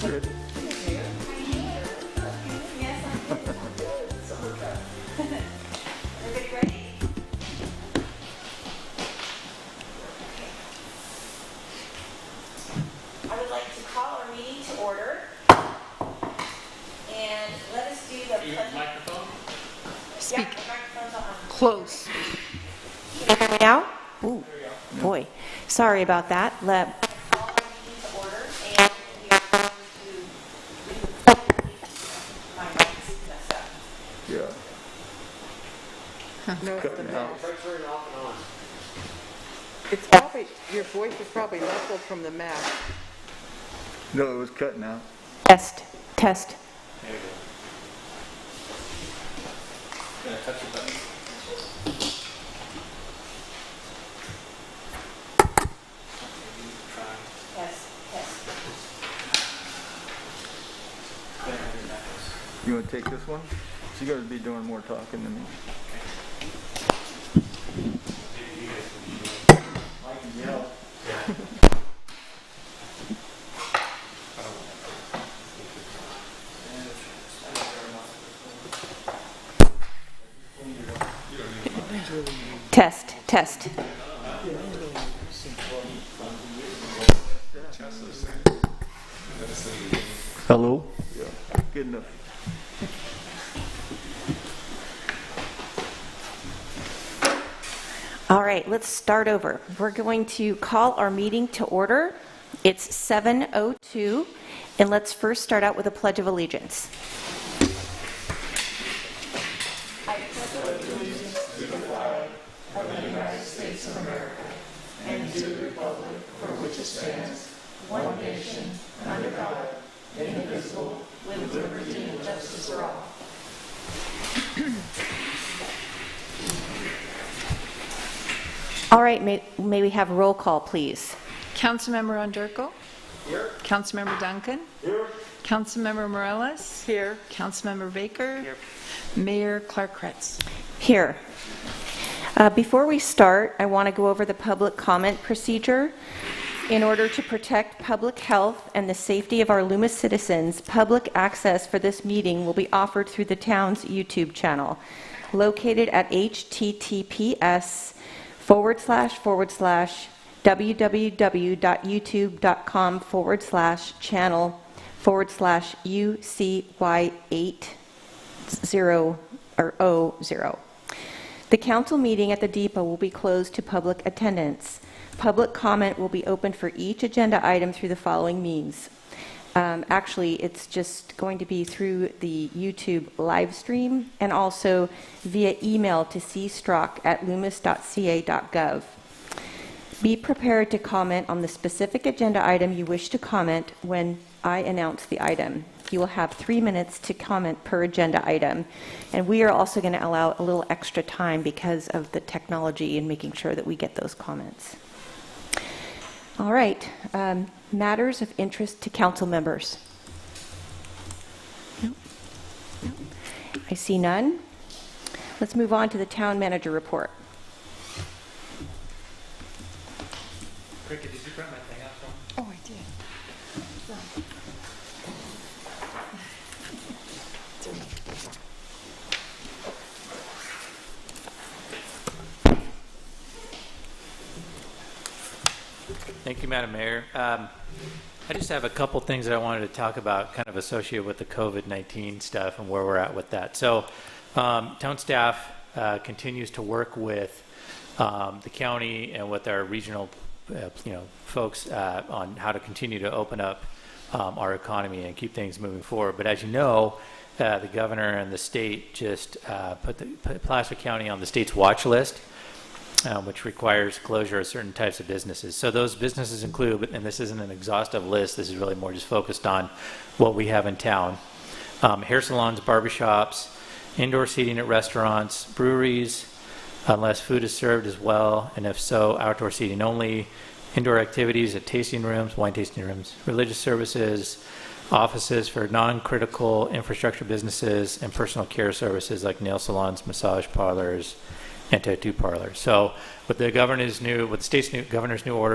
Ready? Everybody ready? I would like to call our meeting to order. And let us do the Microphone? Speak. Yeah, the microphone's on. Close. Can you hear me now? Ooh, boy. Sorry about that. Let call our meeting to order, and we are going to my mic's messed up. Yeah. No, it's the Cutting back. out. It's probably, your voice is probably muffled from the Mac. No, it was cutting out. Test. There you go. Gonna touch your button. Try. Test. You want to take this one? She's going to be doing more talking than me. I can yell. Test. Hello? Yeah. Good enough. All right, let's start over. We're going to call our meeting to order. It's 7:02, and let's first start out with a Pledge of Allegiance. All right, may we have a roll call, please? Councilmember Onderko? Here. Councilmember Duncan? Here. Councilmember Morales? Here. Councilmember Baker? Here. Mayor Clark-Kretz? Here. Before we start, I want to go over the public comment procedure. In order to protect public health and the safety of our Loomis citizens, public access for this meeting will be offered through the town's YouTube channel, located at https://www.youtube.com/channel/UCY80. The council meeting at the depot will be closed to public attendance. Public comment will be open for each agenda item through the following means. Actually, it's just going to be through the YouTube live stream and also via email to cstrock@loomis.ca.gov. Be prepared to comment on the specific agenda item you wish to comment when I announce the item. You will have 3 minutes to comment per agenda item, and we are also going to allow a little extra time because of the technology and making sure that we get those comments. All right, matters of interest to council members. No? I see none. Let's move on to the town manager report. Cricket, did you print my thing out for me? Oh, I did. Thank you, Madam Mayor. I just have a couple things that I wanted to talk about kind of associated with the COVID-19 stuff and where we're at with that. So town staff continues to work with the county and with our regional folks on how to continue to open up our economy and keep things moving forward. But as you know, the governor and the state just put Placer County on the state's watch list, which requires closure of certain types of businesses. So those businesses include, and this isn't an exhaustive list, this is really more just focused on what we have in town. Hair salons, barbershops, indoor seating at restaurants, breweries, unless food is served as well, and if so, outdoor seating only, indoor activities at tasting rooms, wine tasting rooms, religious services, offices for non-critical infrastructure businesses, and personal care services like nail salons, massage parlors, and tattoo parlors. So with the governor's new order,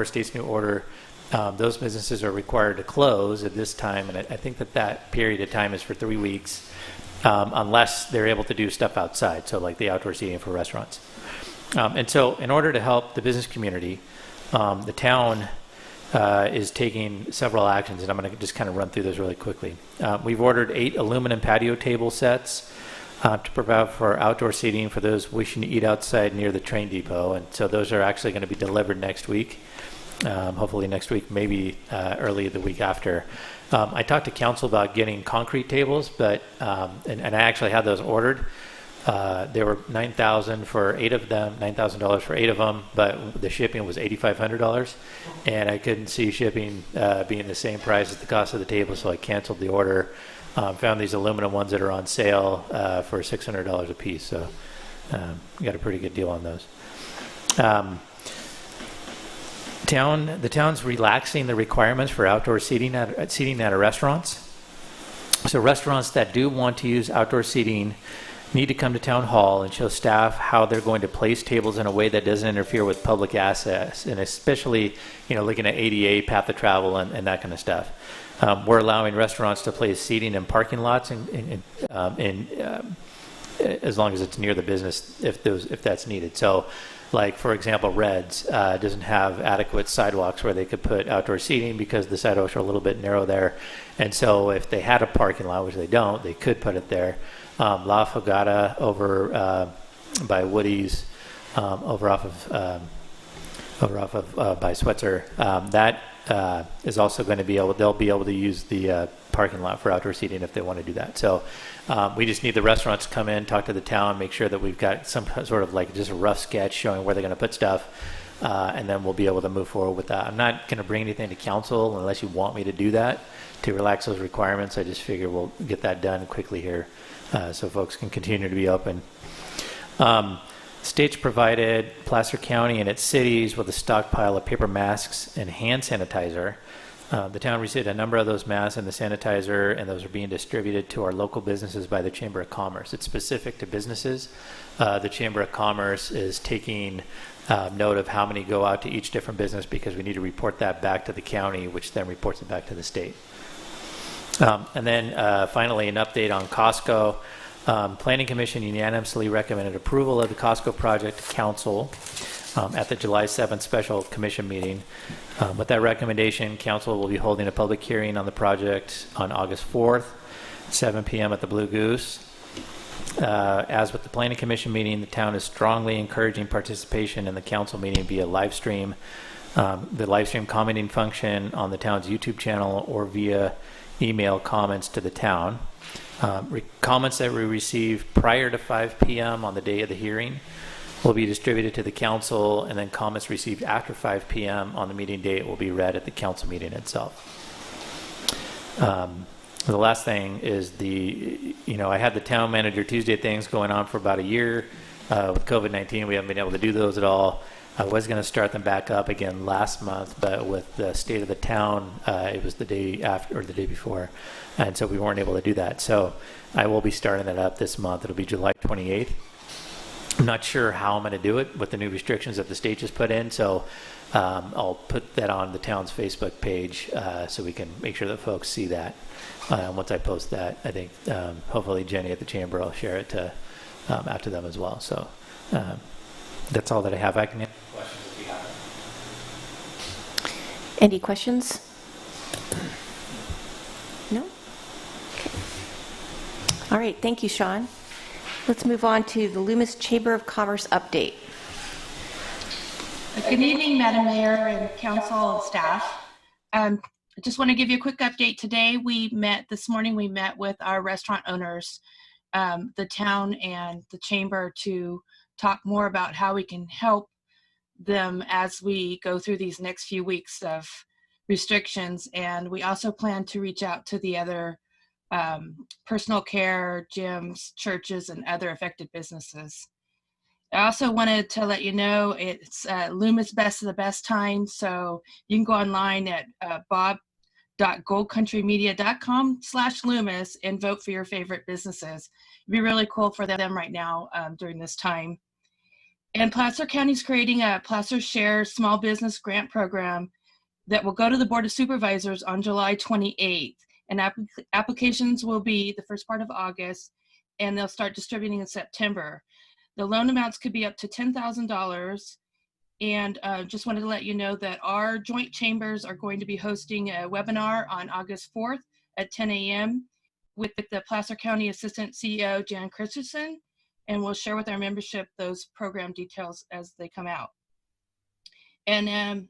state's new order, those businesses are required to close at this time, and I think that period of time is for 3 weeks, unless they're able to do stuff outside, so like the outdoor seating for restaurants. And so in order to help the business community, the town is taking several actions, and I'm going to just kind of run through those really quickly. We've ordered 8 aluminum patio table sets to provide for outdoor seating for those wishing to eat outside near the train depot, and so those are actually going to be delivered next week. Hopefully next week, maybe early the week after. I talked to council about getting concrete tables, but and I actually had those ordered. They were $9,000 for 8 of them, $9,000 for 8 of them, but the shipping was $8,500, and I couldn't see shipping being the same price as the cost of the table, so I canceled the order. Found these aluminum ones that are on sale for $600 a piece, so got a pretty good deal on those. The town's relaxing the requirements for outdoor seating at restaurants. So restaurants that do want to use outdoor seating need to come to town hall and show staff how they're going to place tables in a way that doesn't interfere with public access, and especially, looking at ADA, path of travel, and that kind of stuff. We're allowing restaurants to place seating in parking lots as long as it's near the business, if that's needed. So, like for example, Reds doesn't have adequate sidewalks where they could put outdoor seating because the sidewalks are a little bit narrow there. And so, if they had a parking lot, which they don't, they could put it there. La Fogata over by Woody's, over off of by Switzer, that is also going to be able. They'll be able to use the parking lot for outdoor seating if they want to do that. So we just need the restaurants to come in, talk to the town, make sure that we've got some sort of like just a rough sketch showing where they're going to put stuff, and then we'll be able to move forward with that. I'm not going to bring anything to council unless you want me to do that to relax those requirements. I just figure we'll get that done quickly here. So folks can continue to be open. States provided Placer County and its cities with a stockpile of paper masks and hand sanitizer. The town received a number of those masks and the sanitizer, and those are being distributed to our local businesses by the Chamber of Commerce. It's specific to businesses. The Chamber of Commerce is taking note of how many go out to each different business because we need to report that back to the county, which then reports it back to the state. And then finally, an update on Costco. Planning Commission unanimously recommended approval of the Costco project to council at the July 7th special commission meeting. With that recommendation, council will be holding a public hearing on the project on August 4th, 7 p.m. at the Blue Goose. As with the Planning Commission meeting, the town is strongly encouraging participation in the council meeting via live stream. The live stream commenting function on the town's YouTube channel or via email comments to the town. Comments that we receive prior to 5 p.m. on the day of the hearing will be distributed to the council, and then comments received after 5 p.m. on the meeting date will be read at the council meeting itself. The last thing is I had the town manager Tuesday things going on for about a year. With COVID-19, we haven't been able to do those at all. I was going to start them back up again last month, but with the state of the town, it was the day after or the day before, and so we weren't able to do that. So I will be starting that up this month. It'll be July 28th. I'm not sure how I'm going to do it with the new restrictions that the state just put in, so I'll put that on the town's Facebook page so we can make sure that folks see that. Once I post that, I think hopefully Jenny at the chamber will share it out to them as well. So that's all that I have. I can answer questions if you have them. Any questions? No? Okay. All right, thank you, Sean. Let's move on to the Loomis Chamber of Commerce update. Good evening, Madam Mayor and council and staff. I just want to give you a quick update. Today this morning we met with our restaurant owners, the town and the chamber, to talk more about how we can help them as we go through these next few weeks of restrictions. And we also plan to reach out to the other personal care, gyms, churches, and other affected businesses. I also wanted to let you know it's Loomis Best of the Best time, so you can go online at bob.goldcountrymedia.com/Loomis and vote for your favorite businesses. It'd be really cool for them right now during this time. And Placer County is creating a Placer Share small business grant program that will go to the Board of Supervisors on July 28th. And applications will be the first part of August, and they'll start distributing in September. The loan amounts could be up to $10,000. And just wanted to let you know that our joint chambers are going to be hosting a webinar on August 4th at 10 a.m. with the Placer County Assistant CEO, Jan Christensen, and we'll share with our membership those program details as they come out. And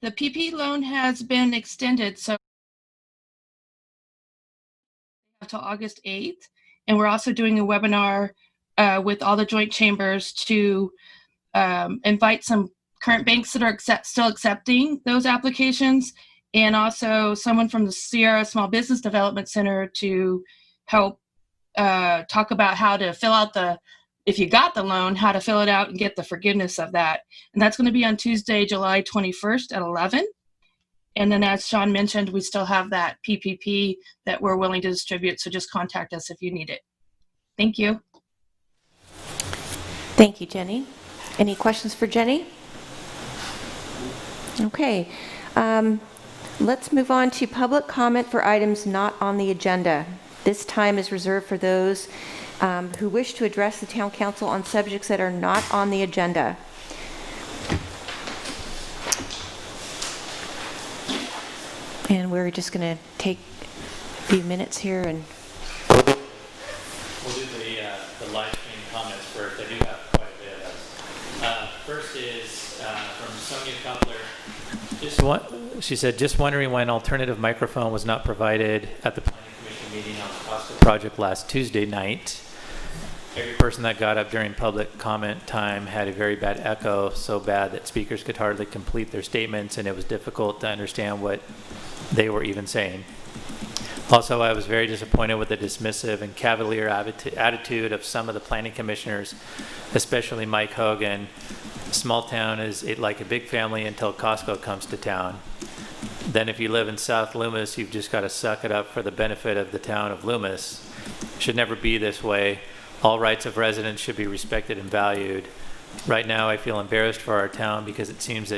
the PP loan has been extended, so until August 8th. And we're also doing a webinar with all the joint chambers to invite some current banks that are still accepting those applications, and also someone from the Sierra Small Business Development Center to help talk about how to fill out if you got the loan, how to fill it out and get the forgiveness of that. And that's going to be on Tuesday, July 21st at 11. And then, as Sean mentioned, we still have that PPP that we're willing to distribute, so just contact us if you need it. Thank you. Thank you, Jenny. Any questions for Jenny? Okay. Let's move on to public comment for items not on the agenda. This time is reserved for those who wish to address the Town Council on subjects that are not on the agenda. And we're just going to take a few minutes here and... We'll do the live stream comments first. I do have quite a bit of those. First is from Sonia Cutler. She said, just wondering why an alternative microphone was not provided at the Planning Commission meeting on the Costa project last Tuesday night. Every person that got up during public comment time had a very bad echo, so bad that speakers could hardly complete their statements, and it was difficult to understand what they were even saying. Also, I was very disappointed with the dismissive and cavalier attitude of some of the planning commissioners, especially Mike Hogan. Small town is like a big family until Costco comes to town. Then if you live in South Loomis, you've just got to suck it up for the benefit of the town of Loomis. It should never be this way. All rights of residents should be respected and valued. Right now, I feel embarrassed for our town because it seems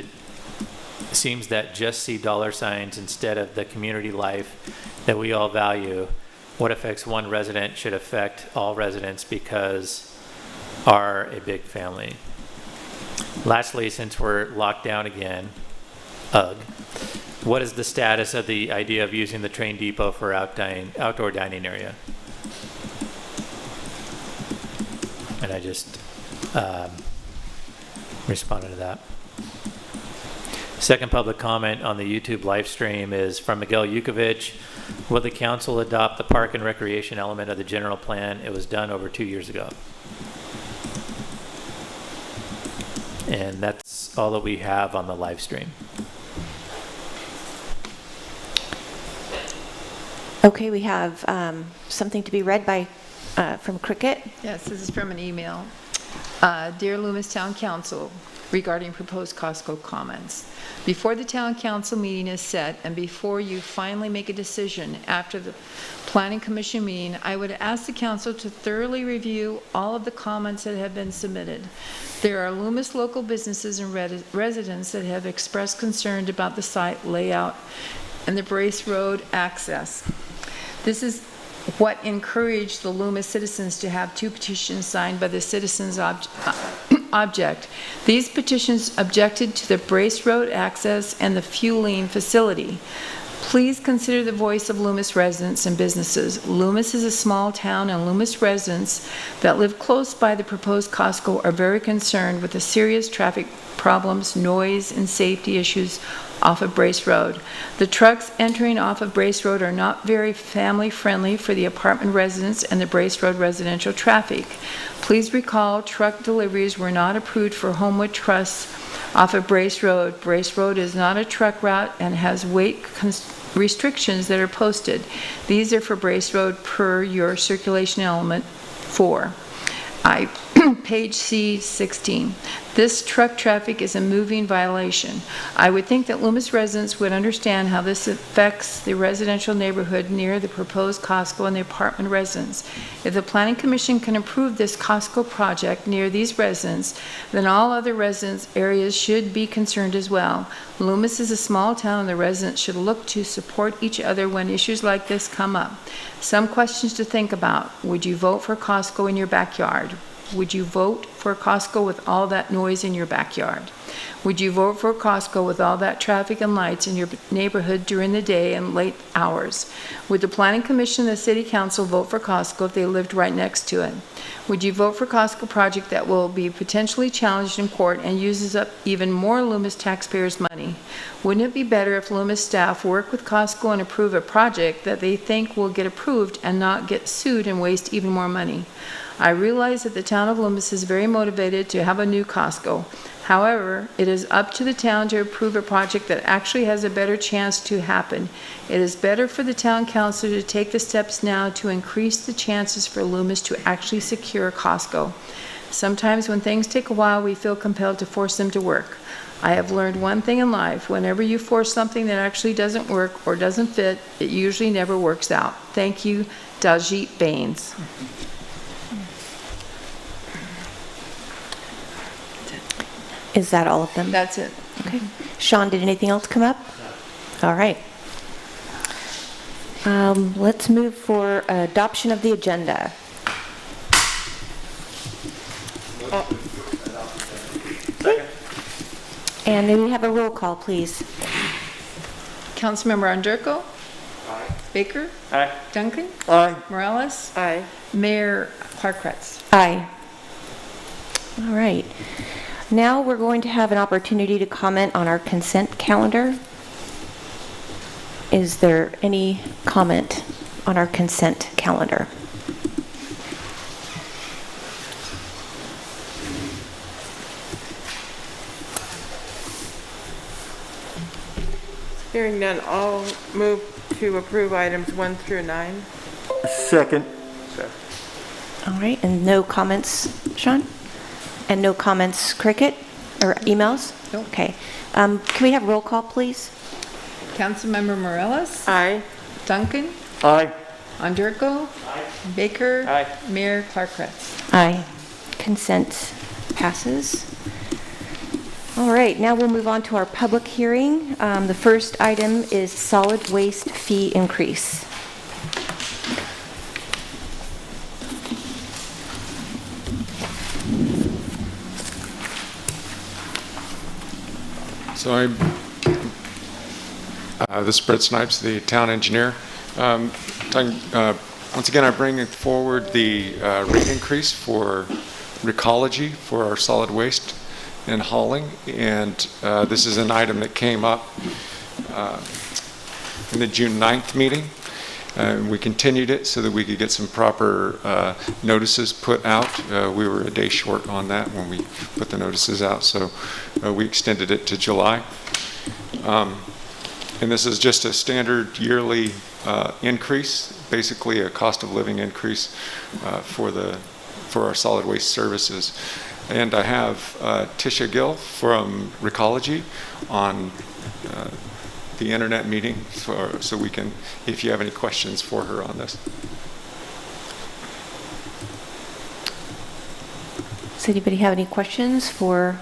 that just see dollar signs instead of the community life that we all value. What affects one resident should affect all residents because are a big family. Lastly, since we're locked down again, what is the status of the idea of using the train depot for outdoor dining area? And I just responded to that. Second public comment on the YouTube live stream is from Miguel Yukovich. Will the council adopt the park and recreation element of the general plan? It was done over 2 years ago. And that's all that we have on the live stream. Okay, we have something to be read by from Cricket. Yes, this is from an email. Dear Loomis Town Council, regarding proposed Costco comments. Before the Town Council meeting is set and before you finally make a decision after the Planning Commission meeting, I would ask the Council to thoroughly review all of the comments that have been submitted. There are Loomis local businesses and residents that have expressed concern about the site layout and the Brace Road access. This is what encouraged the Loomis citizens to have 2 petitions signed by the citizens object. These petitions objected to the Brace Road access and the fueling facility. Please consider the voice of Loomis residents and businesses. Loomis is a small town, and Loomis residents that live close by the proposed Costco are very concerned with the serious traffic problems, noise, and safety issues off of Brace Road. The trucks entering off of Brace Road are not very family friendly for the apartment residents and the Brace Road residential traffic. Please recall truck deliveries were not approved for Homewood Trust off of Brace Road. Brace Road is not a truck route and has weight restrictions that are posted. These are for Brace Road per your circulation element 4. I page C16. This truck traffic is a moving violation. I would think that Loomis residents would understand how this affects the residential neighborhood near the proposed Costco and the apartment residents. If the Planning Commission can approve this Costco project near these residents, then all other residence areas should be concerned as well. Loomis is a small town and the residents should look to support each other when issues like this come up. Some questions to think about. Would you vote for Costco in your backyard? Would you vote for Costco with all that noise in your backyard? Would you vote for Costco with all that traffic and lights in your neighborhood during the day and late hours? Would the Planning Commission and the City Council vote for Costco if they lived right next to it? Would you vote for Costco project that will be potentially challenged in court and uses up even more Loomis taxpayers' money? Wouldn't it be better if Loomis staff work with Costco and approve a project that they think will get approved and not get sued and waste even more money? I realize that the town of Loomis is very motivated to have a new Costco. However, it is up to the town to approve a project that actually has a better chance to happen. It is better for the town council to take the steps now to increase the chances for Loomis to actually secure Costco. Sometimes when things take a while, we feel compelled to force them to work. I have learned one thing in life: whenever you force something that actually doesn't work or doesn't fit, it usually never works out. Thank you, Daljit Baines. Is that all of them? That's it. Okay. Sean, did anything else come up? All right. Let's move for adoption of the agenda. Okay. And then we have a roll call, please. Councilmember Underko? Aye. Baker? Aye. Duncan? Aye. Morales? Aye. Mayor Clark-Kretz? Aye. All right. Now we're going to have an opportunity to comment on our consent calendar. Is there any comment on our consent calendar? Hearing none, I'll move to approve items 1 through 9. Second. All right, and no comments, Sean? And no comments, Cricket, or emails? Nope. Okay. Can we have roll call, please? Councilmember Morales? Aye. Duncan? Aye. Underko? Aye. Baker? Aye. Mayor Clark-Kretz? Aye. Consent passes. All right, now we'll move on to our public hearing. The first item is solid waste fee increase. So this is Brett Snipes, the town engineer. Once again, I bring forward the rate increase for recology for our solid waste and hauling, and this is an item that came up in the June 9th meeting. We continued it so that we could get some proper notices put out. We were a day short on that when we put the notices out, so we extended it to July. And this is just a standard yearly increase, basically a cost of living increase for our solid waste services. And I have Tisha Gill from Recology on the internet meeting, so we can, if you have any questions for her on this. Does anybody have any questions for?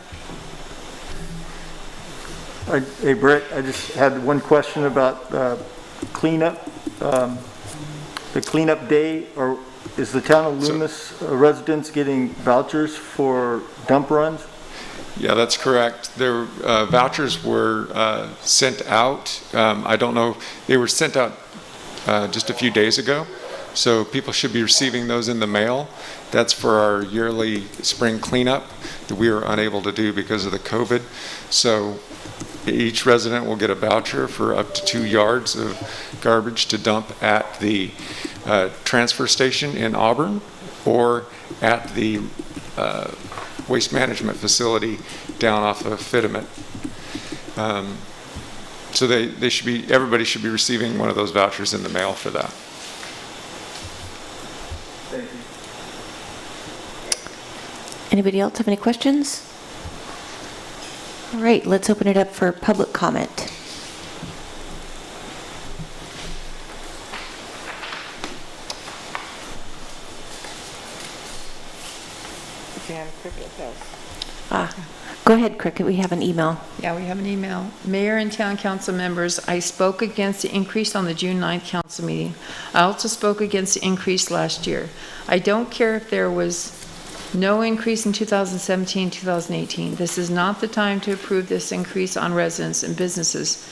Hey, Brett, I just had one question about cleanup. The cleanup day, or is the town of Loomis residents getting vouchers for dump runs? Yeah, that's correct. Their vouchers were sent out. I don't know, they were sent out just a few days ago, so people should be receiving those in the mail. That's for our yearly spring cleanup that we were unable to do because of the COVID. So each resident will get a voucher for up to 2 yards of garbage to dump at the transfer station in Auburn or at the waste management facility down off of Fitiment. So they should be, everybody should be receiving one of those vouchers in the mail for that. Thank Anybody else have any questions? All right, let's open it up for public comment. Jan Cricket has. Go ahead, Cricket, we have an email. Yeah, we have an email. Mayor and town council members, I spoke against the increase on the June 9th council meeting. I also spoke against the increase last year. I don't care if there was no increase in 2017, 2018. This is not the time to approve this increase on residents and businesses'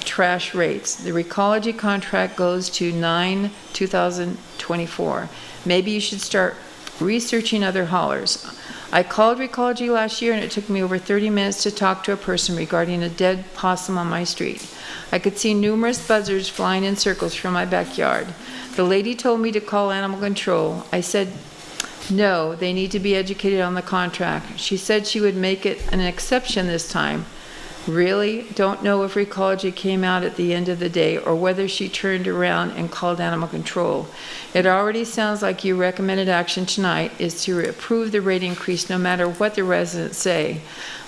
trash rates. The Recology contract goes to 9/2024. Maybe you should start researching other haulers. I called Recology last year and it took me over 30 minutes to talk to a person regarding a dead possum on my street. I could see numerous buzzards flying in circles from my backyard. The lady told me to call animal control. I said, no, they need to be educated on the contract. She said she would make it an exception this time. Really? Don't know if Recology came out at the end of the day or whether she turned around and called animal control. It already sounds like your recommended action tonight is to approve the rate increase no matter what the residents say.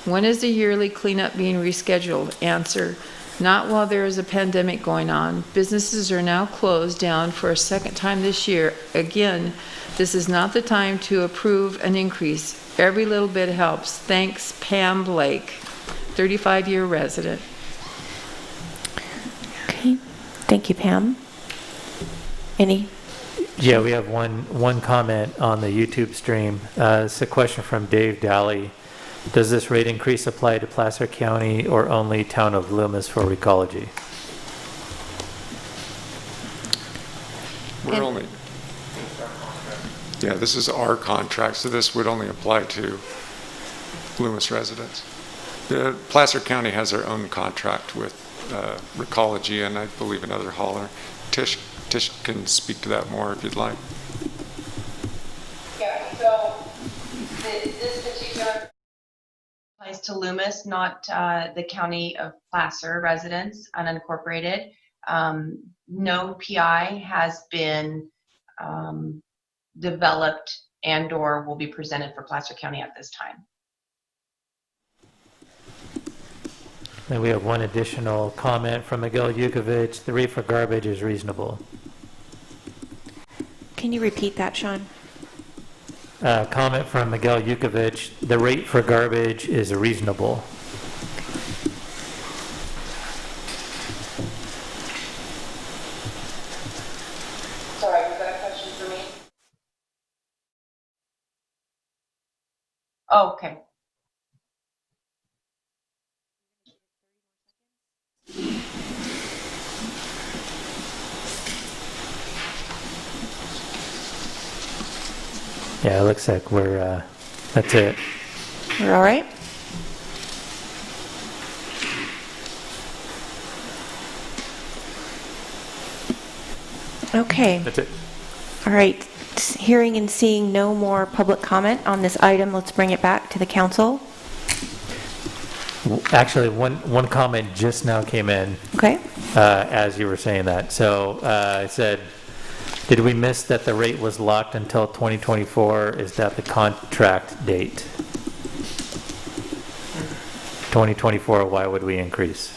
When is the yearly cleanup being rescheduled? Answer, not while there is a pandemic going on. Businesses are now closed down for a second time this year. Again, this is not the time to approve an increase. Every little bit helps. Thanks, Pam Blake, 35-year resident. Okay, thank you, Pam. Any? Yeah, we have one comment on the YouTube stream. It's a question from Dave Daly. Does this rate increase apply to Placer County or only town of Loomis for Recology? We're only, yeah, this is our contract, so this would only apply to Loomis residents. Placer County has their own contract with Recology and I believe another hauler. Tish can speak to that more if you'd like. Yeah, so this particular applies to Loomis, not the county of Placer residents, unincorporated. No PI has been developed and or will be presented for Placer County at this time. Then we have one additional comment from Miguel Yukovich. The rate for garbage is reasonable. Can you repeat that, Sean? Comment from Miguel Yukovich. The rate for garbage is reasonable. Sorry, was that a question for me? Oh, okay. Yeah, it looks like we're, that's it. We're all right? Okay. That's it. All right. Hearing and seeing no more public comment on this item, let's bring it back to the council. Actually, one comment just now came in Okay. as you were saying that. So I said, did we miss that the rate was locked until 2024? Is that the contract date? 2024, why would we increase?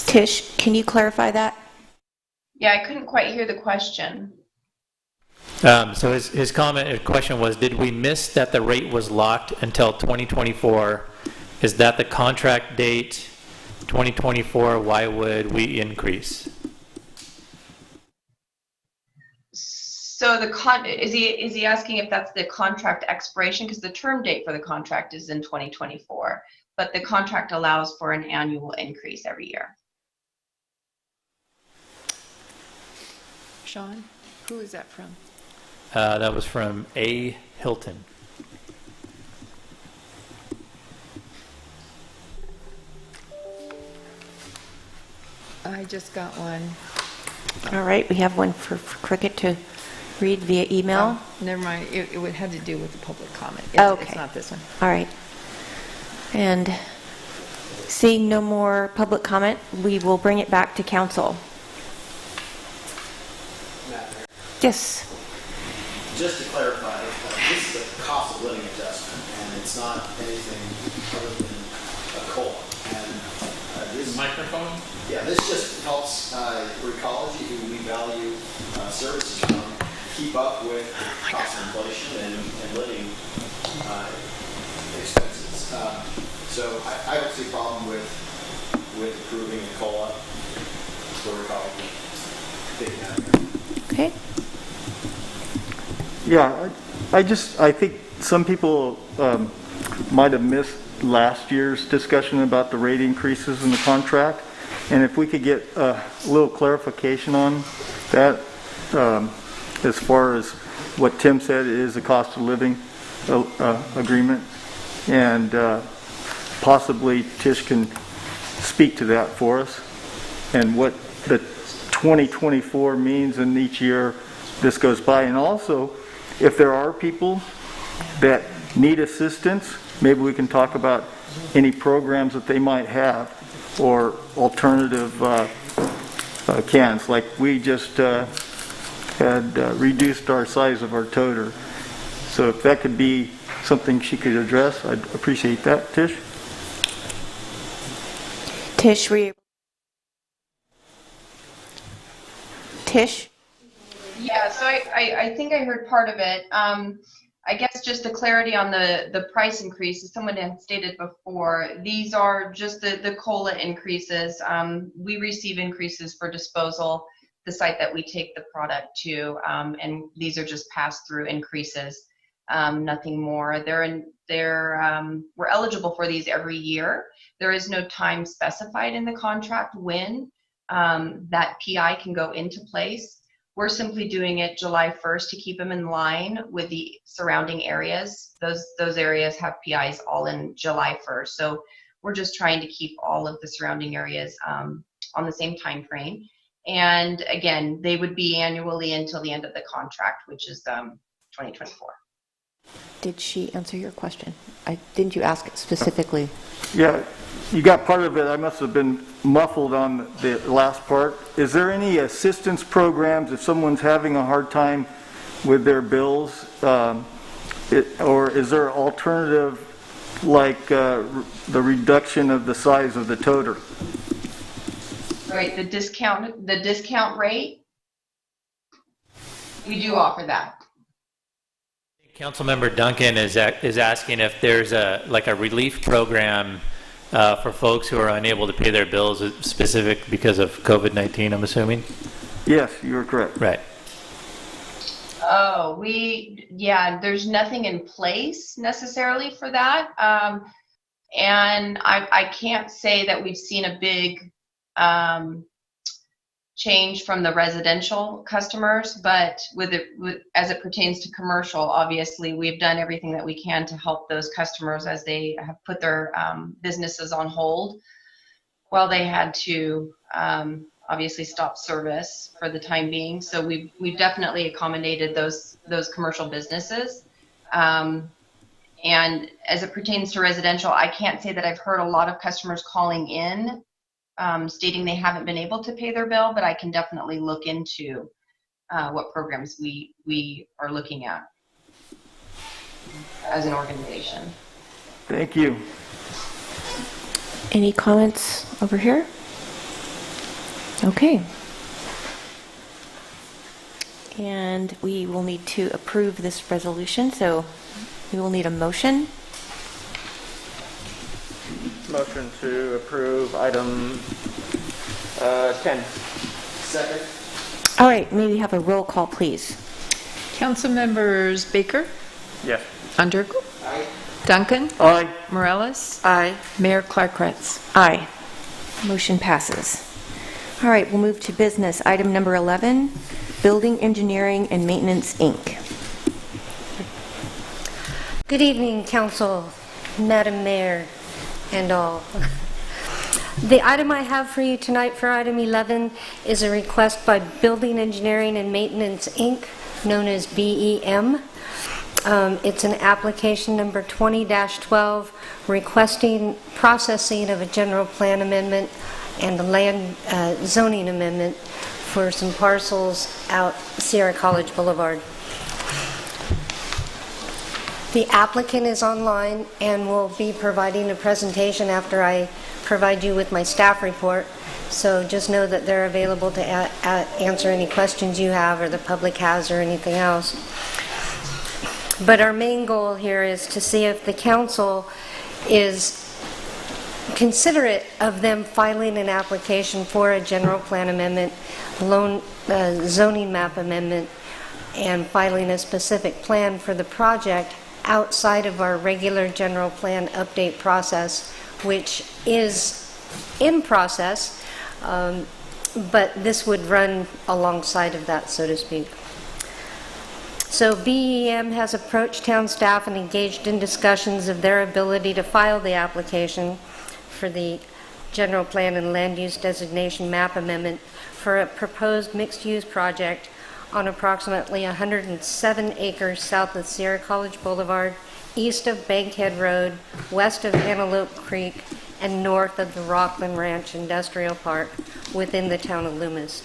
Tish, can you clarify that? Yeah, I couldn't quite hear the question. So his question was, did we miss that the rate was locked until 2024? Is that the contract date? 2024, why would we increase? So is he asking if that's the contract expiration? Because the term date for the contract is in 2024, but the contract allows for an annual increase every year. Sean, who is that from? That was from A. Hilton. I just got one. All right, we have one for Cricket to read via email. Oh, never mind. It would have to do with the public comment. Okay. It's not this one. All right. And seeing no more public comment, we will bring it back to council. Yes. just to clarify, this is a cost of living adjustment, and it's not anything other than a COLA. And this Microphone? yeah, this just helps Recology, who we value services from, keep up with cost of inflation and living expenses. So I don't see a problem with approving a COLA for Recology. Okay. Yeah, I think some people might have missed last year's discussion about the rate increases in the contract. And if we could get a little clarification on that, as far as what Tim said is a cost of living agreement. And possibly Tish can speak to that for us and what the 2024 means in each year this goes by. And also, if there are people that need assistance, maybe we can talk about any programs that they might have or alternative cans. Like we just had reduced our size of our toter. So if that could be something she could address, I'd appreciate that. Tish? Tish, were you? Tish? Yeah, so I think I heard part of it. I guess just the clarity on the price increase, as someone had stated before, these are just the COLA increases. We receive increases for disposal, the site that we take the product to, and these are just pass-through increases, nothing more. We're eligible for these every year. There is no time specified in the contract when that PI can go into place. We're simply doing it July 1st to keep them in line with the surrounding areas. Those areas have PIs all in July 1st. So we're just trying to keep all of the surrounding areas on the same time frame. And again, they would be annually until the end of the contract, which is 2024. Did she answer your question? Didn't you ask it specifically? Yeah, you got part of it. I must have been muffled on the last part. Is there any assistance programs if someone's having a hard time with their bills? Or is there alternative like the reduction of the size of the toter? Right, the discount rate, we do offer that. Councilmember Duncan is asking if there's a relief program for folks who are unable to pay their bills, specific because of COVID-19, I'm assuming? Yes, you're correct. Right. Oh, there's nothing in place necessarily for that. And I can't say that we've seen a big change from the residential customers, but as it pertains to commercial, obviously we've done everything that we can to help those customers as they have put their businesses on hold while they had to obviously stop service for the time being. So we've definitely accommodated those commercial businesses. And as it pertains to residential, I can't say that I've heard a lot of customers calling in stating they haven't been able to pay their bill, but I can definitely look into what programs we are looking at as an organization. Thank you. Any comments over here? Okay. And we will need to approve this resolution, so we will need a motion. Motion to approve item 10. Second. All right, may we have a roll call, please? Council members Baker, Yes. Underhill, Aye. Duncan, Aye. Morales, Aye. Mayor Clark-Kretz. Aye. Motion passes. All right, we'll move to business. Item number 11, Building Engineering and Maintenance, Inc. Good evening, Council, Madam Mayor, and all. The item I have for you tonight for item 11 is a request by Building Engineering and Maintenance, Inc., known as BEM. It's an application number 20-12 requesting processing of a general plan amendment and a land zoning amendment for some parcels out Sierra College Boulevard. The applicant is online and will be providing a presentation after I provide you with my staff report. So just know that they're available to answer any questions you have or the public has or anything else. But our main goal here is to see if the council is considerate of them filing an application for a general plan amendment, zoning map amendment, and filing a specific plan for the project outside of our regular general plan update process, which is in process, but this would run alongside of that, so to speak. So BEM has approached town staff and engaged in discussions of their ability to file the application for the general plan and land use designation map amendment for a proposed mixed-use project on approximately 107 acres south of Sierra College Boulevard, east of Bankhead Road, west of Antelope Creek, and north of the Rockland Ranch Industrial Park within the town of Loomis.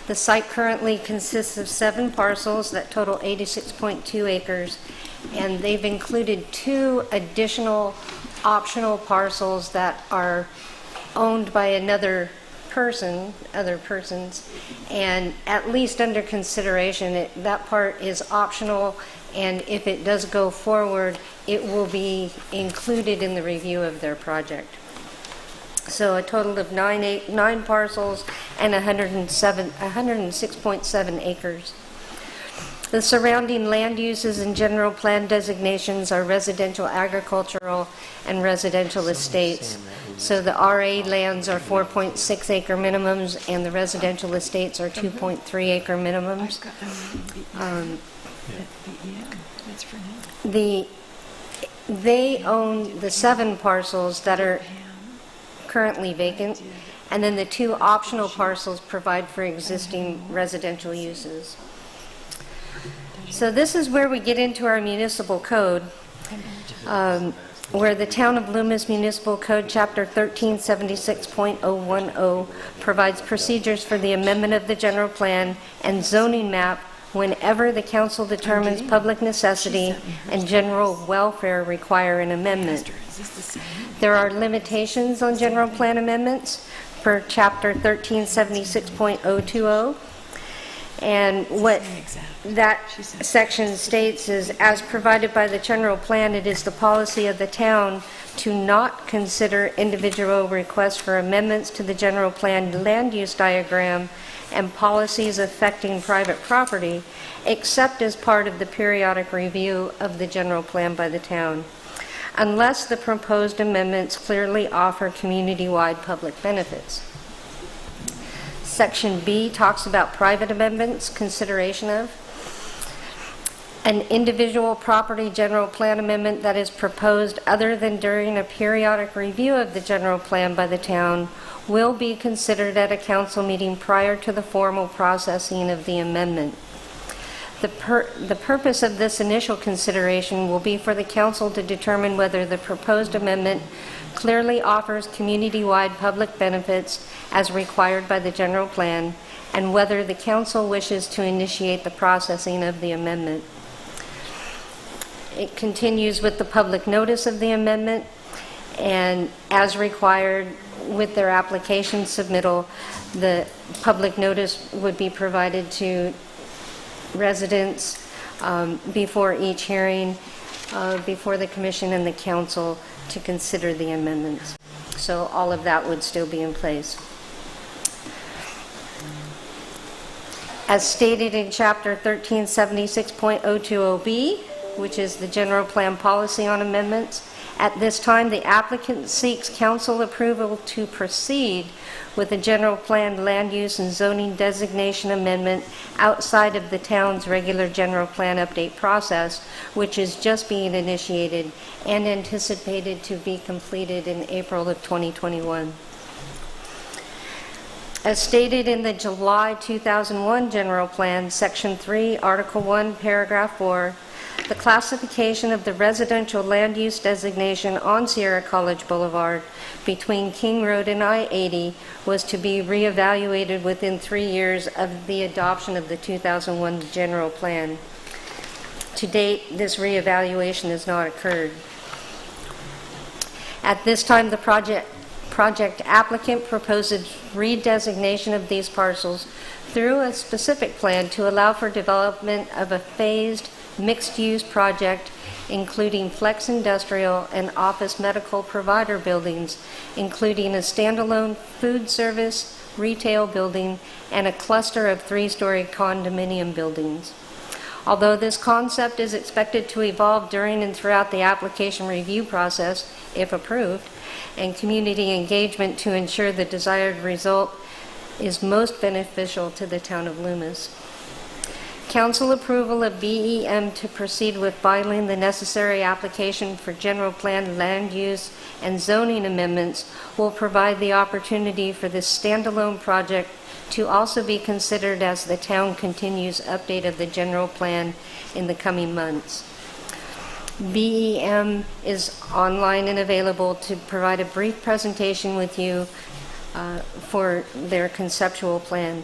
The site currently consists of 7 parcels that total 86.2 acres, and they've included 2 additional optional parcels that are owned by other persons, and at least under consideration, that part is optional, and if it does go forward, it will be included in the review of their project. So a total of 9 parcels and 106.7 acres. The surrounding land uses and general plan designations are residential, agricultural, and residential estates. So the RA lands are 4.6 acre minimums, and the residential estates are 2.3 acre minimums. They own the 7 parcels that are currently vacant, and then the 2 optional parcels provide for existing residential uses. So this is where we get into our municipal code, where the Town of Loomis Municipal Code Chapter 1376.010 provides procedures for the amendment of the general plan and zoning map whenever the council determines public necessity and general welfare require an amendment. There are limitations on general plan amendments per Chapter 1376.020. And what that section states is, as provided by the general plan, it is the policy of the town to not consider individual requests for amendments to the general plan land use diagram and policies affecting private property, except as part of the periodic review of the general plan by the town, unless the proposed amendments clearly offer community-wide public benefits. Section B talks about private amendments, consideration of. An individual property general plan amendment that is proposed other than during a periodic review of the general plan by the town will be considered at a council meeting prior to the formal processing of the amendment. The purpose of this initial consideration will be for the council to determine whether the proposed amendment clearly offers community-wide public benefits as required by the general plan, and whether the council wishes to initiate the processing of the amendment. It continues with the public notice of the amendment, and as required with their application submittal, the public notice would be provided to residents before each hearing, before the commission and the council to consider the amendments. So all of that would still be in place. As stated in Chapter 1376.020B, which is the general plan policy on amendments, at this time the applicant seeks council approval to proceed with a general plan land use and zoning designation amendment outside of the town's regular general plan update process, which is just being initiated and anticipated to be completed in April of 2021. As stated in the July 2001 General Plan, Section 3, Article 1, Paragraph 4, the classification of the residential land use designation on Sierra College Boulevard between King Road and I-80 was to be reevaluated within 3 years of the adoption of the 2001 General Plan. To date, this reevaluation has not occurred. At this time, the project applicant proposes redesignation of these parcels through a specific plan to allow for development of a phased mixed-use project including flex industrial and office medical provider buildings, including a standalone food service, retail building, and a cluster of 3-story condominium buildings. Although this concept is expected to evolve during and throughout the application review process, if approved, and community engagement to ensure the desired result is most beneficial to the town of Loomis. Council approval of BEM to proceed with filing the necessary application for general plan land use and zoning amendments will provide the opportunity for this standalone project to also be considered as the town continues update of the general plan in the coming months. BEM is online and available to provide a brief presentation with you for their conceptual plan.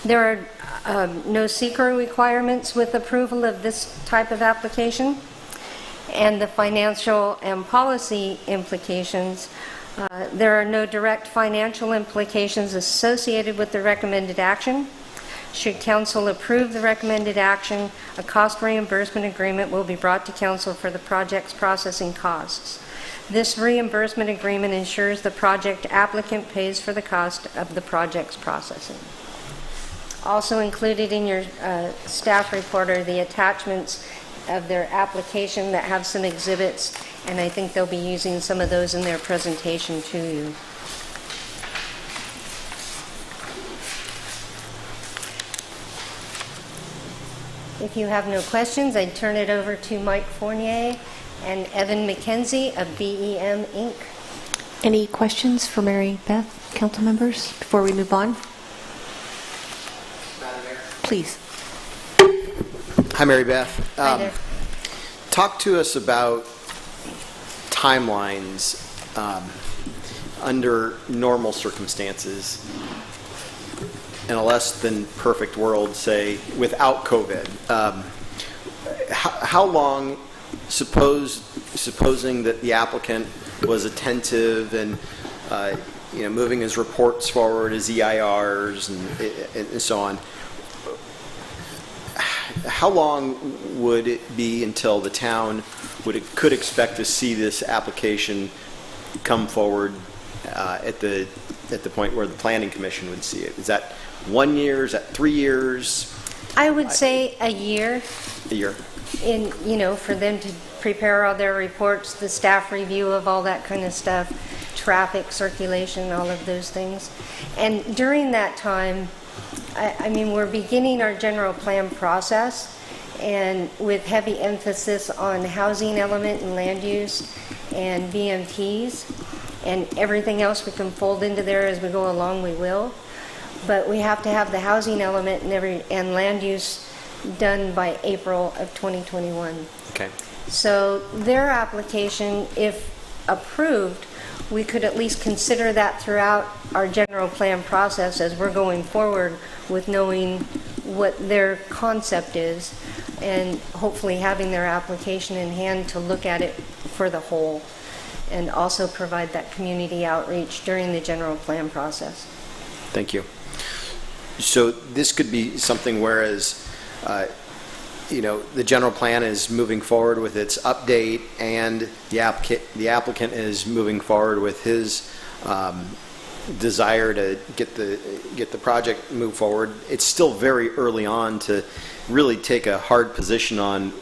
There are no secret requirements with approval of this type of application, and the financial and policy implications. There are no direct financial implications associated with the recommended action. Should council approve the recommended action, a cost reimbursement agreement will be brought to council for the project's processing costs. This reimbursement agreement ensures the project applicant pays for the cost of the project's processing. Also included in your staff report are the attachments of their application that have some exhibits, and I think they'll be using some of those in their presentation to you. If you have no questions, I'd turn it over to Mike Fournier and Evan McKenzie of BEM Inc. Any questions for Mary Beth, council members, before we move on? Please. Hi, Mary Beth. Hi there. Talk to us about timelines under normal circumstances in a less than perfect world, say, without COVID. How long, supposing that the applicant was attentive and moving his reports forward, his EIRs and so on, how long would it be until the town could expect to see this application come forward at the point where the planning commission would see it? Is that 1 year? Is that 3 years? I would say a year. A year. For them to prepare all their reports, the staff review of all that kind of stuff, traffic, circulation, all of those things. And during that time, we're beginning our general plan process, and with heavy emphasis on housing element and land use and BMTs, and everything else we can fold into there as we go along, we will. But we have to have the housing element and land use done by April of 2021. Okay. So their application, if approved, we could at least consider that throughout our general plan process as we're going forward with knowing what their concept is and hopefully having their application in hand to look at it for the whole and also provide that community outreach during the general plan process. Thank you. So this could be something whereas the general plan is moving forward with its update and the applicant is moving forward with his desire to get the project moved forward. It's still very early on to really take a hard position on,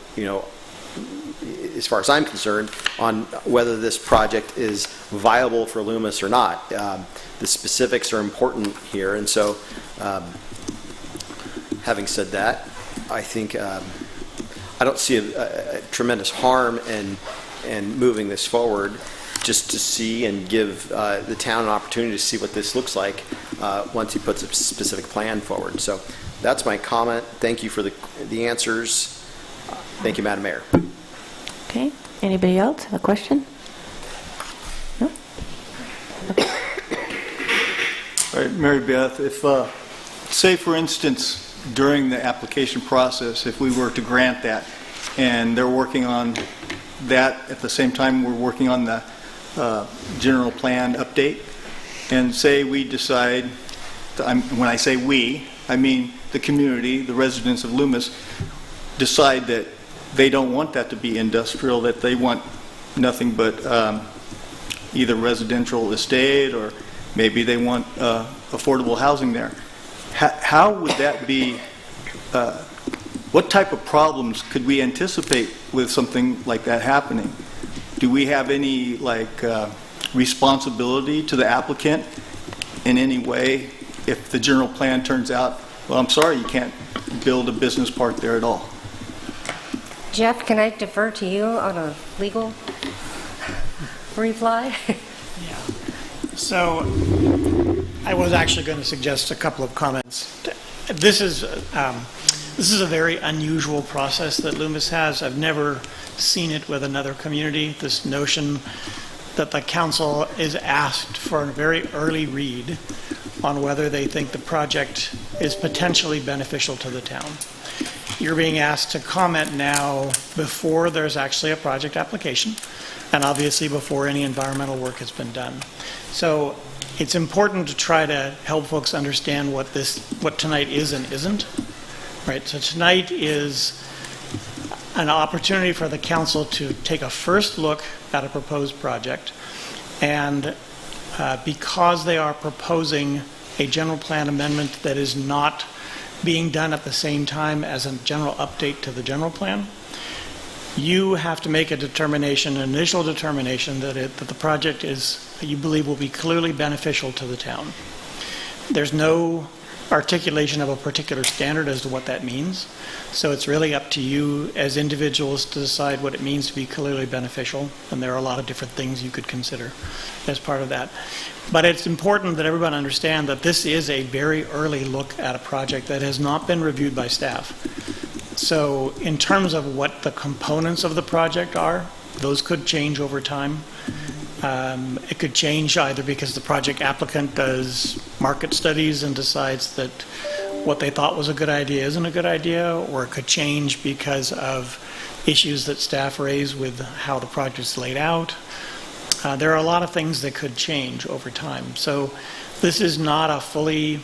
as far as I'm concerned, on whether this project is viable for Loomis or not. The specifics are important here, and so having said that, I think I don't see a tremendous harm in moving this forward, just to see and give the town an opportunity to see what this looks like once he puts a specific plan forward. So that's my comment. Thank you for the answers. Thank you, Madam Mayor. Okay. Anybody else have a question? No? Okay. All right, Mary Beth, if, say for instance, during the application process, if we were to grant that, and they're working on that at the same time we're working on the general plan update, and say we decide, when I say we, I mean the community, the residents of Loomis, decide that they don't want that to be industrial, that they want nothing but either residential estate, or maybe they want affordable housing there. How would that be, what type of problems could we anticipate with something like that happening? Do we have any responsibility to the applicant in any way if the general plan turns out, well, I'm sorry, you can't build a business park there at all? Jeff, can I defer to you on a legal reply? Yeah. So I was actually going to suggest a couple of comments. This is a very unusual process that Loomis has. I've never seen it with another community. This notion that the council is asked for a very early read on whether they think the project is potentially beneficial to the town. You're being asked to comment now before there's actually a project application, and obviously before any environmental work has been done. So it's important to try to help folks understand what tonight is and isn't. Right. So tonight is an opportunity for the council to take a first look at a proposed project, and because they are proposing a general plan amendment that is not being done at the same time as a general update to the general plan, you have to make a determination, an initial determination that the project you believe will be clearly beneficial to the town. There's no articulation of a particular standard as to what that means. So it's really up to you as individuals to decide what it means to be clearly beneficial, and there are a lot of different things you could consider as part of that. But it's important that everyone understand that this is a very early look at a project that has not been reviewed by staff. So in terms of what the components of the project are, those could change over time. It could change either because the project applicant does market studies and decides that what they thought was a good idea isn't a good idea, or it could change because of issues that staff raise with how the project is laid out. There are a lot of things that could change over time. So this is not a fully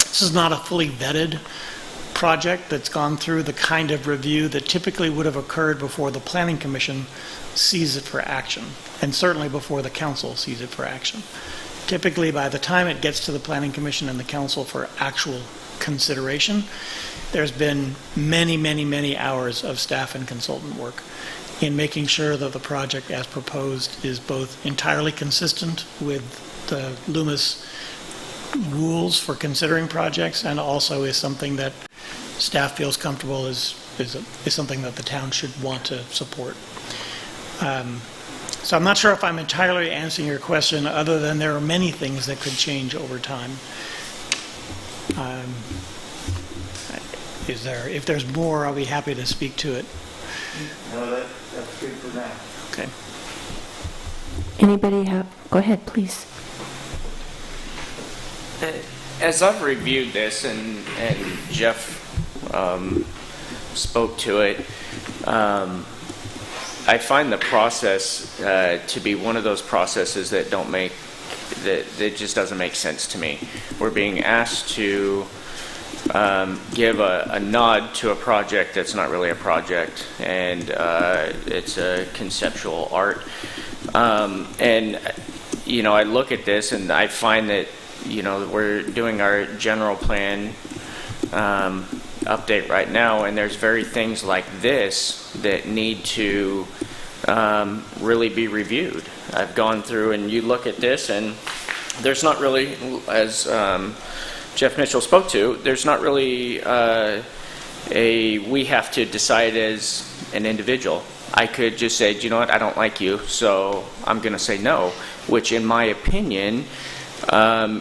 vetted project that's gone through the kind of review that typically would have occurred before the Planning Commission sees it for action, and certainly before the council sees it for action. Typically, by the time it gets to the Planning Commission and the council for actual consideration, there's been many, many, many hours of staff and consultant work in making sure that the project as proposed is both entirely consistent with the Loomis rules for considering projects, and also is something that staff feels comfortable is something that the town should want to support. So I'm not sure if I'm entirely answering your question, other than there are many things that could change over time. If there's more, I'll be happy to speak to it. No, that's good for now. Okay. Anybody have, go ahead, please. As I've reviewed this, and Jeff spoke to it, I find the process to be one of those processes that that just doesn't make sense to me. We're being asked to give a nod to a project that's not really a project, and it's a conceptual art. And I look at this and I find that we're doing our general plan update right now, and there's very things like this that need to really be reviewed. I've gone through, and you look at this, and there's not really, as Jeff Mitchell spoke to, there's not really we have to decide as an individual. I could just say, do you know what, I don't like you, so I'm going to say no, which in my opinion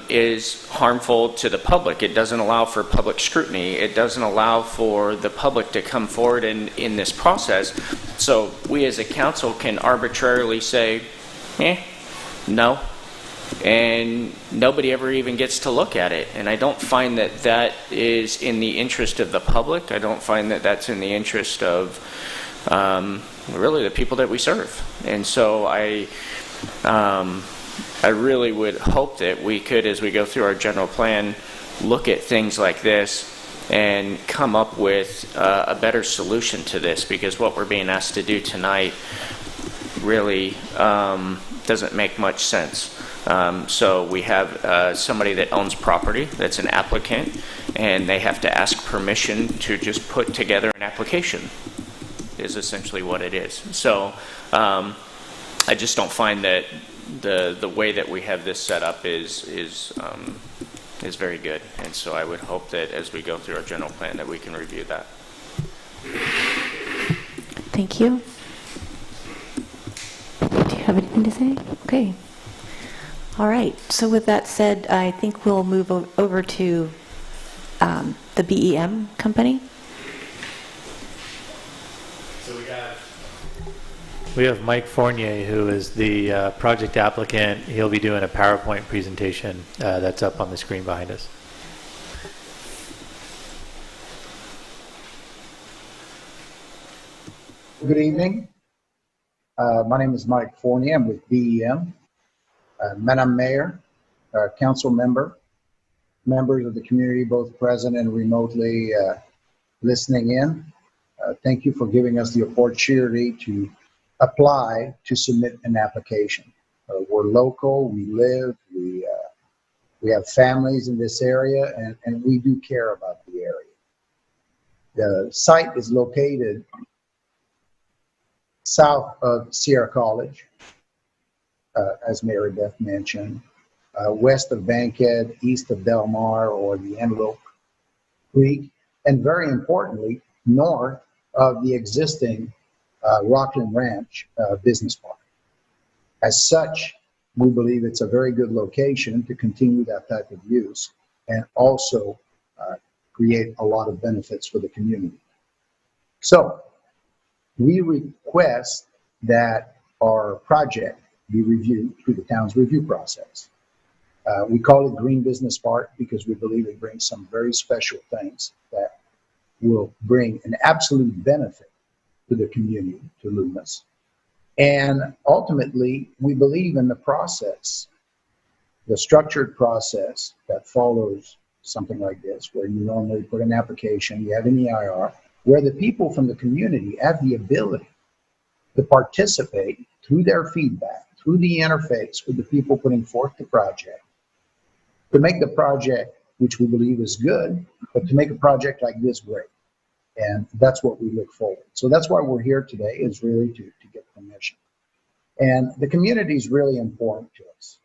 is harmful to the public. It doesn't allow for public scrutiny. It doesn't allow for the public to come forward in this process. So we as a council can arbitrarily say, no. and nobody ever even gets to look at it. And I don't find that that is in the interest of the public. I don't find that that's in the interest of really the people that we serve. And so I really would hope that we could, as we go through our general plan, look at things like this and come up with a better solution to this, because what we're being asked to do tonight really doesn't make much sense. So we have somebody that owns property that's an applicant, and they have to ask permission to just put together an application, is essentially what it is. So I just don't find that the way that we have this set up is very good. And so I would hope that as we go through our general plan that we can review that. Thank you. Do you have anything to say? Okay. All right. So with that said, I think we'll move over to the BEM company. So we have Mike Fournier, who is the project applicant. He'll be doing a PowerPoint presentation that's up on the screen behind us. Good evening. My name is Mike Fournier. I'm with BEM. Madam Mayor, council member, members of the community, both present and remotely listening in. Thank you for giving us the opportunity to apply to submit an application. We're local, we live, we have families in this area, and we do care about the area. The site is located south of Sierra College, as Mary Beth mentioned, west of Bankhead, east of Del Mar or the Antelope Creek, and very importantly, north of the existing Rockland Ranch business park. As such, we believe it's a very good location to continue that type of use and also create a lot of benefits for the community. So we request that our project be reviewed through the town's review process. We call it Green Business Park because we believe it brings some very special things that will bring an absolute benefit to the community, to Loomis. And ultimately, we believe in the process, the structured process that follows something like this, where you normally put an application, you have an EIR, where the people from the community have the ability to participate through their feedback, through the interface with the people putting forth the project, to make the project, which we believe is good, but to make a project like this great. And that's what we look forward. So that's why we're here today, is really to get permission. And the community is really important to us.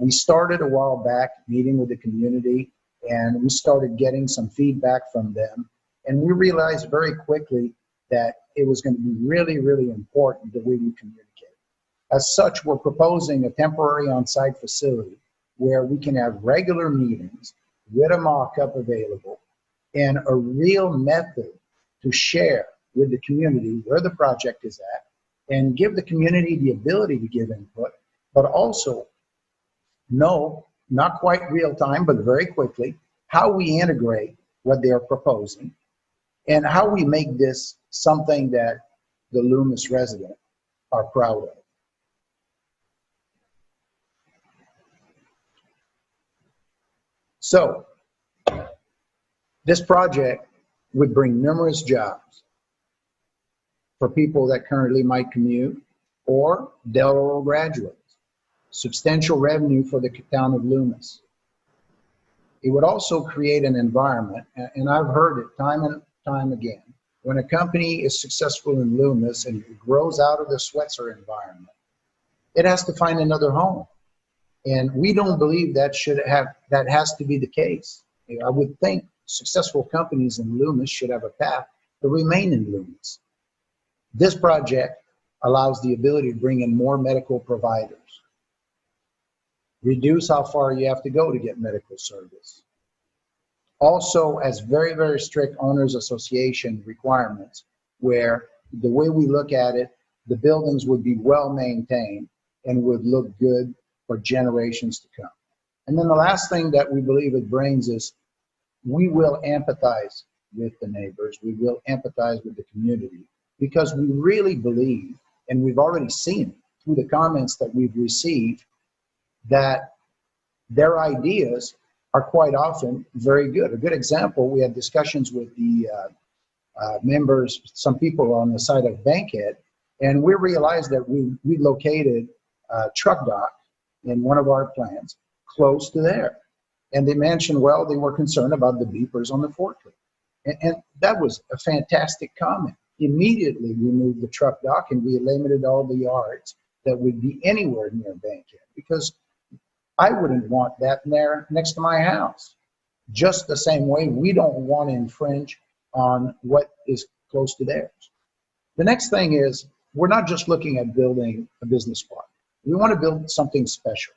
We started a while back meeting with the community, and we started getting some feedback from them. And we realized very quickly that it was going to be really, really important the way we communicate. As such, we're proposing a temporary on-site facility where we can have regular meetings with a mock-up available and a real method to share with the community where the project is at and give the community the ability to give input, but also know, not quite real time, but very quickly, how we integrate what they are proposing and how we make this something that the Loomis residents are proud of. So, this project would bring numerous jobs for people that currently might commute or Del Oro graduates, substantial revenue for the town of Loomis. It would also create an environment, and I've heard it time and time again, when a company is successful in Loomis and it grows out of the Swetzer environment, it has to find another home. And we don't believe that has to be the case. I would think successful companies in Loomis should have a path to remain in Loomis. This project allows the ability to bring in more medical providers, reduce how far you have to go to get medical service. Also, as very, very strict owners association requirements, where the way we look at it, the buildings would be well maintained and would look good for generations to come. And then the last thing that we believe it brings is we will empathize with the neighbors. We will empathize with the community because we really believe, and we've already seen it through the comments that we've received, that their ideas are quite often very good. A good example, we had discussions with the members, some people on the side of Bankhead, and we realized that we located a truck dock in one of our plants close to there. And they mentioned, well, they were concerned about the beepers on the forklift. And that was a fantastic comment. Immediately, we moved the truck dock and we eliminated all the yards that would be anywhere near Bankhead, because I wouldn't want that there next to my house. Just the same way we don't want to infringe on what is close to theirs. The next thing is, we're not just looking at building a business park. We want to build something special.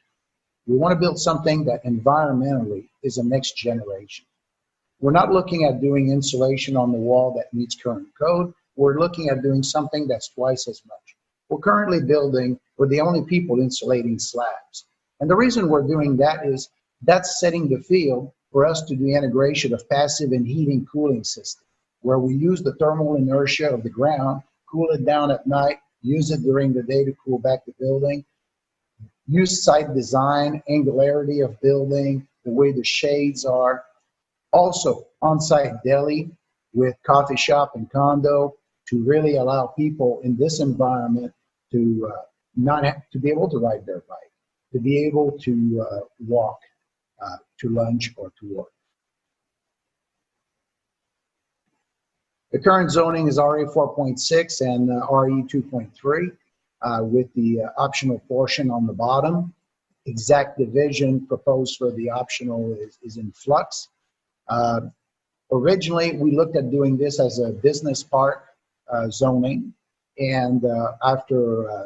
We want to build something that environmentally is a next generation. We're not looking at doing insulation on the wall that meets current code. We're looking at doing something that's twice as much. We're currently building, we're the only people insulating slabs. And the reason we're doing that is that's setting the field for us to do integration of passive and heating cooling system, where we use the thermal inertia of the ground, cool it down at night, use it during the day to cool back the building, use site design, angularity of building, the way the shades are. Also, on-site deli with coffee shop and condo to really allow people in this environment to not have to be able to ride their bike, to be able to walk to lunch or to work. The current zoning is RA 4.6 and RE 2.3 with the optional portion on the bottom. Exact division proposed for the optional is in flux. Originally, we looked at doing this as a business park zoning, and after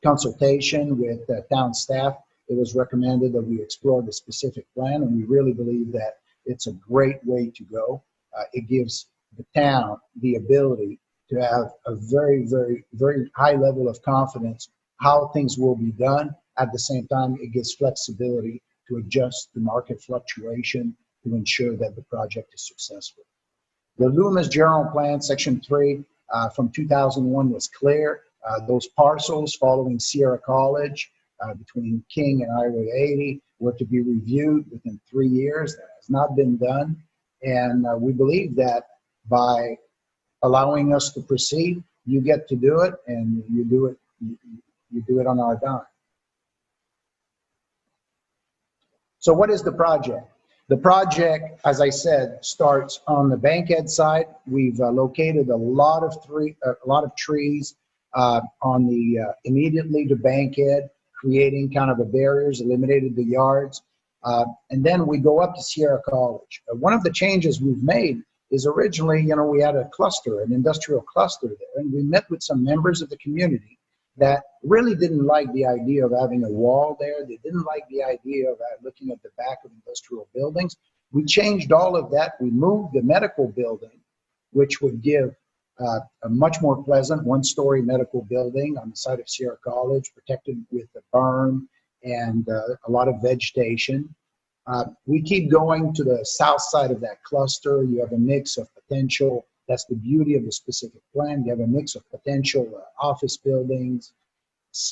consultation with town staff, it was recommended that we explore the specific plan, and we really believe that it's a great way to go. It gives the town the ability to have a very, very, very high level of confidence how things will be done. At the same time, it gives flexibility to adjust the market fluctuation to ensure that the project is successful. The Loomis General Plan, Section 3 from 2001 was clear. Those parcels following Sierra College between King and Highway 80 were to be reviewed within 3 years. That has not been done. And we believe that by allowing us to proceed, you get to do it, and you do it on our dime. So what is the project? The project, as I said, starts on the Bankhead side. We've located a lot of trees on the immediately to Bankhead, creating kind of the barriers, eliminated the yards. And then we go up to Sierra College. One of the changes we've made is originally, we had a cluster, an industrial cluster there, and we met with some members of the community that really didn't like the idea of having a wall there. They didn't like the idea of looking at the back of industrial buildings. We changed all of that. We moved the medical building, which would give a much more pleasant one-story medical building on the site of Sierra College, protected with a berm and a lot of vegetation. We keep going to the south side of that cluster. You have a mix of potential. That's the beauty of the specific plan. You have a mix of potential office buildings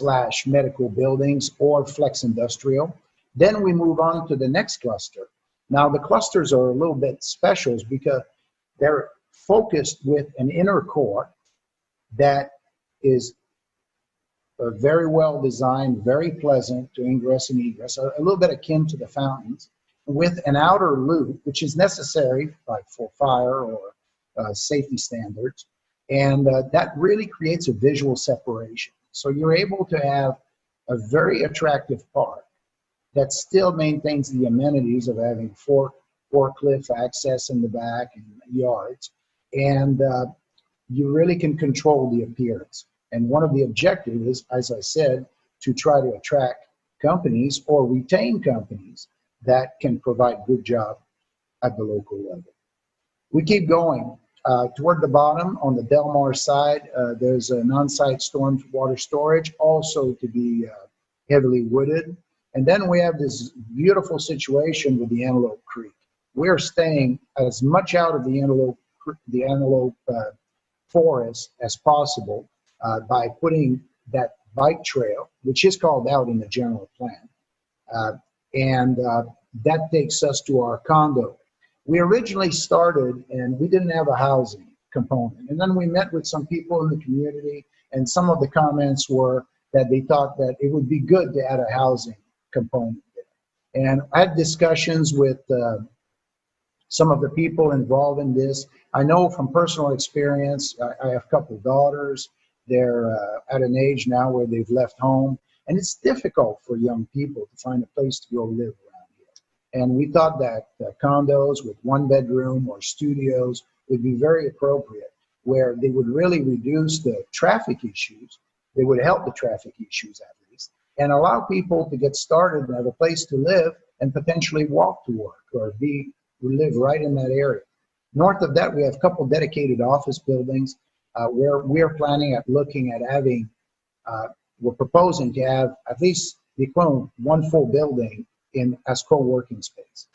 / medical buildings or flex industrial. Then we move on to the next cluster. Now the clusters are a little bit special because they're focused with an inner core that is very well designed, very pleasant to ingress and egress, a little bit akin to the fountains, with an outer loop, which is necessary like for fire or safety standards. And that really creates a visual separation. So you're able to have a very attractive park that still maintains the amenities of having forklift access in the back and yards. And you really can control the appearance. And one of the objectives is, as I said, to try to attract companies or retain companies that can provide good job at the local level. We keep going. Toward the bottom, on the Delmar side, there's an on-site storm water storage, also to be heavily wooded. And then we have this beautiful situation with the Antelope Creek. We're staying as much out of the antelope forest as possible by putting that bike trail, which is called out in the general plan. And that takes us to our condo. We originally started and we didn't have a housing component. And then we met with some people in the community, and some of the comments were that they thought that it would be good to add a housing component there. And I had discussions with some of the people involved in this. I know from personal experience, I have a couple of daughters. They're at an age now where they've left home, and it's difficult for young people to find a place to go live around here. And we thought that condos with one bedroom or studios would be very appropriate, where they would really reduce the traffic issues. They would help the traffic issues at least, and allow people to get started and have a place to live and potentially walk to work or live right in that area. North of that, we have a couple dedicated office buildings where we're planning at looking at having, we're proposing to have at least the equivalent of one full building as co-working space.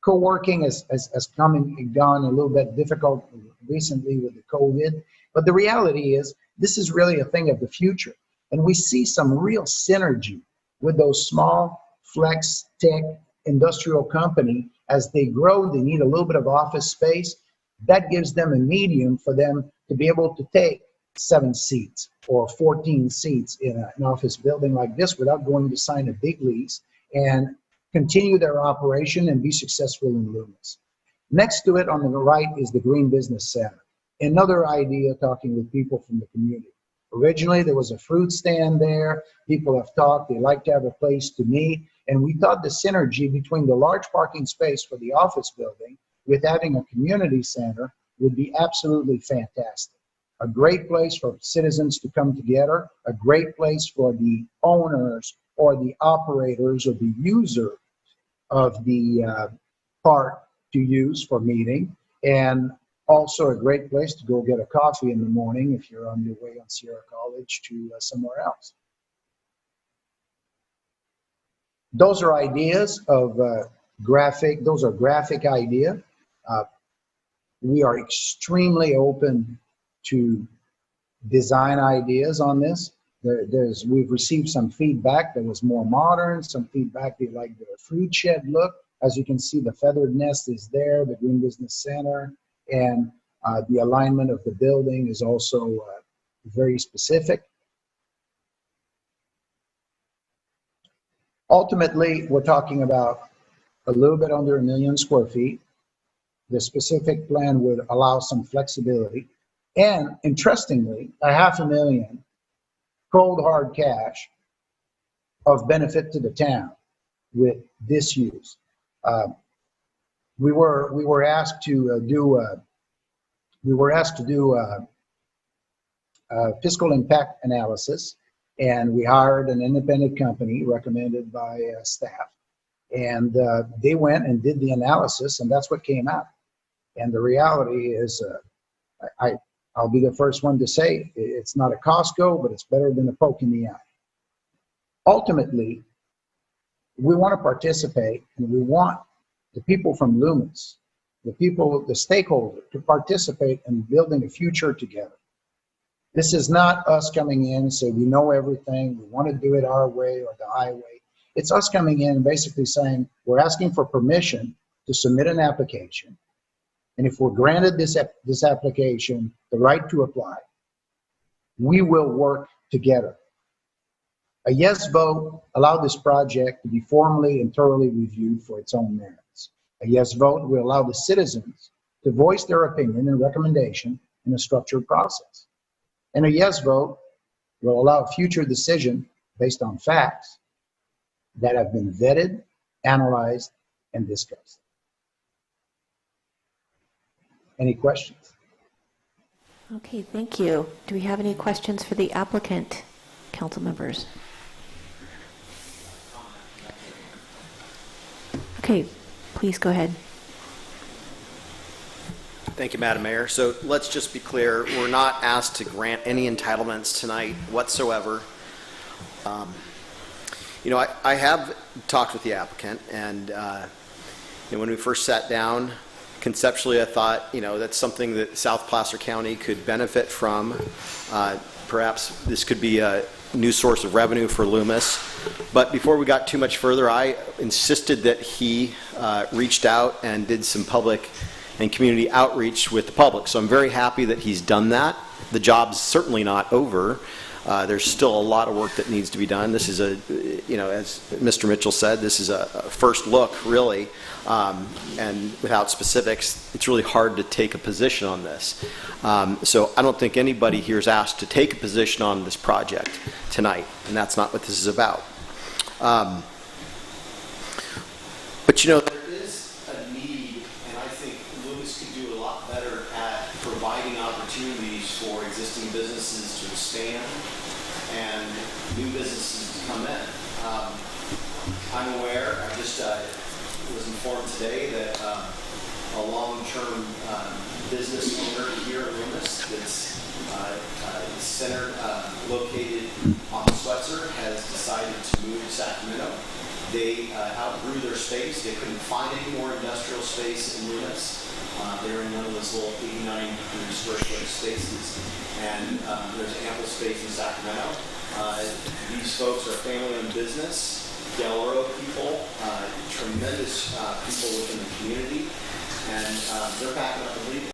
Co-working has come and gone a little bit difficult recently with the COVID, but the reality is this is really a thing of the future. And we see some real synergy with those small flex tech industrial company. As they grow, they need a little bit of office space. That gives them a medium for them to be able to take 7 seats or 14 seats in an office building like this without going to sign a big lease and continue their operation and be successful in Loomis. Next to it on the right is the Green Business Center. Another idea, talking with people from the community. Originally, there was a fruit stand there. People have talked, they like to have a place to meet. And we thought the synergy between the large parking space for the office building with having a community center would be absolutely fantastic. A great place for citizens to come together, a great place for the owners or the operators or the user of the park to use for meeting, and also a great place to go get a coffee in the morning if you're on your way on Sierra College to somewhere else. Those are ideas of those are graphic ideas. We are extremely open to design ideas on this. We've received some feedback that was more modern, some feedback they like the fruit shed look. As you can see, the feathered nest is there, the Green Business Center, and the alignment of the building is also very specific. Ultimately, we're talking about a little bit under 1 million square feet. The specific plan would allow some flexibility. And interestingly, $500,000 cold hard cash of benefit to the town with this use. We were asked to do a fiscal impact analysis, and we hired an independent company recommended by staff, and they went and did the analysis, and that's what came out. And the reality is, I'll be the first one to say it's not a Costco, but it's better than a poke in the eye. Ultimately, we want to participate, and we want the people from Loomis, the stakeholders, to participate in building a future together. This is not us coming in and saying we know everything, we want to do it our way or the highway. It's us coming in and basically saying we're asking for permission to submit an application. And if we're granted this application, the right to apply, we will work together. A yes vote allowed this project to be formally and thoroughly reviewed for its own merits. A yes vote will allow the citizens to voice their opinion and recommendation in a structured process. And a yes vote will allow a future decision based on facts that have been vetted, analyzed, and discussed. Any questions? Okay, thank you. Do we have any questions for the applicant, council members? Okay, please go ahead. Thank you, Madam Mayor. So let's just be clear, we're not asked to grant any entitlements tonight whatsoever. You know, I have talked with the applicant, and when we first sat down, conceptually I thought, that's something that South Placer County could benefit from. Perhaps this could be a new source of revenue for Loomis. But before we got too much further, I insisted that he reached out and did some public and community outreach with the public. So I'm very happy that he's done that. The job's certainly not over. There's still a lot of work that needs to be done. This is as Mr. Mitchell said, this is a first look, really. And without specifics, it's really hard to take a position on this. So I don't think anybody here is asked to take a position on this project tonight, and that's not what this is about. But there is a need, and I think Loomis could do a lot better at providing opportunities for existing businesses to expand and new businesses to come in. I'm aware, I just was informed today that a long-term business owner here at Loomis that's located on Swetzer has decided to move to Sacramento. They outgrew their space. They couldn't find any more industrial space in Loomis. They're in one of those little 8,900 square foot spaces, and there's ample space in Sacramento. These folks are family-owned business, Del Oro people, tremendous people within the community, and they're backing up and leaving.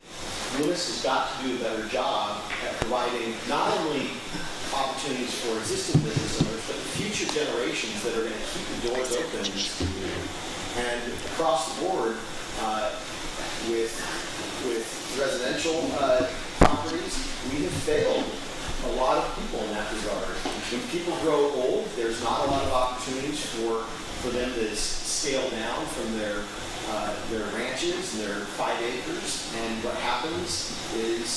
Loomis has got to do a better job at providing not only opportunities for existing business owners, but future generations that are going to keep the doors open in this community. And across the board, with residential properties, we have failed a lot of people in that regard. When people grow old, there's not a lot of opportunities for them to scale down from their ranches and their 5 acres. And what happens is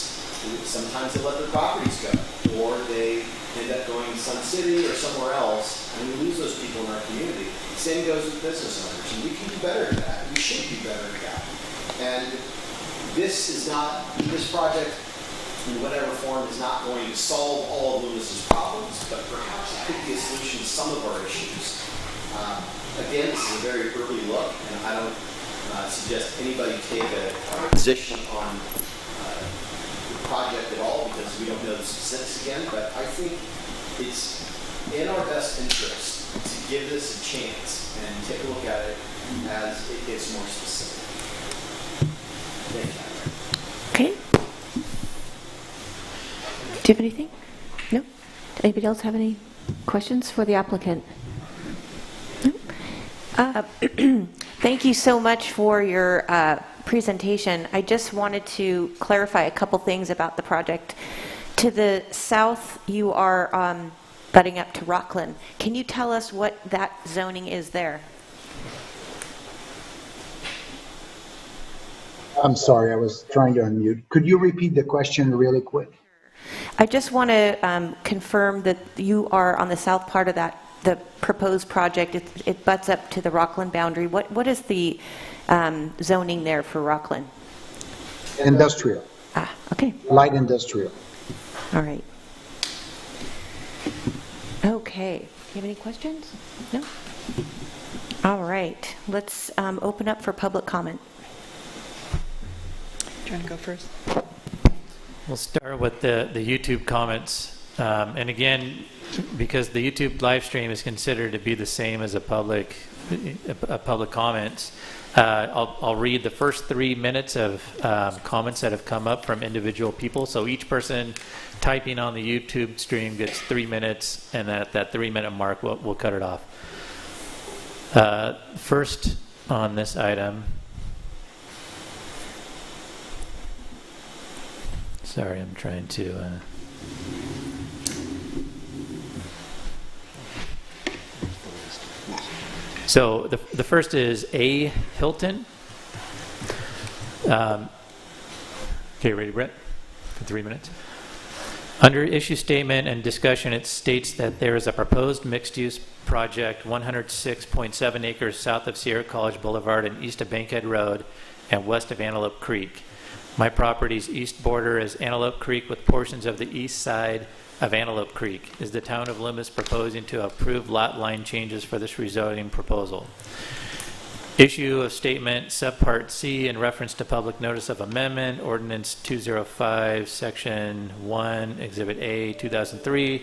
sometimes they let their properties go, or they end up going to Sun City or somewhere else, and we lose those people in our community. Same goes with business owners, and we can do better at that. We should be better at that. And this project, in whatever form, is not going to solve all of Loomis's problems, but perhaps it could be a solution to some of our issues. Again, this is a very early look, and I don't suggest anybody take a position on the project at all, because we don't know the specifics again, but I think it's in our best interest to give this a chance and take a look at it as it gets more specific. Thank you. Okay. Do you have anything? No? Anybody else have any questions for the applicant? No? Thank you so much for your presentation. I just wanted to clarify a couple things about the project. To the south, you are butting up to Rockland. Can you tell us what that zoning is there? I'm sorry, I was trying to unmute. Could you repeat the question really quick? I just want to confirm that you are on the south part of the proposed project. It butts up to the Rockland boundary. What is the zoning there for Rockland? Industrial. Okay. Light industrial. All right. Okay. Do you have any questions? No? All right. Let's open up for public comment. Do you want to go first? We'll start with the YouTube comments. And again, because the YouTube live stream is considered to be the same as a public comments, I'll read the first 3 minutes of comments that have come up from individual people. So each person typing on the YouTube stream gets 3 minutes, and then at that 3-minute mark, we'll cut it off. First on this item. Sorry, I'm trying to... So the first is A. Hilton. Okay, ready, Brett? For 3 minutes. Under issue statement and discussion, it states that there is a proposed mixed-use project, 106.7 acres south of Sierra College Boulevard and east of Bankhead Road and west of Antelope Creek. My property's east border is Antelope Creek with portions of the east side of Antelope Creek. Is the town of Loomis proposing to approve lot line changes for this rezoning proposal? Issue of statement subpart C in reference to public notice of amendment, ordinance 205, section 1, exhibit A, 2003,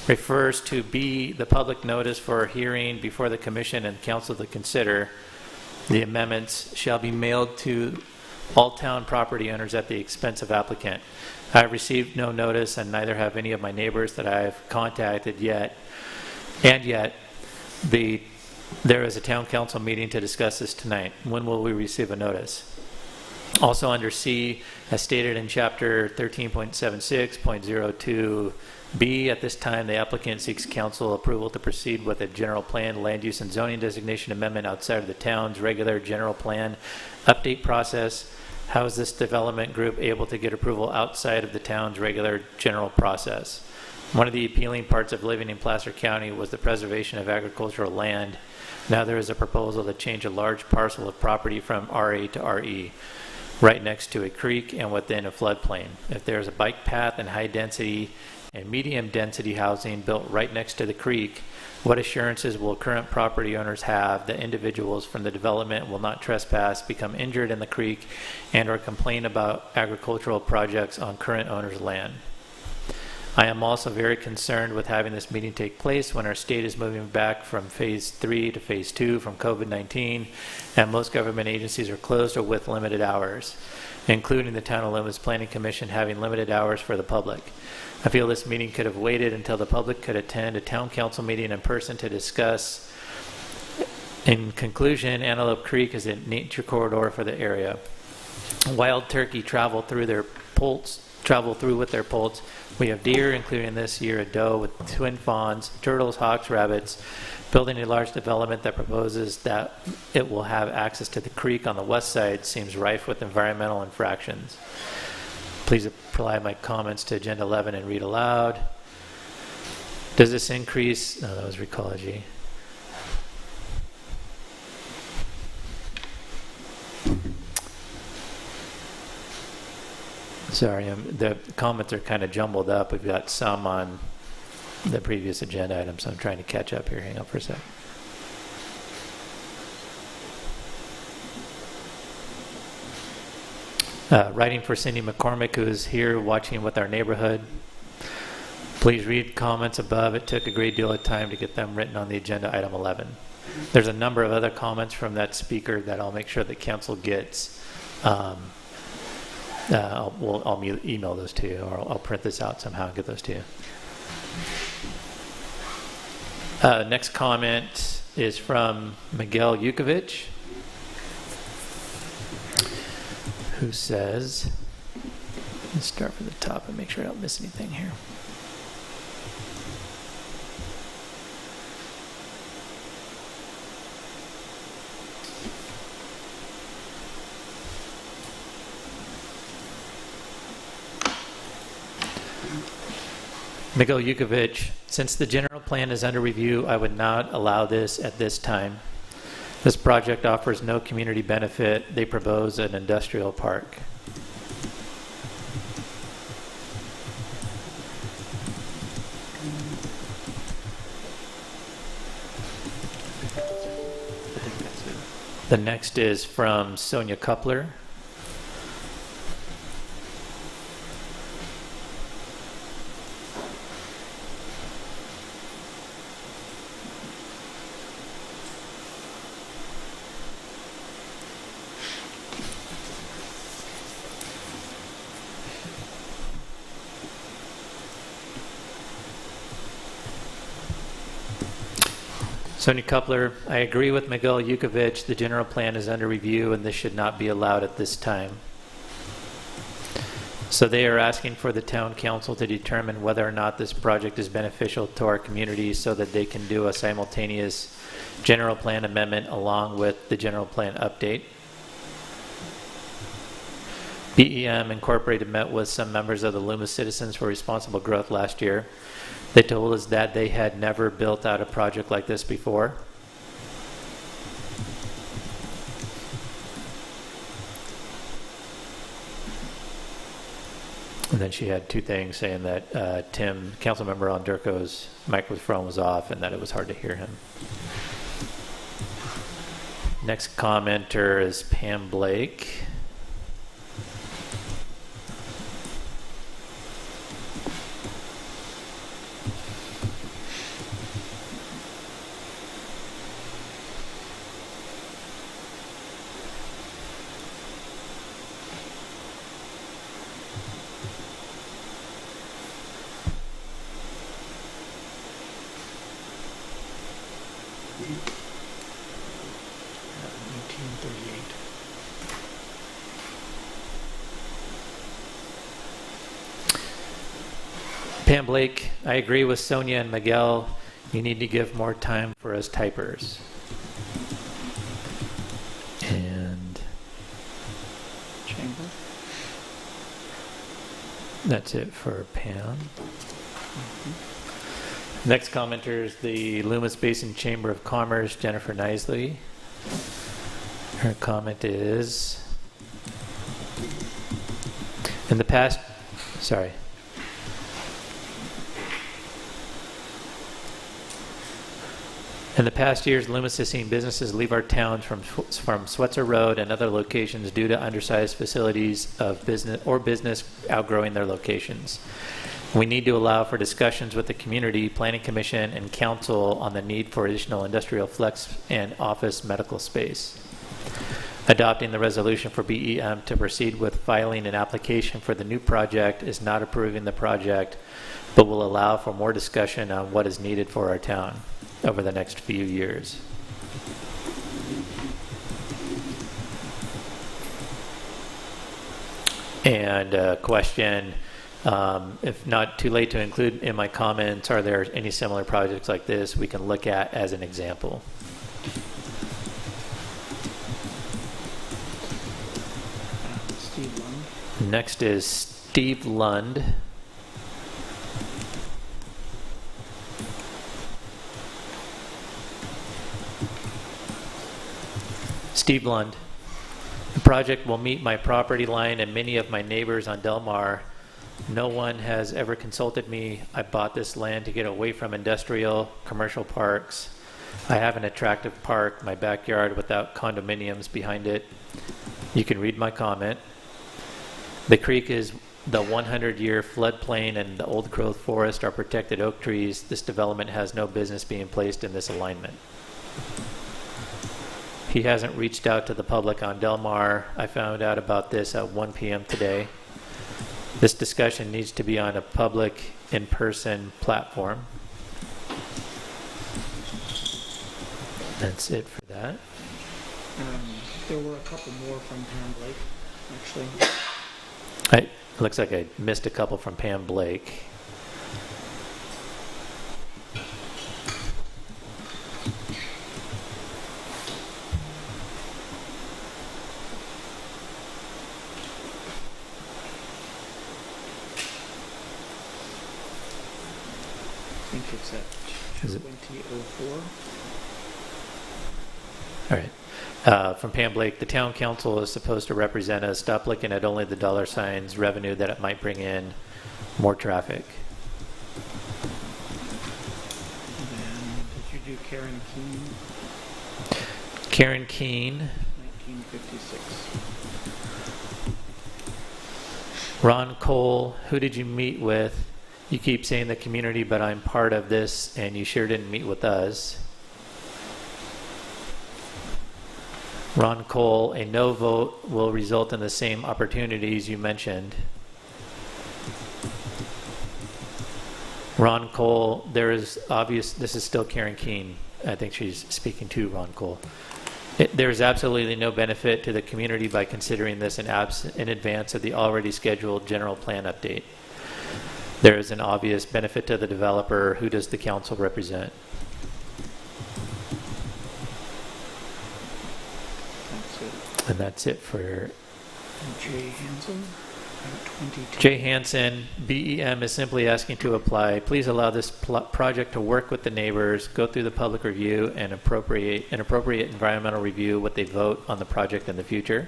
refers to B, the public notice for a hearing before the commission and council to consider. The amendments shall be mailed to all town property owners at the expense of applicant. I have received no notice, and neither have any of my neighbors that I have contacted yet. And yet, there is a town council meeting to discuss this tonight. When will we receive a notice? Also under C, as stated in chapter 13.76.02B, at this time the applicant seeks council approval to proceed with a general plan, land use and zoning designation amendment outside of the town's regular general plan update process. How is this development group able to get approval outside of the town's regular general process? One of the appealing parts of living in Placer County was the preservation of agricultural land. Now there is a proposal to change a large parcel of property from RA to RE, right next to a creek and within a floodplain. If there is a bike path and high density and medium density housing built right next to the creek, what assurances will current property owners have that individuals from the development will not trespass, become injured in the creek, and or complain about agricultural projects on current owners' land? I am also very concerned with having this meeting take place when our state is moving back from phase 3 to phase 2 from COVID-19, and most government agencies are closed or with limited hours, including the Town of Loomis Planning Commission having limited hours for the public. I feel this meeting could have waited until the public could attend a town council meeting in person to discuss. In conclusion, Antelope Creek is a nature corridor for the area. Wild turkey travel through with their poults. We have deer, including this year a doe with twin fawns, turtles, hawks, rabbits. Building a large development that proposes that it will have access to the creek on the west side seems rife with environmental infractions. Please apply my comments to Agenda 11 and read aloud. Does this increase? No, that was recology. Sorry, the comments are kind of jumbled up. We've got some on the previous agenda items, so I'm trying to catch up here. Hang on for a sec. Writing for Cindy McCormick, who is here watching with our neighborhood. Please read comments above. It took a great deal of time to get them written on the agenda item 11. There's a number of other comments from that speaker that I'll make sure that council gets. I'll email those to you, or I'll print this out somehow and get those to you. Next comment is from Miguel Yukovic, who says, let's start from the top and make sure I don't miss anything here. Miguel Yukovic, since the general plan is under review, I would not allow this at this time. This project offers no community benefit. They propose an industrial park. The next is from Sonia Kupler. Sonia Kupler, I agree with Miguel Yukovic. The general plan is under review and this should not be allowed at this time. So they are asking for the town council to determine whether or not this project is beneficial to our community so that they can do a simultaneous general plan amendment along with the general plan update. BEM Incorporated met with some members of the Loomis Citizens for Responsible Growth last year. They told us that they had never built out a project like this before. And then she had two things saying that Councilmember Onderko's microphone was off and that it was hard to hear him. Next commenter is Pam Blake. Pam Blake, I agree with Sonia and Miguel. You need to give more time for us typers. And Chamber. that's it for Pam. Next commenter is the Loomis Basin Chamber of Commerce, Jennifer Nisley. Her comment is, in the past years, Loomis has seen businesses leave our towns from Swetzer Road and other locations due to undersized facilities of business outgrowing their locations. We need to allow for discussions with the community, planning commission, and council on the need for additional industrial flex and office medical space. Adopting the resolution for BEM to proceed with filing an application for the new project is not approving the project, but will allow for more discussion on what is needed for our town over the next few years. And a question, if not too late to include in my comments, are there any similar projects like this we can look at as an example? Steve Lund. Next is Steve Lund. Steve Lund. The project will meet my property line and many of my neighbors on Del Mar. No one has ever consulted me. I bought this land to get away from industrial, commercial parks. I have an attractive park, my backyard without condominiums behind it. You can read my comment. The creek is the 100-year floodplain and the old growth forest are protected oak trees. This development has no business being placed in this alignment. He hasn't reached out to the public on Del Mar. I found out about this at 1 p.m. today. This discussion needs to be on a public, in-person platform. That's it for that. There were a couple more from Pam Blake, actually. Looks like I missed a couple from Pam Blake. I think it's at 2004. All right. From Pam Blake, the town council is supposed to represent us. Stop looking at only the dollar signs revenue that it might bring in, more traffic. And then, did you do Karen Keene? Karen Keene. 1956. Ron Cole, who did you meet with? You keep saying the community, but I'm part of this, and you sure didn't meet with us. Ron Cole, a no vote will result in the same opportunities you mentioned. Ron Cole, there is obvious, this is still Karen Keene. I think she's speaking to Ron Cole. There is absolutely no benefit to the community by considering this in advance of the already scheduled general plan update. There is an obvious benefit to the developer. Who does the council represent? And that's it for Jay Hansen. Jay Hansen. BEM is simply asking to apply. Please allow this project to work with the neighbors, go through the public review, and appropriate environmental review what they vote on the project in the future.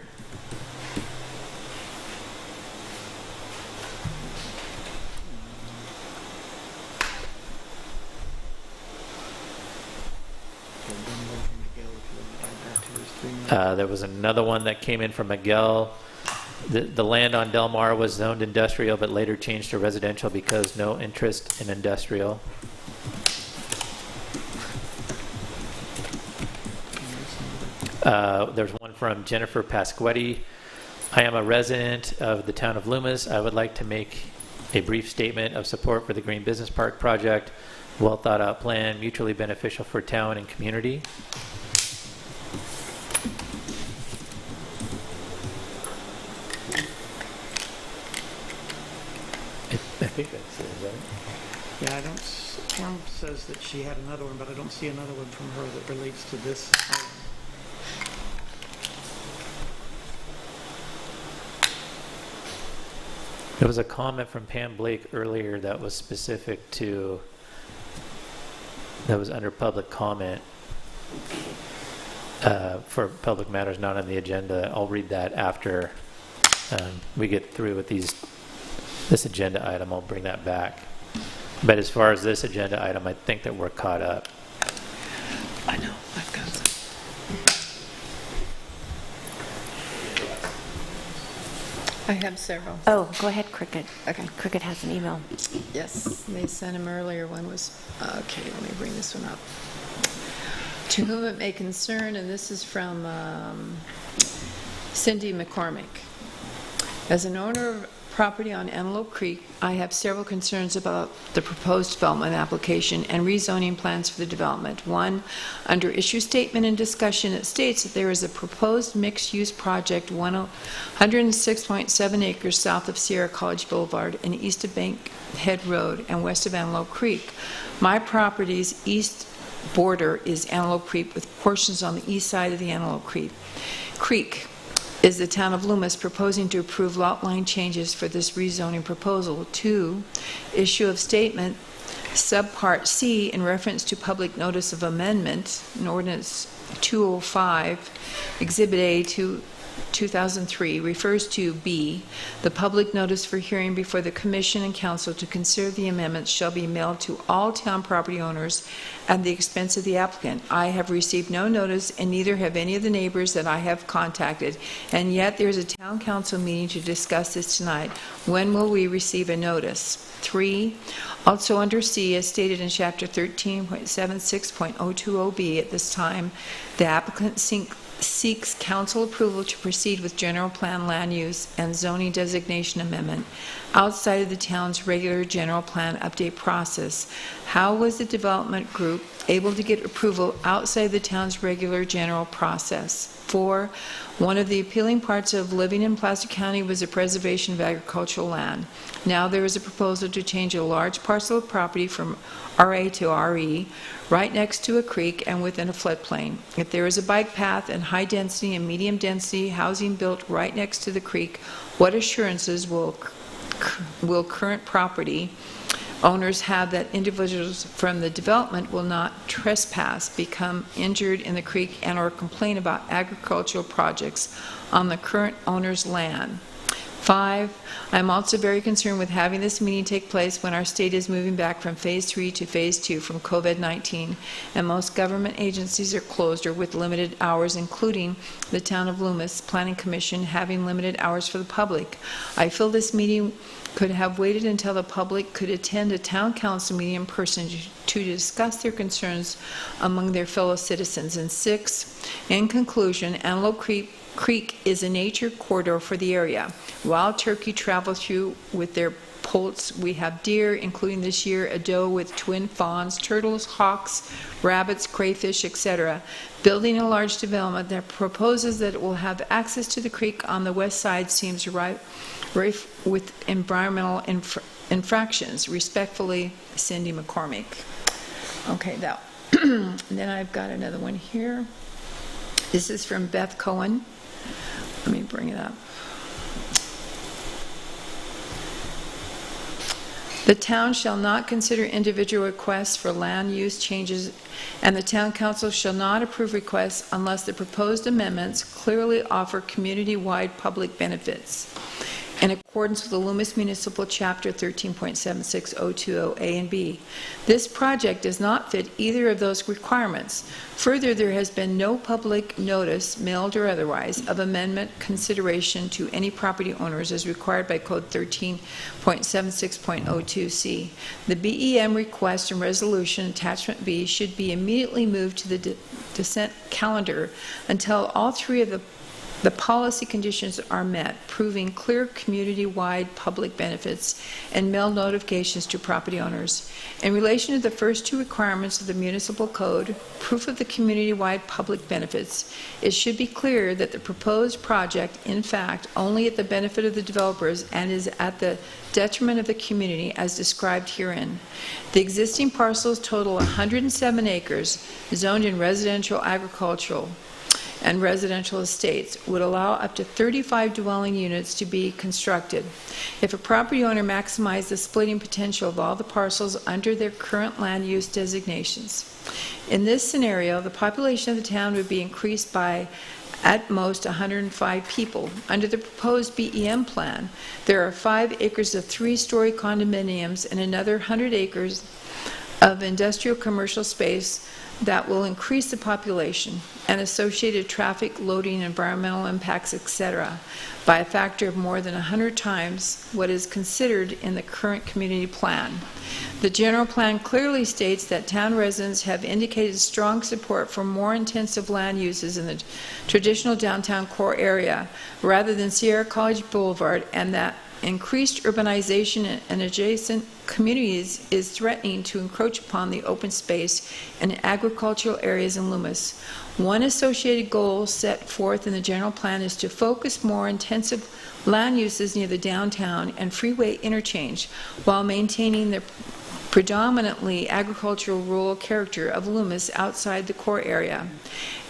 There was another one that came in from Miguel. The land on Del Mar was zoned industrial, but later changed to residential because no interest in industrial. There's one from Jennifer Pasquetti. I am a resident of the town of Loomis. I would like to make a brief statement of support for the Green Business Park project. Well thought out plan, mutually beneficial for town and community. I think that's it, right? Yeah, I don't, Pam says that she had another one, but I don't see another one from her that relates to this item. There was a comment from Pam Blake earlier that was specific to, that was under public comment for public matters not on the agenda. I'll read that after we get through with this agenda item. I'll bring that back. But as far as this agenda item, I think that we're caught up. I know, I've got some. I have several. Oh, go ahead, Cricket. Okay. Cricket has an email. Yes, they sent him earlier. One was, okay, let me bring this one up. To whom it may concern, and this is from Cindy McCormick. As an owner of property on Antelope Creek, I have several concerns about the proposed development application and rezoning plans for the development. One, under issue statement and discussion, it states that there is a proposed mixed-use project 106.7 acres south of Sierra College Boulevard and east of Bankhead Road and west of Antelope Creek. My property's east border is Antelope Creek with portions on the east side of the Antelope Creek. Is the town of Loomis proposing to approve lot line changes for this rezoning proposal? 2, issue of statement, subpart C, in reference to public notice of amendment, in ordinance 205, Exhibit A to 2003, refers to B, the public notice for hearing before the commission and council to consider the amendments shall be mailed to all town property owners at the expense of the applicant. I have received no notice, and neither have any of the neighbors that I have contacted, and yet there's a town council meeting to discuss this tonight. When will we receive a notice? 3, also under C, as stated in chapter 13.76.020B, at this time, the applicant seeks council approval to proceed with general plan land use and zoning designation amendment outside of the town's regular general plan update process. How was the development group able to get approval outside the town's regular general process? 4, one of the appealing parts of living in Placer County was the preservation of agricultural land. Now there is a proposal to change a large parcel of property from RA to RE, right next to a creek and within a floodplain. If there is a bike path and high density and medium density housing built right next to the creek, what assurances will current property owners have that individuals from the development will not trespass, become injured in the creek, and or complain about agricultural projects on the current owner's land? 5, I'm also very concerned with having this meeting take place when our state is moving back from phase 3 to phase 2 from COVID-19, and most government agencies are closed or with limited hours, including the Town of Loomis Planning Commission having limited hours for the public. I feel this meeting could have waited until the public could attend a town council meeting in person to discuss their concerns among their fellow citizens. And 6, in conclusion, Antelope Creek is a nature corridor for the area. Wild turkey travel through with their poults. We have deer, including this year a doe with twin fawns, turtles, hawks, rabbits, crayfish, etc. Building a large development that proposes that it will have access to the creek on the west side seems rife with environmental infractions. Respectfully, Cindy McCormick. Okay, that. Then I've got another one here. This is from Beth Cohen. Let me bring it up. The town shall not consider individual requests for land use changes, and the town council shall not approve requests unless the proposed amendments clearly offer community-wide public benefits. in accordance with the Loomis Municipal Chapter 13.76020A and B. This project does not fit either of those requirements. Further, there has been no public notice, mailed or otherwise, of amendment consideration to any property owners as required by Code 13.76.02C. The BEM request and resolution, Attachment B, should be immediately moved to the consent calendar until all three of the policy conditions are met, proving clear community-wide public benefits and mail notifications to property owners. In relation to the first two requirements of the municipal code, proof of the community-wide public benefits, it should be clear that the proposed project, in fact, only at the benefit of the developers and is at the detriment of the community as described herein. The existing parcels total 107 acres, zoned in residential, agricultural, and residential estates, would allow up to 35 dwelling units to be constructed. If a property owner maximized the splitting potential of all the parcels under their current land use designations. In this scenario, the population of the town would be increased by at most 105 people. Under the proposed BEM plan, there are 5 acres of 3-story condominiums and another 100 acres of industrial commercial space that will increase the population and associated traffic, loading, environmental impacts, etc., by a factor of more than 100 times what is considered in the current community plan. The general plan clearly states that town residents have indicated strong support for more intensive land uses in the traditional downtown core area rather than Sierra College Boulevard, and that increased urbanization in adjacent communities is threatening to encroach upon the open space and agricultural areas in Loomis. One associated goal set forth in the general plan is to focus more intensive land uses near the downtown and freeway interchange while maintaining the predominantly agricultural rural character of Loomis outside the core area.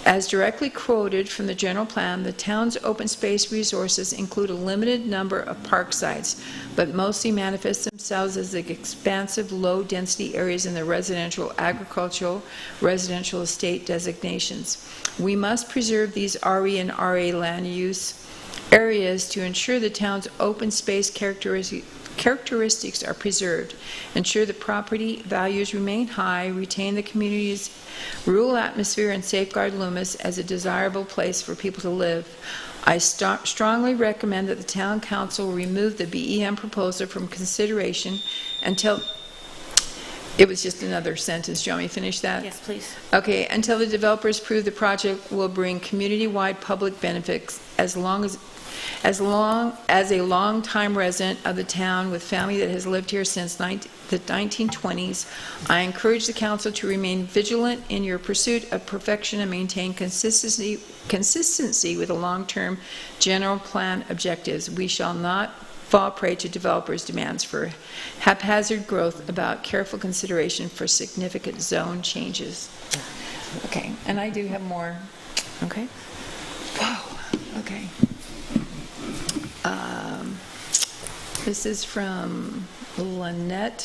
As directly quoted from the general plan, the town's open space resources include a limited number of park sites, but mostly manifest themselves as the expansive low-density areas in the residential, agricultural, residential estate designations. We must preserve these RE and RA land use areas to ensure the town's open space characteristics are preserved, ensure the property values remain high, retain the community's rural atmosphere, and safeguard Loomis as a desirable place for people to live. I strongly recommend that the Town Council remove the BEM proposal from consideration until... It was just another sentence. Do you want me to finish that? Yes, please. Okay, until the developers prove the project will bring community-wide public benefits as long as a long-time resident of the town with family that has lived here since the 1920s, I encourage the council to remain vigilant in your pursuit of perfection and maintain consistency with the long-term general plan objectives. We shall not fall prey to developers' demands for haphazard growth without careful consideration for significant zone changes. Okay, and I do have more. Okay. Whoa. Okay. This is from Lynette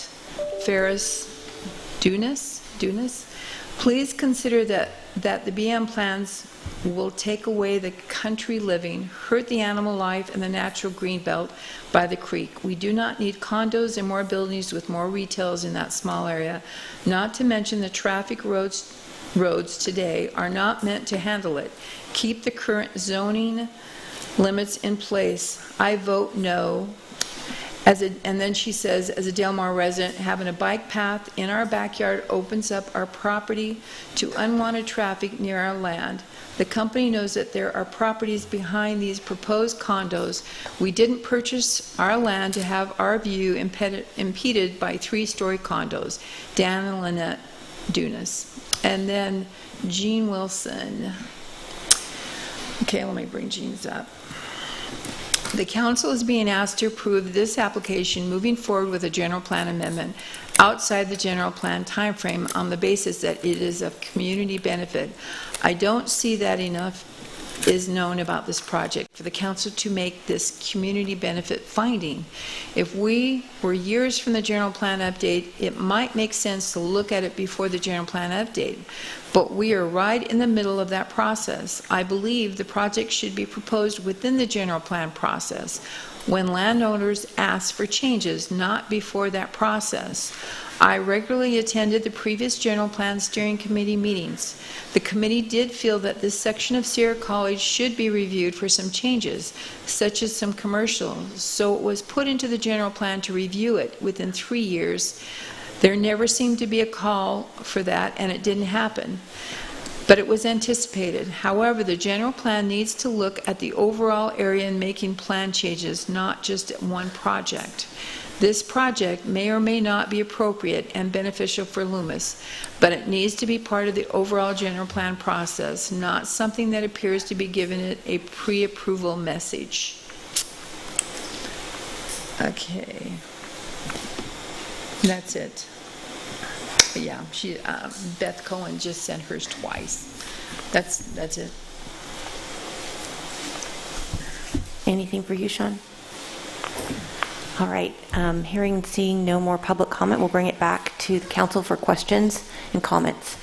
Ferris Dunas. Please consider that the BM plans will take away the country living, hurt the animal life and the natural green belt by the creek. We do not need condos and more buildings with more retails in that small area. Not to mention the traffic roads today are not meant to handle it. Keep the current zoning limits in place. I vote no. And then she says, as a Del Mar resident, having a bike path in our backyard opens up our property to unwanted traffic near our land. The company knows that there are properties behind these proposed condos. We didn't purchase our land to have our view impeded by 3-story condos. Dan and Lynette Dunas. And then Jean Wilson. Okay, let me bring Jean's up. The council is being asked to approve this application moving forward with a general plan amendment outside the general plan timeframe on the basis that it is of community benefit. I don't see that enough is known about this project, for the council to make this community benefit finding. If we were years from the general plan update, it might make sense to look at it before the general plan update. But we are right in the middle of that process. I believe the project should be proposed within the general plan process, when landowners ask for changes, not before that process. I regularly attended the previous general plan steering committee meetings. The committee did feel that this section of Sierra College should be reviewed for some changes, such as some commercials, so it was put into the general plan to review it within 3 years. There never seemed to be a call for that, and it didn't happen. But it was anticipated. However, the general plan needs to look at the overall area in making plan changes, not just at one project. This project may or may not be appropriate and beneficial for Loomis, but it needs to be part of the overall general plan process, not something that appears to be giving it a pre-approval message. Okay. That's it. Yeah, Beth Cohen just sent hers twice. That's it. Anything for you, Sean? All right, hearing and seeing no more public comment, we'll bring it back to the council for questions and comments.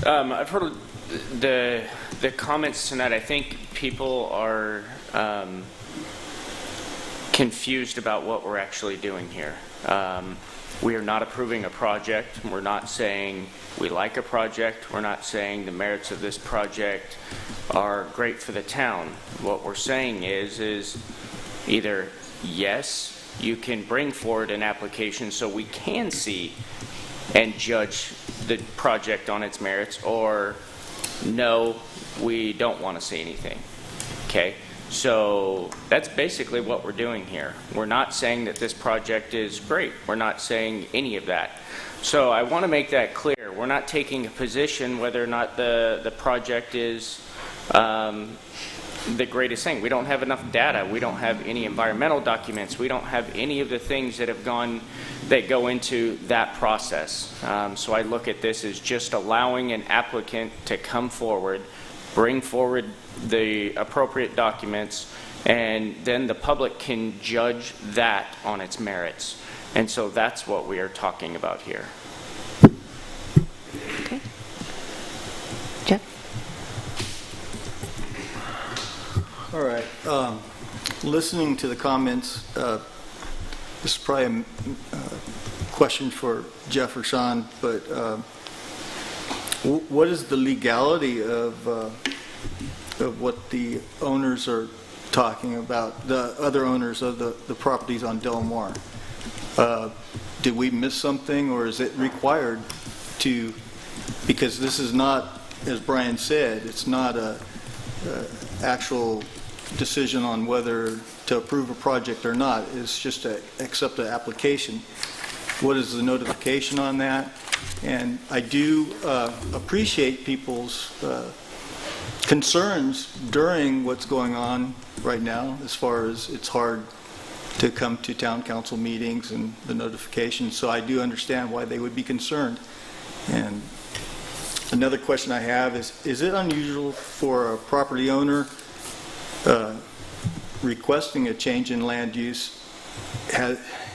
I've heard the comments tonight. I think people are confused about what we're actually doing here. We are not approving a project. We're not saying we like a project. We're not saying the merits of this project are great for the town. What we're saying is either yes, you can bring forward an application so we can see and judge the project on its merits, or no, we don't want to see anything. Okay? So that's basically what we're doing here. We're not saying that this project is great. We're not saying any of that. So I want to make that clear. We're not taking a position whether or not the project is the greatest thing. We don't have enough data. We don't have any environmental documents. We don't have any of the things that go into that process. So I look at this as just allowing an applicant to come forward, bring forward the appropriate documents, and then the public can judge that on its merits. And so that's what we are talking about here. Okay. Jeff? All right. Listening to the comments, this is probably a question for Jeff or Sean, but what is the legality of what the owners are talking about, the other owners of the properties on Del Mar? Did we miss something, or is it required to, because this is not, as Brian said, it's not a actual decision on whether to approve a project or not. It's just to accept the application. What is the notification on that? And I do appreciate people's concerns during what's going on right now, as far as it's hard to come to town council meetings and the notification. So I do understand why they would be concerned. And another question I have is it unusual for a property owner requesting a change in land use?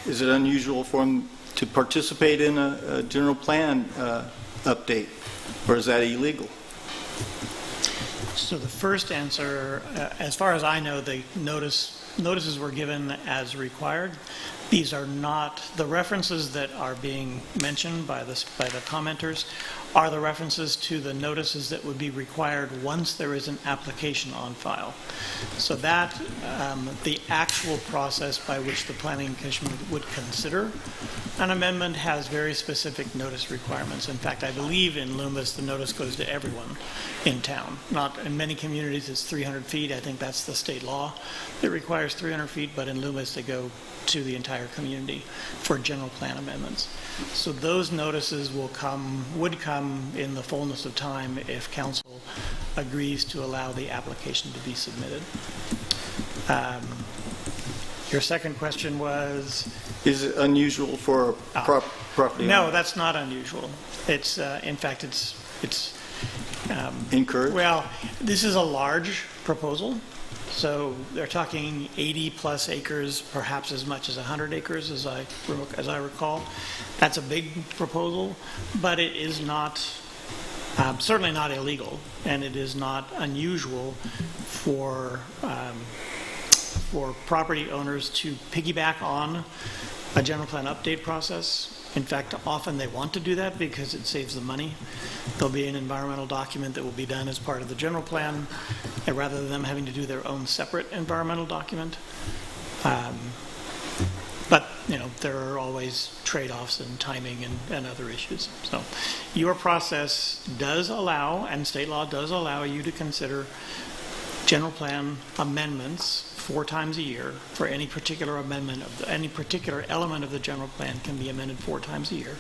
Is it unusual for them to participate in a general plan update, or is that illegal? So the first answer, as far as I know, the notices were given as required. These are not the references that are being mentioned by the commenters are the references to the notices that would be required once there is an application on file. So that the actual process by which the Planning Commission would consider an amendment has very specific notice requirements. In fact, I believe in Loomis the notice goes to everyone in town. Not in many communities it's 300 feet. I think that's the state law that requires 300 feet, but in Loomis they go to the entire community for general plan amendments. So those notices would come in the fullness of time if council agrees to allow the application to be submitted. Your second question was? Is it unusual for a property? No, that's not unusual. It's, in fact, it's encouraged? Well, this is a large proposal. So they're talking 80 plus acres, perhaps as much as 100 acres, as I recall. That's a big proposal, but it is not, certainly not illegal, and it is not unusual for property owners to piggyback on a general plan update process. In fact, often they want to do that because it saves them money. There'll be an environmental document that will be done as part of the general plan, and rather than them having to do their own separate environmental document. But, you know, there are always trade-offs and timing and other issues. So your process does allow, and state law does allow you to consider general plan amendments 4 times a year for any particular amendment of any particular element of the general plan can be amended 4 times a year.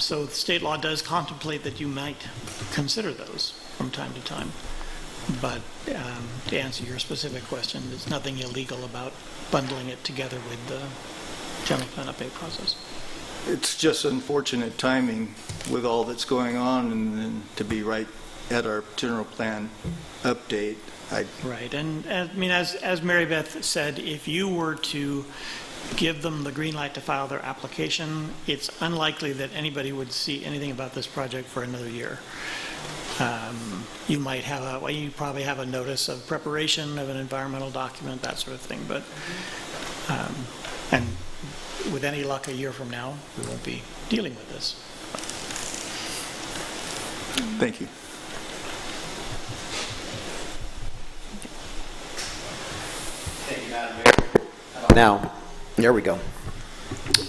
So the state law does contemplate that you might consider those from time to time. But to answer your specific question, there's nothing illegal about bundling it together with the general plan update process. It's just unfortunate timing with all that's going on, and then to be right at our general plan update. Right, and I mean, as Mary Beth said, if you were to give them the green light to file their application, it's unlikely that anybody would see anything about this project for another year. You might have you probably have a notice of preparation of an environmental document, that sort of thing, but and with any luck, a year from now, we won't be dealing with this. Thank you. Thank you, Madam Mayor. Now, there we go.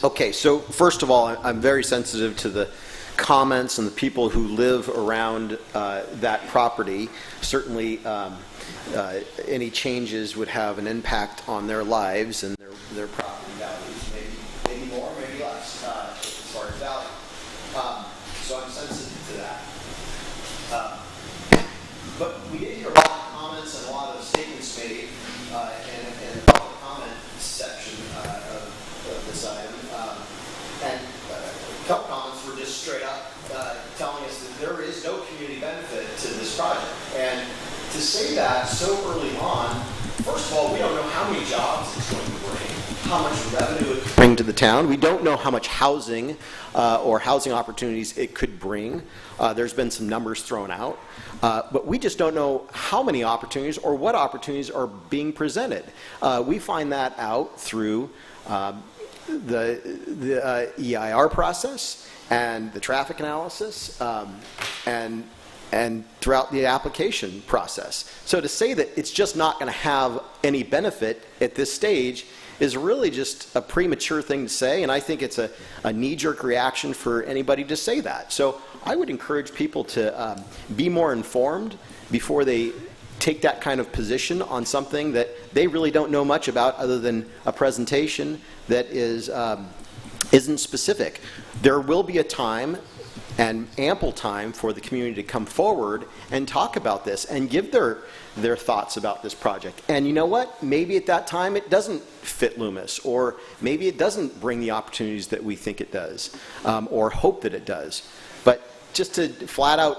Okay, so first of all, I'm very sensitive to the comments and the people who live around that property. Certainly, any changes would have an impact on their lives and their property values, maybe more, maybe less, as far as value. So I'm sensitive to that. But we did hear a lot of comments and a lot of statements made in the public comment section of this item. And a couple comments were just straight up telling us that there is no community benefit to this project. And to say that so early on, first of all, we don't know how many jobs it's going to bring, how much revenue it could bring to the town. We don't know how much housing or housing opportunities it could bring. There's been some numbers thrown out. But we just don't know how many opportunities or what opportunities are being presented. We find that out through the EIR process and the traffic analysis and throughout the application process. So to say that it's just not going to have any benefit at this stage is really just a premature thing to say, and I think it's a knee-jerk reaction for anybody to say that. So I would encourage people to be more informed before they take that kind of position on something that they really don't know much about other than a presentation that isn't specific. There will be a time and ample time for the community to come forward and talk about this and give their thoughts about this project. And you know what? Maybe at that time it doesn't fit Loomis, or maybe it doesn't bring the opportunities that we think it does, or hope that it does. But just to flat out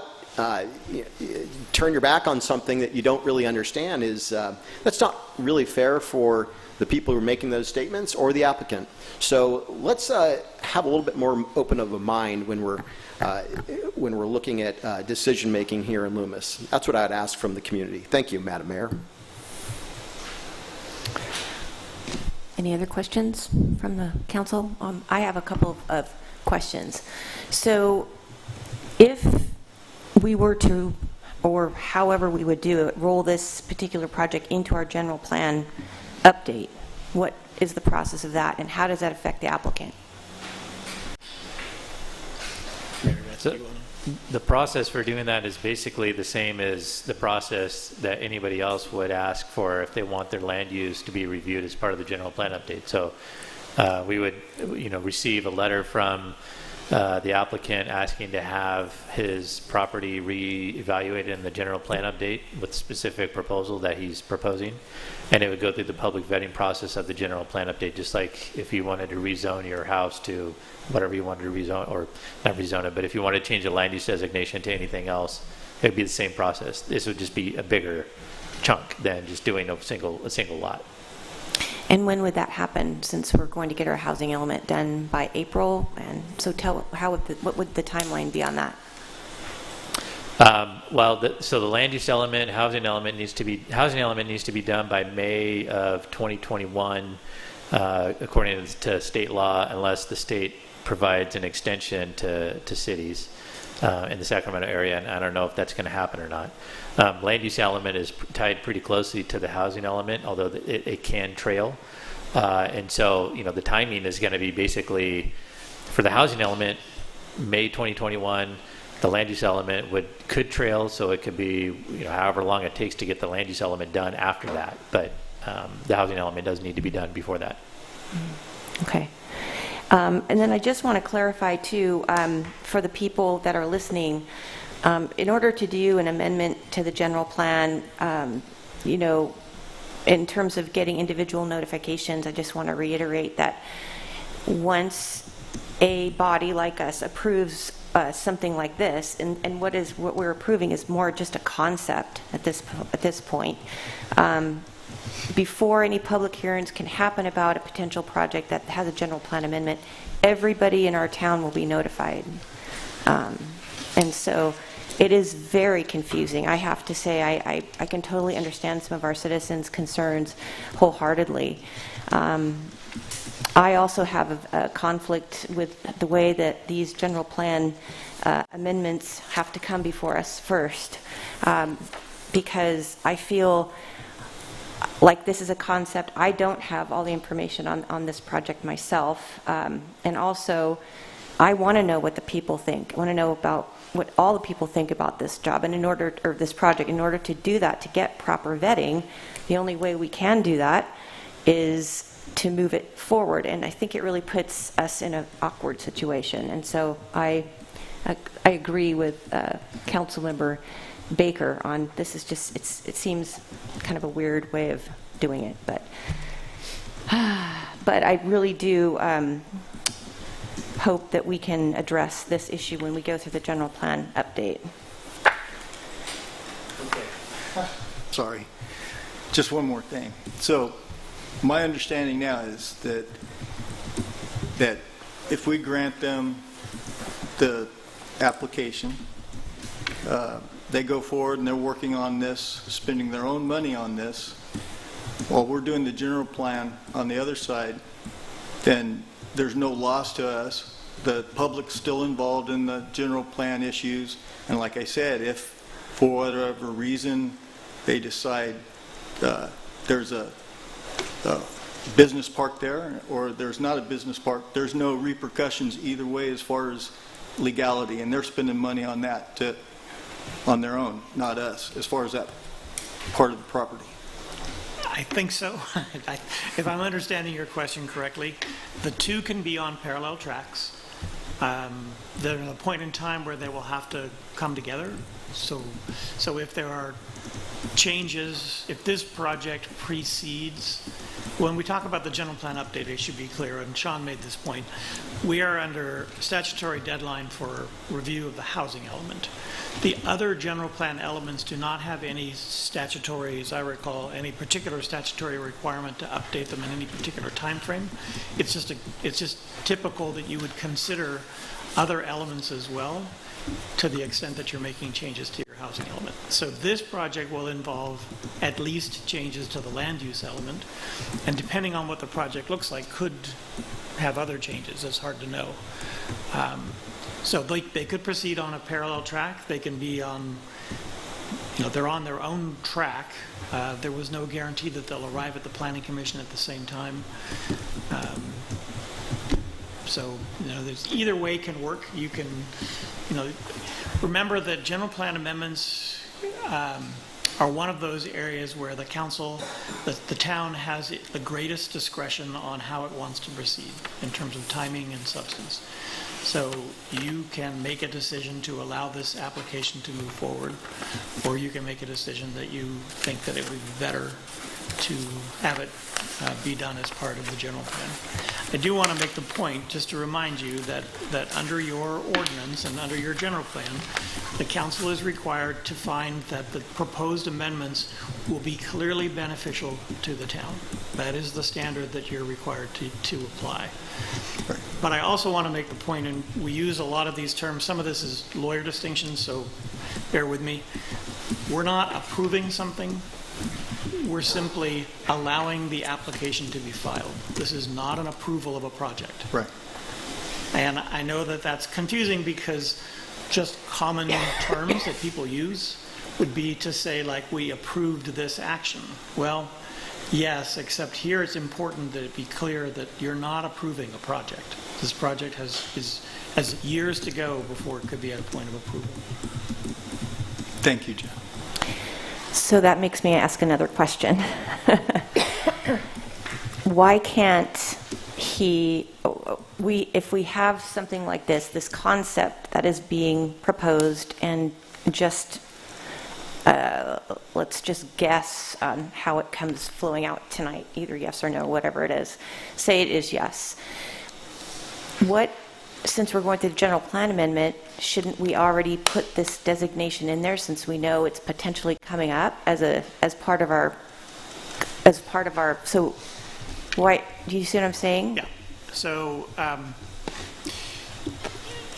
turn your back on something that you don't really understand is that's not really fair for the people who are making those statements or the applicant. So let's have a little bit more open of a mind when we're looking at decision making here in Loomis. That's what I'd ask from the community. Thank you, Madam Mayor. Any other questions from the council? I have a couple of questions. So if we were to, or however we would do it, roll this particular project into our general plan update, what is the process of that, and how does that affect the applicant? So the process for doing that is basically the same as the process that anybody else would ask for if they want their land use to be reviewed as part of the general plan update. So we would, receive a letter from the applicant asking to have his property re-evaluated in the general plan update with specific proposal that he's proposing. And it would go through the public vetting process of the general plan update, just like if you wanted to rezone your house to whatever you wanted to rezone, or not rezone it, but if you wanted to change the land use designation to anything else, it would be the same process. This would just be a bigger chunk than just doing a single lot. And when would that happen, since we're going to get our housing element done by April? And so what would the timeline be on that? So the land use element, housing element needs to be done by May of 2021, according to state law, unless the state provides an extension to cities in the Sacramento area, and I don't know if that's going to happen or not. Land use element is tied pretty closely to the housing element, although it can trail. And so, the timing is going to be basically, for the housing element, May 2021. The land use element could trail, so it could be, however long it takes to get the land use element done after that. But the housing element does need to be done before that. Okay. And then I just want to clarify too, for the people that are listening, in order to do an amendment to the general plan, in terms of getting individual notifications, I just want to reiterate that once a body like us approves something like this, and what we're approving is more just a concept at this point, before any public hearings can happen about a potential project that has a general plan amendment, everybody in our town will be notified. And so it is very confusing. I have to say, I can totally understand some of our citizens' concerns wholeheartedly. I also have a conflict with the way that these general plan amendments have to come before us first, because I feel like this is a concept. I don't have all the information on this project myself, and also I want to know what the people think. I want to know about what all the people think about this job, and this project. In order to do that, to get proper vetting, the only way we can do that is to move it forward, and I think it really puts us in an awkward situation. And so I agree with Councilmember Baker on this. Is just it seems kind of a weird way of doing it, but I really do hope that we can address this issue when we go through the general plan update. Okay. Sorry. Just one more thing. So my understanding now is that if we grant them the application, they go forward and they're working on this, spending their own money on this, while we're doing the general plan on the other side, then there's no loss to us. The public's still involved in the general plan issues, and like I said, if for whatever reason they decide there's a business park there, or there's not a business park, there's no repercussions either way as far as legality, and they're spending money on that on their own, not us, as far as that part of the property. I think so. If I'm understanding your question correctly, the two can be on parallel tracks. There's a point in time where they will have to come together. So if there are changes, if this project precedes, when we talk about the general plan update, it should be clear, and Sean made this point, we are under statutory deadline for review of the housing element. The other general plan elements do not have any statutory, as I recall, any particular statutory requirement to update them in any particular time frame. It's just typical that you would consider other elements as well, to the extent that you're making changes to your housing element. So this project will involve at least changes to the land use element, and depending on what the project looks like, could have other changes. It's hard to know. So they could proceed on a parallel track. They can be on, they're on their own track. There was no guarantee that they'll arrive at the Planning Commission at the same time. So, there's either way can work. You can, remember that general plan amendments are one of those areas where the council, the town has the greatest discretion on how it wants to proceed in terms of timing and substance. So you can make a decision to allow this application to move forward, or you can make a decision that you think that it would be better to have it be done as part of the general plan. I do want to make the point, just to remind you, that under your ordinance and under your general plan, the council is required to find that the proposed amendments will be clearly beneficial to the town. That is the standard that you're required to apply. But I also want to make the point, and we use a lot of these terms, some of this is lawyer distinctions, so bear with me. We're not approving something. We're simply allowing the application to be filed. This is not an approval of a project. Right. And I know that that's confusing because just common terms that people use would be to say, like, we approved this action. Well, yes, except here it's important that it be clear that you're not approving a project. This project has years to go before it could be at a point of approval. Thank you, John. So that makes me ask another question. Why can't if we have something like this concept that is being proposed, and just let's just guess on how it comes flowing out tonight, either yes or no, whatever it is. Say it is yes. Since we're going through the general plan amendment, shouldn't we already put this designation in there, since we know it's potentially coming up as part of our, so why, do you see what I'm saying? Yeah. So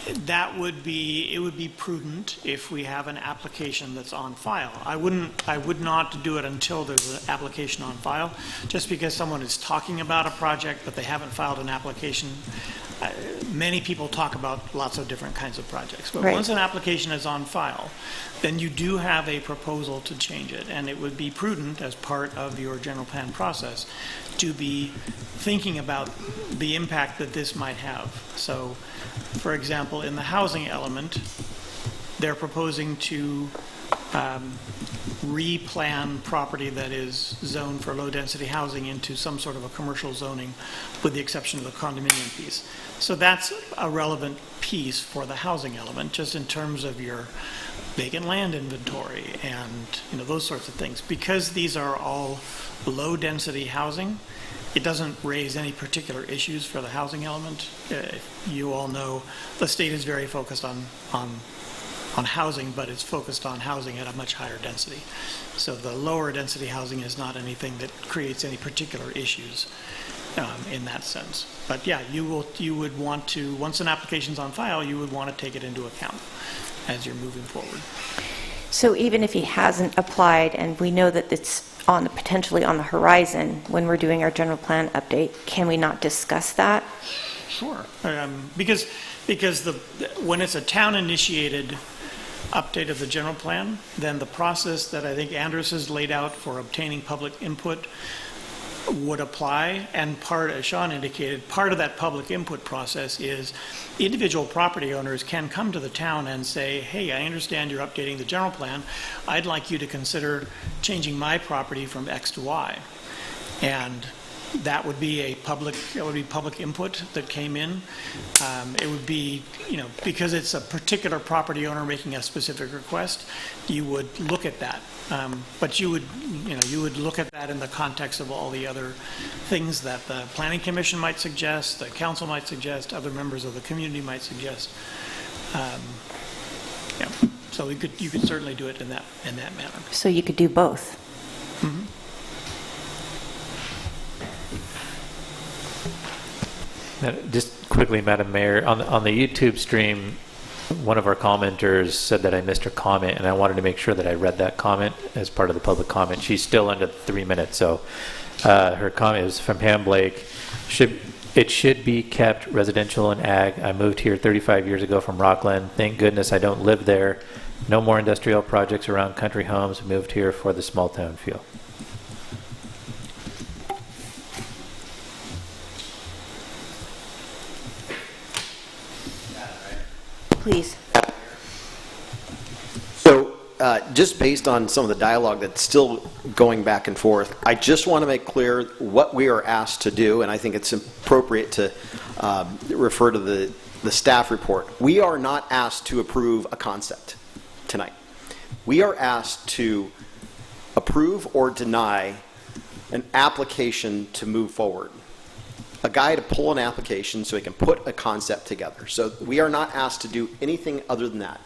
it would be prudent if we have an application that's on file. I would not do it until there's an application on file, just because someone is talking about a project but they haven't filed an application. Many people talk about lots of different kinds of projects, but once an application is on file, then you do have a proposal to change it, and it would be prudent as part of your general plan process to be thinking about the impact that this might have. So, for example, in the housing element, they're proposing to replan property that is zoned for low-density housing into some sort of a commercial zoning, with the exception of the condominium piece. So that's a relevant piece for the housing element, just in terms of your vacant land inventory and those sorts of things. Because these are all low-density housing, it doesn't raise any particular issues for the housing element. You all know the state is very focused on housing, but it's focused on housing at a much higher density. So the lower density housing is not anything that creates any particular issues in that sense. But yeah, you would want to, once an application's on file, you would want to take it into account as you're moving forward. So even if he hasn't applied, and we know that it's potentially on the horizon when we're doing our general plan update, can we not discuss that? Sure, because when it's a town-initiated update of the general plan, then the process that I think Andres has laid out for obtaining public input would apply. And as Sean indicated, part of that public input process is individual property owners can come to the town and say, hey, I understand you're updating the general plan. I'd like you to consider changing my property from X to Y. And that would be public input that came in. It would be, because it's a particular property owner making a specific request, you would look at that. But you would look at that in the context of all the other things that the Planning Commission might suggest, the council might suggest, other members of the community might suggest. So you could certainly do it in that manner. So you could do both. Mm-hmm. Just quickly, Madam Mayor, on the YouTube stream, one of our commenters said that I missed her comment, and I wanted to make sure that I read that comment as part of the public comment. She's still under 3 minutes, so her comment is from Pam Blake. It should be kept residential and ag. I moved here 35 years ago from Rockland. Thank goodness I don't live there. No more industrial projects around country homes. Moved here for the small town feel. Please. So just based on some of the dialogue that's still going back and forth, I just want to make clear what we are asked to do, and I think it's appropriate to refer to the staff report. We are not asked to approve a concept tonight. We are asked to approve or deny an application to move forward. A guy to pull an application so he can put a concept together. So we are not asked to do anything other than that.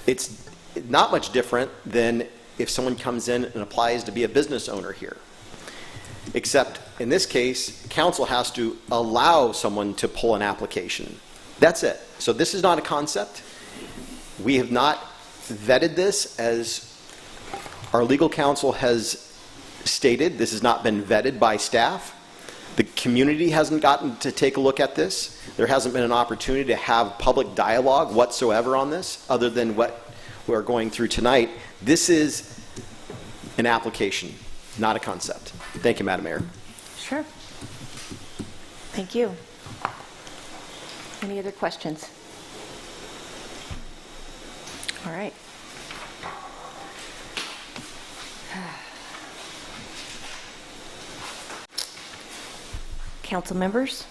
It's not much different than if someone comes in and applies to be a business owner here. Except in this case, council has to allow someone to pull an application. That's it. So this is not a concept. We have not vetted this, as our legal counsel has stated. This has not been vetted by staff. The community hasn't gotten to take a look at this. There hasn't been an opportunity to have public dialogue whatsoever on this, other than what we're going through tonight. This is an application, not a concept. Thank you, Madam Mayor. Sure. Thank you. Any other questions? All right. Council members?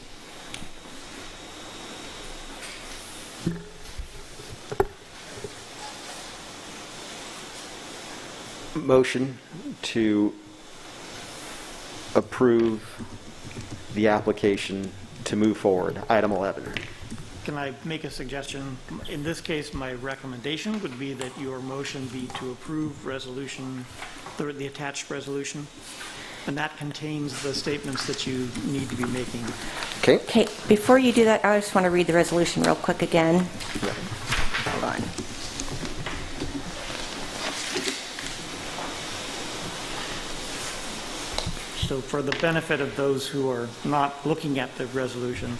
Motion to approve the application to move forward. Item 11. Can I make a suggestion? In this case, my recommendation would be that your motion be to approve resolution, the attached resolution, and that contains the statements that you need to be making. Okay. Okay, before you do that, I just want to read the resolution real quick again. Hold on. So for the benefit of those who are not looking at the resolution,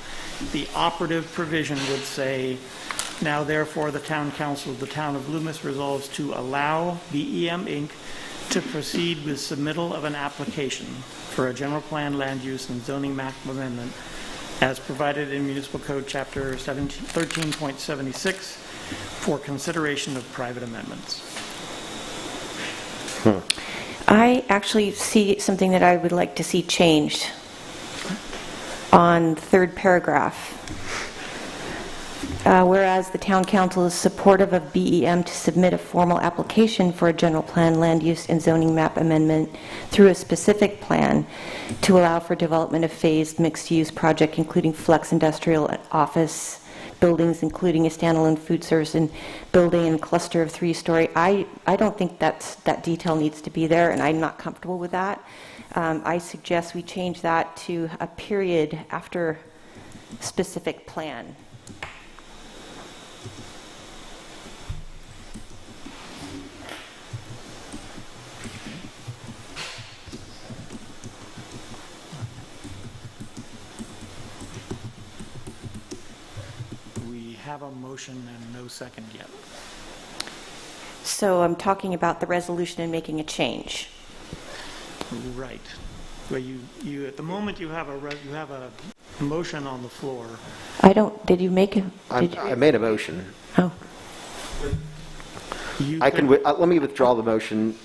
the operative provision would say, now therefore the Town Council of the Town of Loomis resolves to allow BEM Inc. to proceed with submittal of an application for a general plan land use and zoning map amendment as provided in Municipal Code Chapter 13.76 for consideration of private amendments. I actually see something that I would like to see changed on the third paragraph. Whereas the Town Council is supportive of BEM to submit a formal application for a general plan land use and zoning map amendment through a specific plan to allow for development of phased mixed-use project including flex industrial and office buildings, including a standalone food service and building and cluster of 3-story. I don't think that detail needs to be there, and I'm not comfortable with that. I suggest we change that to a period after specific plan. Have a motion and no second yet. So I'm talking about the resolution and making a change. Right. Well, you at the moment you have a motion on the floor. I don't. Did you make a? I made a motion. Oh. I can. Let me withdraw the motion,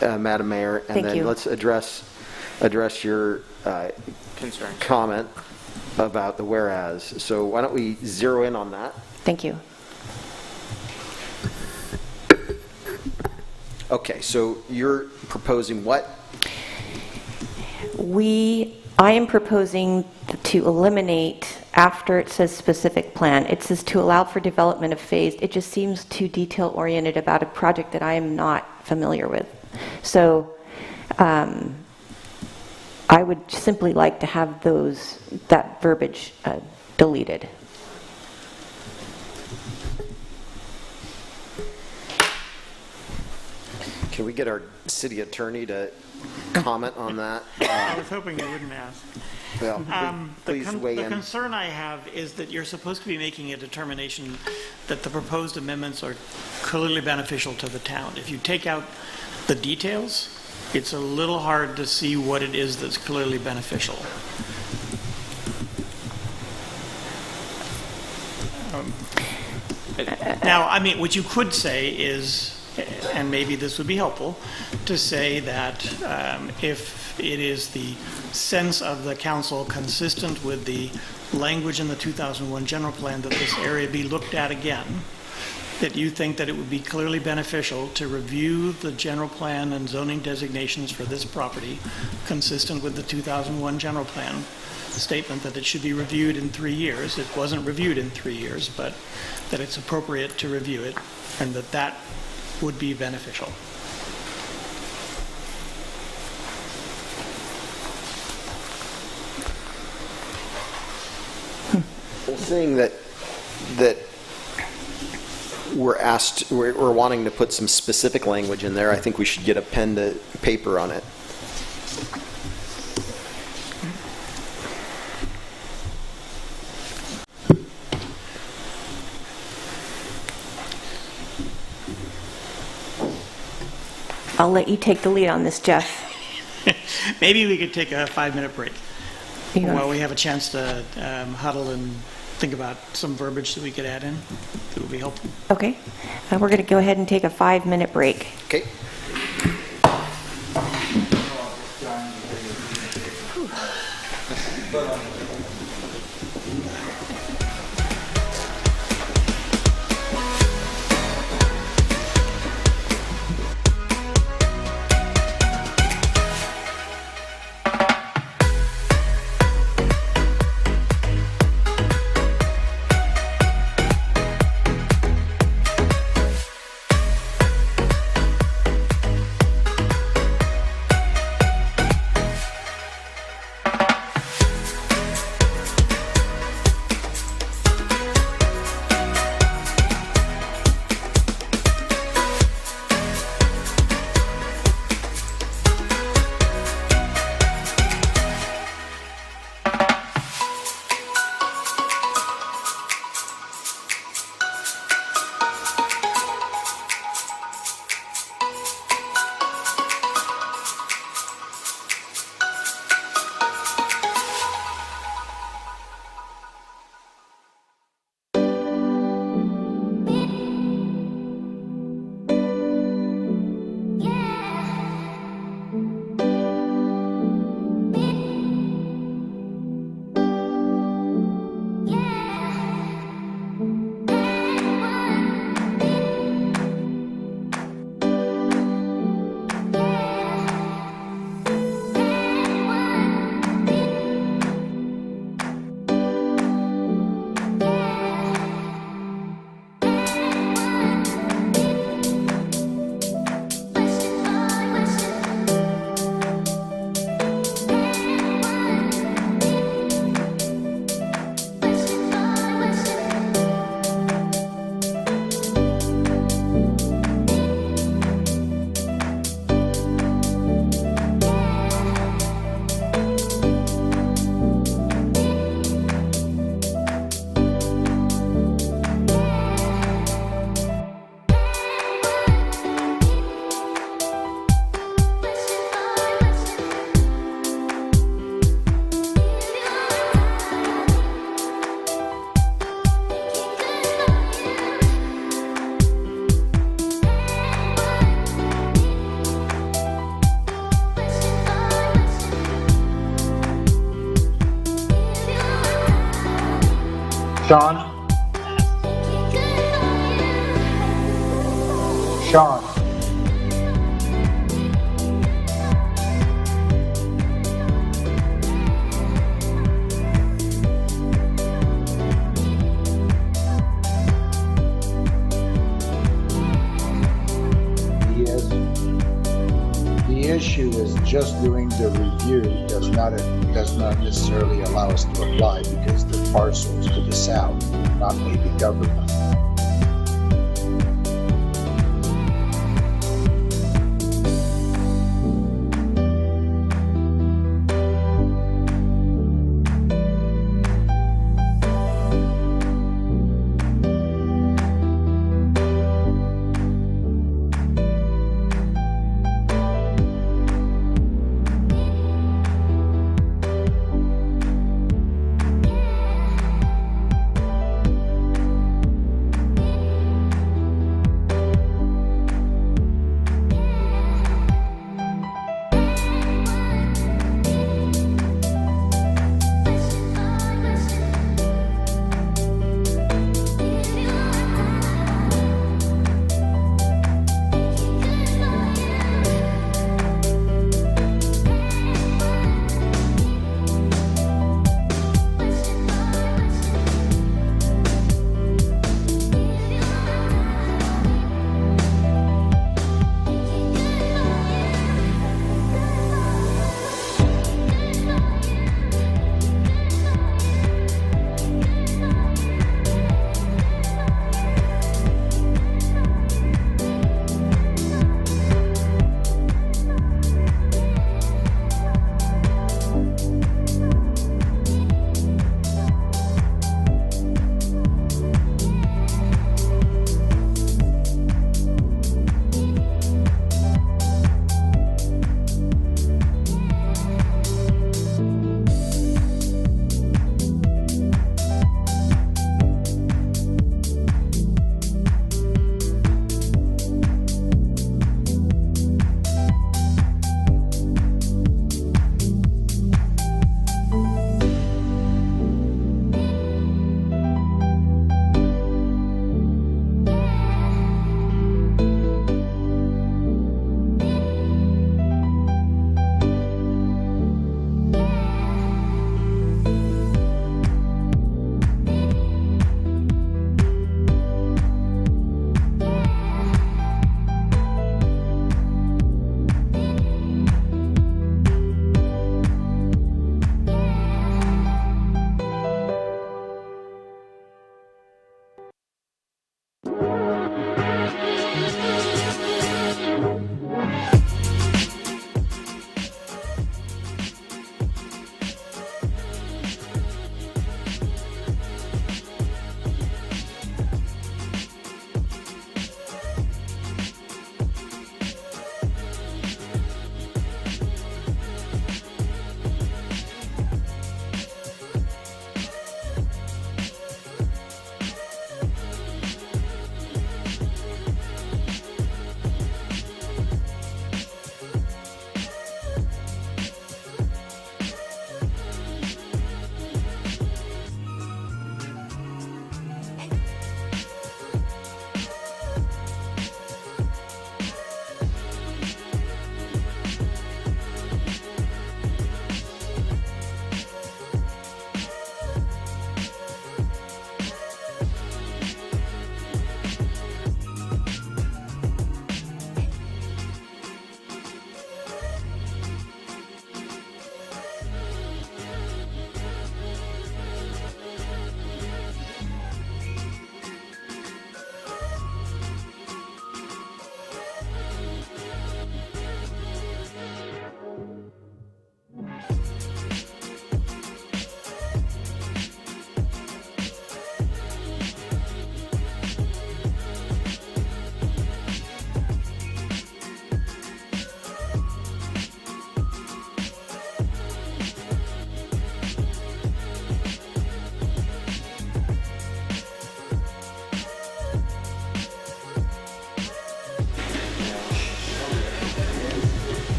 Madam Mayor, and Thank then you. let's address your Concerns. comment about the whereas. So why don't we zero in on that? Thank you. Okay, so you're proposing what? I am proposing to eliminate after it says specific plan. It says to allow for development of phased. It just seems too detail oriented about a project that I am not familiar with. So I would simply like to have that verbiage deleted. Can we get our city attorney to comment on that? I was hoping you wouldn't ask. Well, please weigh The in. concern I have is that you're supposed to be making a determination that the proposed amendments are clearly beneficial to the town. If you take out the details, it's a little hard to see what it is that's clearly beneficial. Now, I mean, what you could say is, and maybe this would be helpful, to say that if it is the sense of the council consistent with the language in the 2001 general plan that this area be looked at again, that you think that it would be clearly beneficial to review the general plan and zoning designations for this property consistent with the 2001 general plan statement that it should be reviewed in 3 years. It wasn't reviewed in 3 years, but that it's appropriate to review it, and that would be beneficial. Well, seeing that we're wanting to put some specific language in there, I think we should get a pen to paper on it. I'll let you take the lead on this, Jeff. Maybe we could take a 5-minute break Yeah. while we have a chance to huddle and think about some verbiage that we could add in that would be helpful. Okay. We're going to go ahead and take a 5-minute break. Okay. Sean? Sean? Yes. The issue is just doing the review does not necessarily allow us to apply because the parcels to the south not maybe government.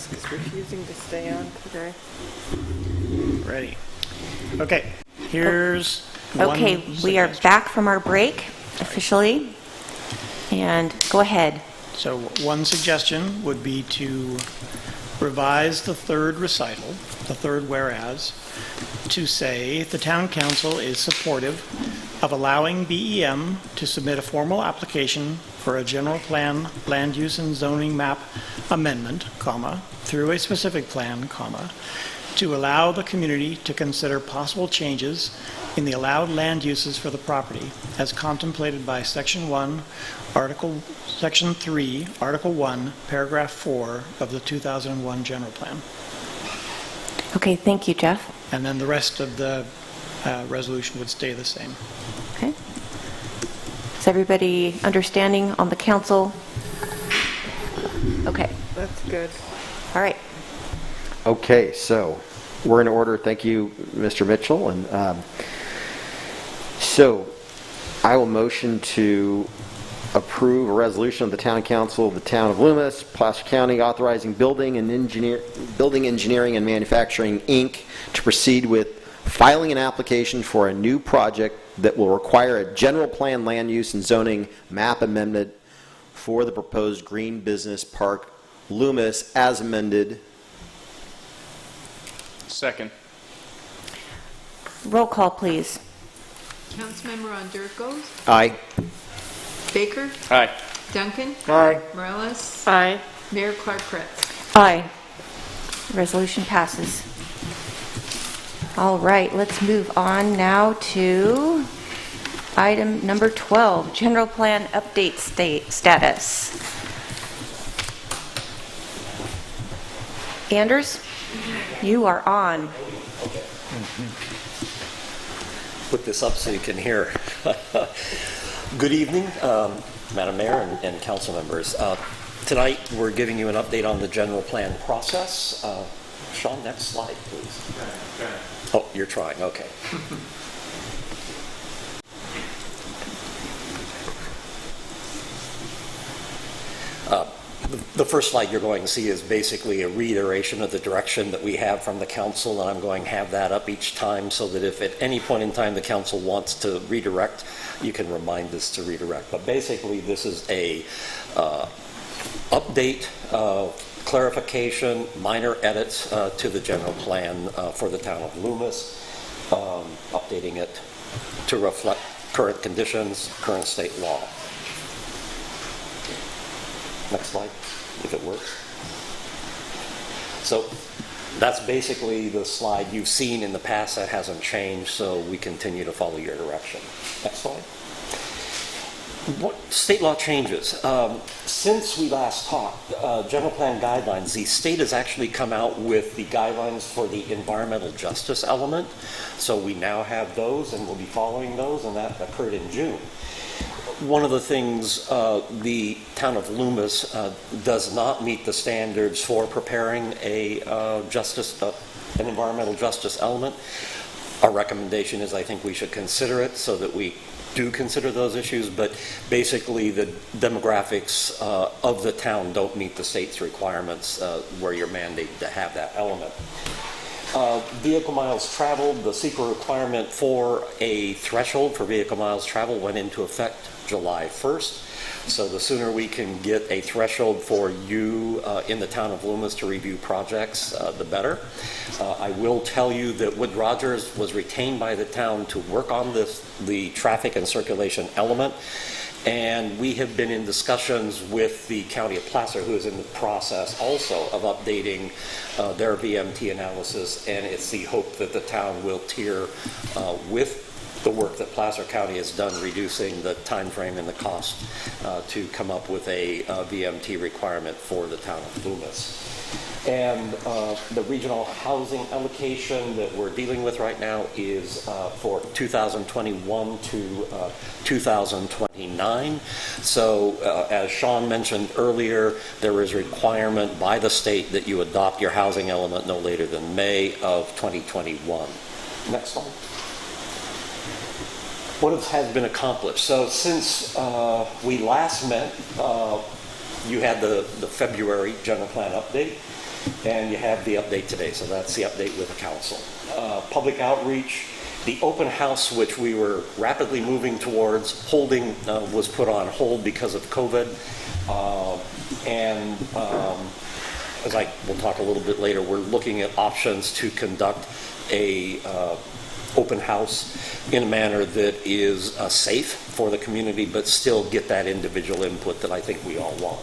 Musk is refusing to stay on today. Ready. Okay, here's Okay, one we are suggestion. back from our break officially, and go ahead. So one suggestion would be to revise the third recital, the third whereas, to say the town council is supportive of allowing BEM to submit a formal application for a general plan, land use and zoning map amendment, comma, through a specific plan, comma, to allow the community to consider possible changes in the allowed land uses for the property as contemplated by Section 3, Article 1, Paragraph 4 of the 2001 General Plan. Okay, thank you, Jeff. And then the rest of the resolution would stay the same. Okay. Is everybody understanding on the council? Okay, That's good. all right. Okay, so we're in order. Thank you, Mr. Mitchell. And so I will motion to approve a resolution of the Town Council of the Town of Loomis, Placer County, authorizing Building Engineering and Manufacturing, Inc. to proceed with filing an application for a new project that will require a general plan land use and zoning map amendment for the proposed Green Business Park Loomis as amended. Second. Roll call, please. Councilmember Ondericos? Aye. Baker? Aye. Duncan? Aye. Morales? Aye. Mayor Clark-Kretz? Aye. Resolution passes. All right, let's move on now to item number 12, general plan update status. Anders, you are on. Put this up so you can hear. Good evening, Madam Mayor and council members. Tonight we're giving you an update on the general plan process. Sean, next slide, please. Oh, you're trying, okay. The first slide you're going to see is basically a reiteration of the direction that we have from the council, and I'm going to have that up each time so that if at any point in time the council wants to redirect, you can remind us to redirect. But basically this is a update, clarification, minor edits to the general plan for the town of Loomis, updating it to reflect current conditions, current state law. Next slide, if it works. So that's basically the slide you've seen in the past. That hasn't changed, so we continue to follow your direction. Next slide. What state law changes? Since we last talked, general plan guidelines, the state has actually come out with the guidelines for the environmental justice element. So we now have those, and we'll be following those, and that occurred in June. One of the things the town of Loomis does not meet the standards for preparing an environmental justice element. Our recommendation is I think we should consider it so that we do consider those issues, but basically the demographics of the town don't meet the state's requirements where you're mandated to have that element. Vehicle miles traveled, the secret requirement for a threshold for vehicle miles traveled went into effect July 1st. So the sooner we can get a threshold for you in the town of Loomis to review projects, the better. I will tell you that Wood Rogers was retained by the town to work on the traffic and circulation element. And we have been in discussions with the County of Placer, who is in the process also of updating their VMT analysis. And it's the hope that the town will tier with the work that Placer County has done, reducing the time frame and the cost to come up with a VMT requirement for the town of Loomis. And the regional housing allocation that we're dealing with right now is for 2021 to 2029. So as Sean mentioned earlier, there is a requirement by the state that you adopt your housing element no later than May of 2021. Next slide. What has been accomplished? So since we last met, you had the February general plan update. And you have the update today, so that's the update with the council. Public outreach, the open house, which we were rapidly moving towards holding, was put on hold because of COVID. As we'll talk a little bit later, we're looking at options to conduct a open house in a manner that is safe for the community, but still get that individual input that I think we all want.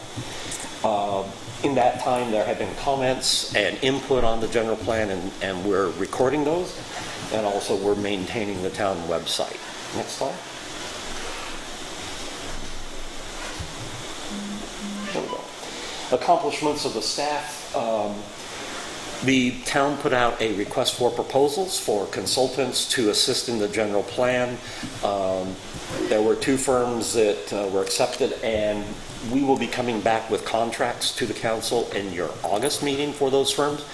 In that time, there have been comments and input on the general plan, and we're recording those, and also we're maintaining the town website. Next slide. There we go. Accomplishments of the staff. The town put out a request for proposals for consultants to assist in the general plan. There were 2 firms that were accepted, and we will be coming back with contracts to the council in your August meeting for those firms.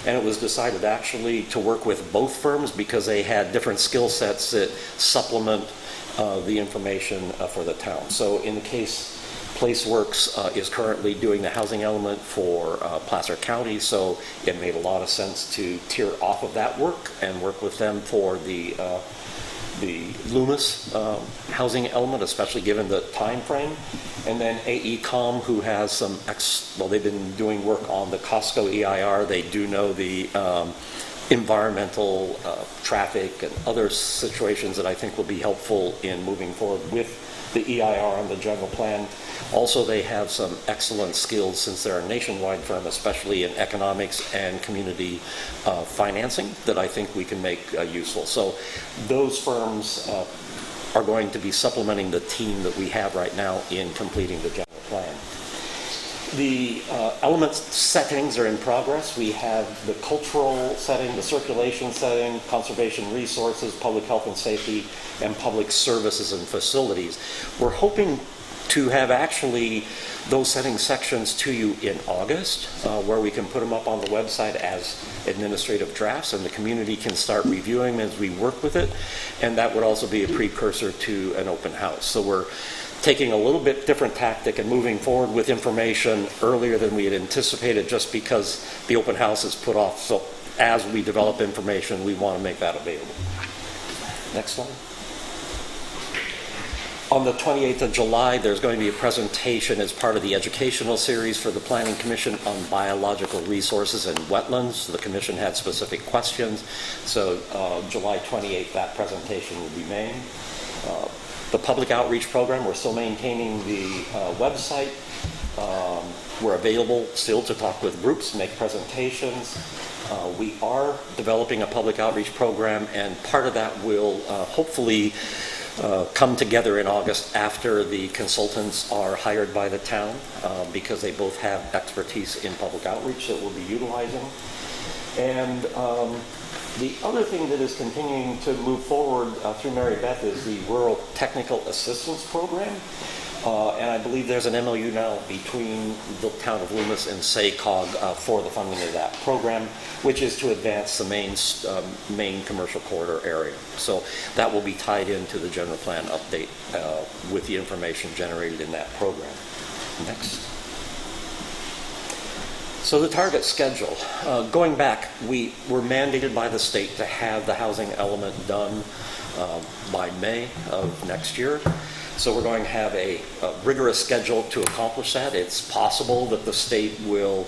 And it was decided actually to work with both firms because they had different skill sets that supplement the information for the town. So in the case, PlaceWorks is currently doing the housing element for Placer County, so it made a lot of sense to tier off of that work and work with them for the Loomis housing element, especially given the time frame. And then AECom, who has some they've been doing work on the Costco EIR. They do know the environmental, traffic, and other situations that I think will be helpful in moving forward with the EIR and the general plan. Also, they have some excellent skills since they're a nationwide firm, especially in economics and community financing, that I think we can make useful. So those firms are going to be supplementing the team that we have right now in completing the general plan. The element settings are in progress. We have the cultural setting, the circulation setting, conservation resources, public health and safety, and public services and facilities. We're hoping to have actually those setting sections to you in August, where we can put them up on the website as administrative drafts, and the community can start reviewing them as we work with it. And that would also be a precursor to an open house. So we're taking a little bit different tactic and moving forward with information earlier than we had anticipated, just because the open house is put off. So as we develop information, we want to make that available. Next slide. On the 28th of July, there's going to be a presentation as part of the educational series for the Planning Commission on biological resources and wetlands. The Commission had specific questions, so July 28th, that presentation will be made. The public outreach program, we're still maintaining the website. We're available still to talk with groups, make presentations. We are developing a public outreach program, and part of that will hopefully come together in August after the consultants are hired by the town, because they both have expertise in public outreach that we'll be utilizing. And the other thing that is continuing to move forward through Mary Beth is the Rural Technical Assistance Program. And I believe there's an MOU now between the town of Loomis and SACOG for the funding of that program, which is to advance the main commercial corridor area. So that will be tied into the general plan update with the information generated in that program. Next. So the target schedule. Going back, we were mandated by the state to have the housing element done by May of next year. So we're going to have a rigorous schedule to accomplish that. It's possible that the state will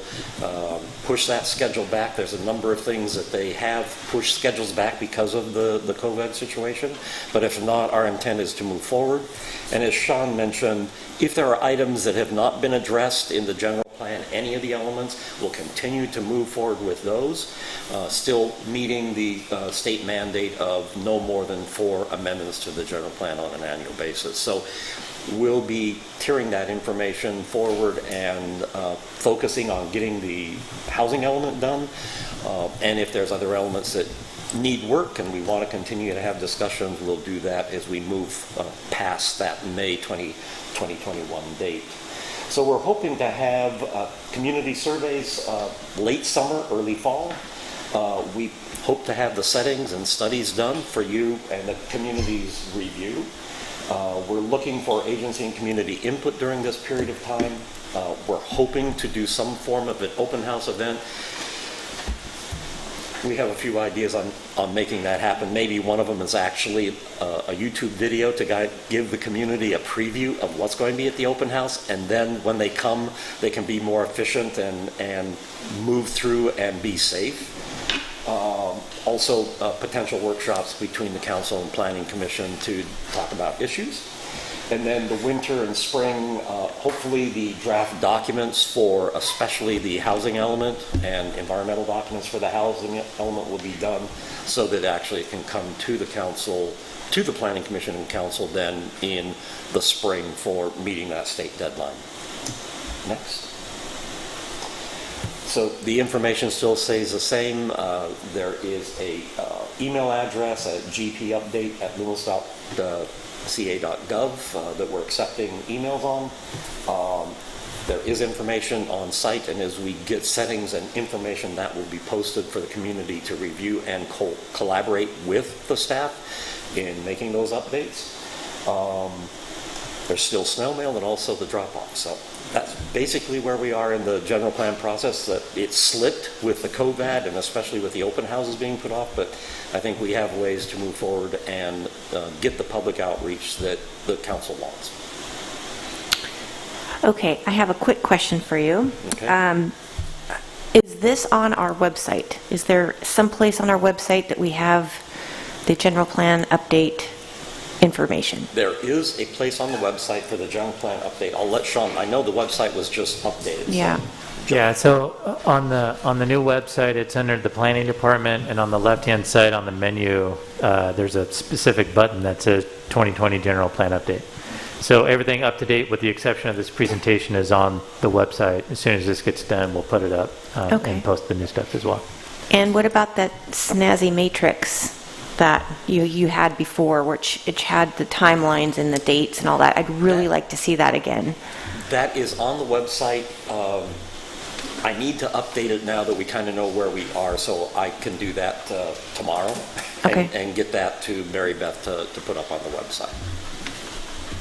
push that schedule back. There's a number of things that they have pushed schedules back because of the COVID situation. But if not, our intent is to move forward. And as Sean mentioned, if there are items that have not been addressed in the general plan, any of the elements, we'll continue to move forward with those, still meeting the state mandate of no more than 4 amendments to the general plan on an annual basis. So we'll be tiering that information forward and focusing on getting the housing element done. And if there's other elements that need work and we want to continue to have discussions, we'll do that as we move past that May 2021 date. So we're hoping to have community surveys late summer, early fall. We hope to have the settings and studies done for you and the community's review. We're looking for agency and community input during this period of time. We're hoping to do some form of an open house event. We have a few ideas on making that happen. Maybe one of them is actually a YouTube video to give the community a preview of what's going to be at the open house, and then when they come, they can be more efficient and move through and be safe. Also, potential workshops between the council and planning commission to talk about issues. And then the winter and spring, hopefully the draft documents for especially the housing element and environmental documents for the housing element will be done so that actually it can come to the council, to the planning commission and council then in the spring for meeting that state deadline. Next. So the information still stays the same. There is a email address at gpupdate@loomis.ca.gov that we're accepting emails on. There is information on site, and as we get settings and information, that will be posted for the community to review and collaborate with the staff in making those updates. There's still snail mail and also the drop-off. So that's basically where we are in the general plan process. That it slipped with the COVID and especially with the open houses being put off, but I think we have ways to move forward and get the public outreach that the council wants. Okay, I have a quick question for you. Okay. Is this on our website? Is there some place on our website that we have the general plan update information? There is a place on the website for the general plan update. I'll let Sean, I know the website was just updated. Yeah. Yeah, so on the new website, it's under the planning department, and on the left-hand side on the menu, there's a specific button that says 2020 General Plan Update. So everything up to date with the exception of this presentation is on the website. As soon as this gets done, we'll put it up and post the new stuff as well. And what about that snazzy matrix that you had before, which it had the timelines and the dates and all that? I'd really like to see that again. That is on the website. I need to update it now that we kind of know where we are, so I can do that tomorrow and get that to Mary Beth to put up on the website.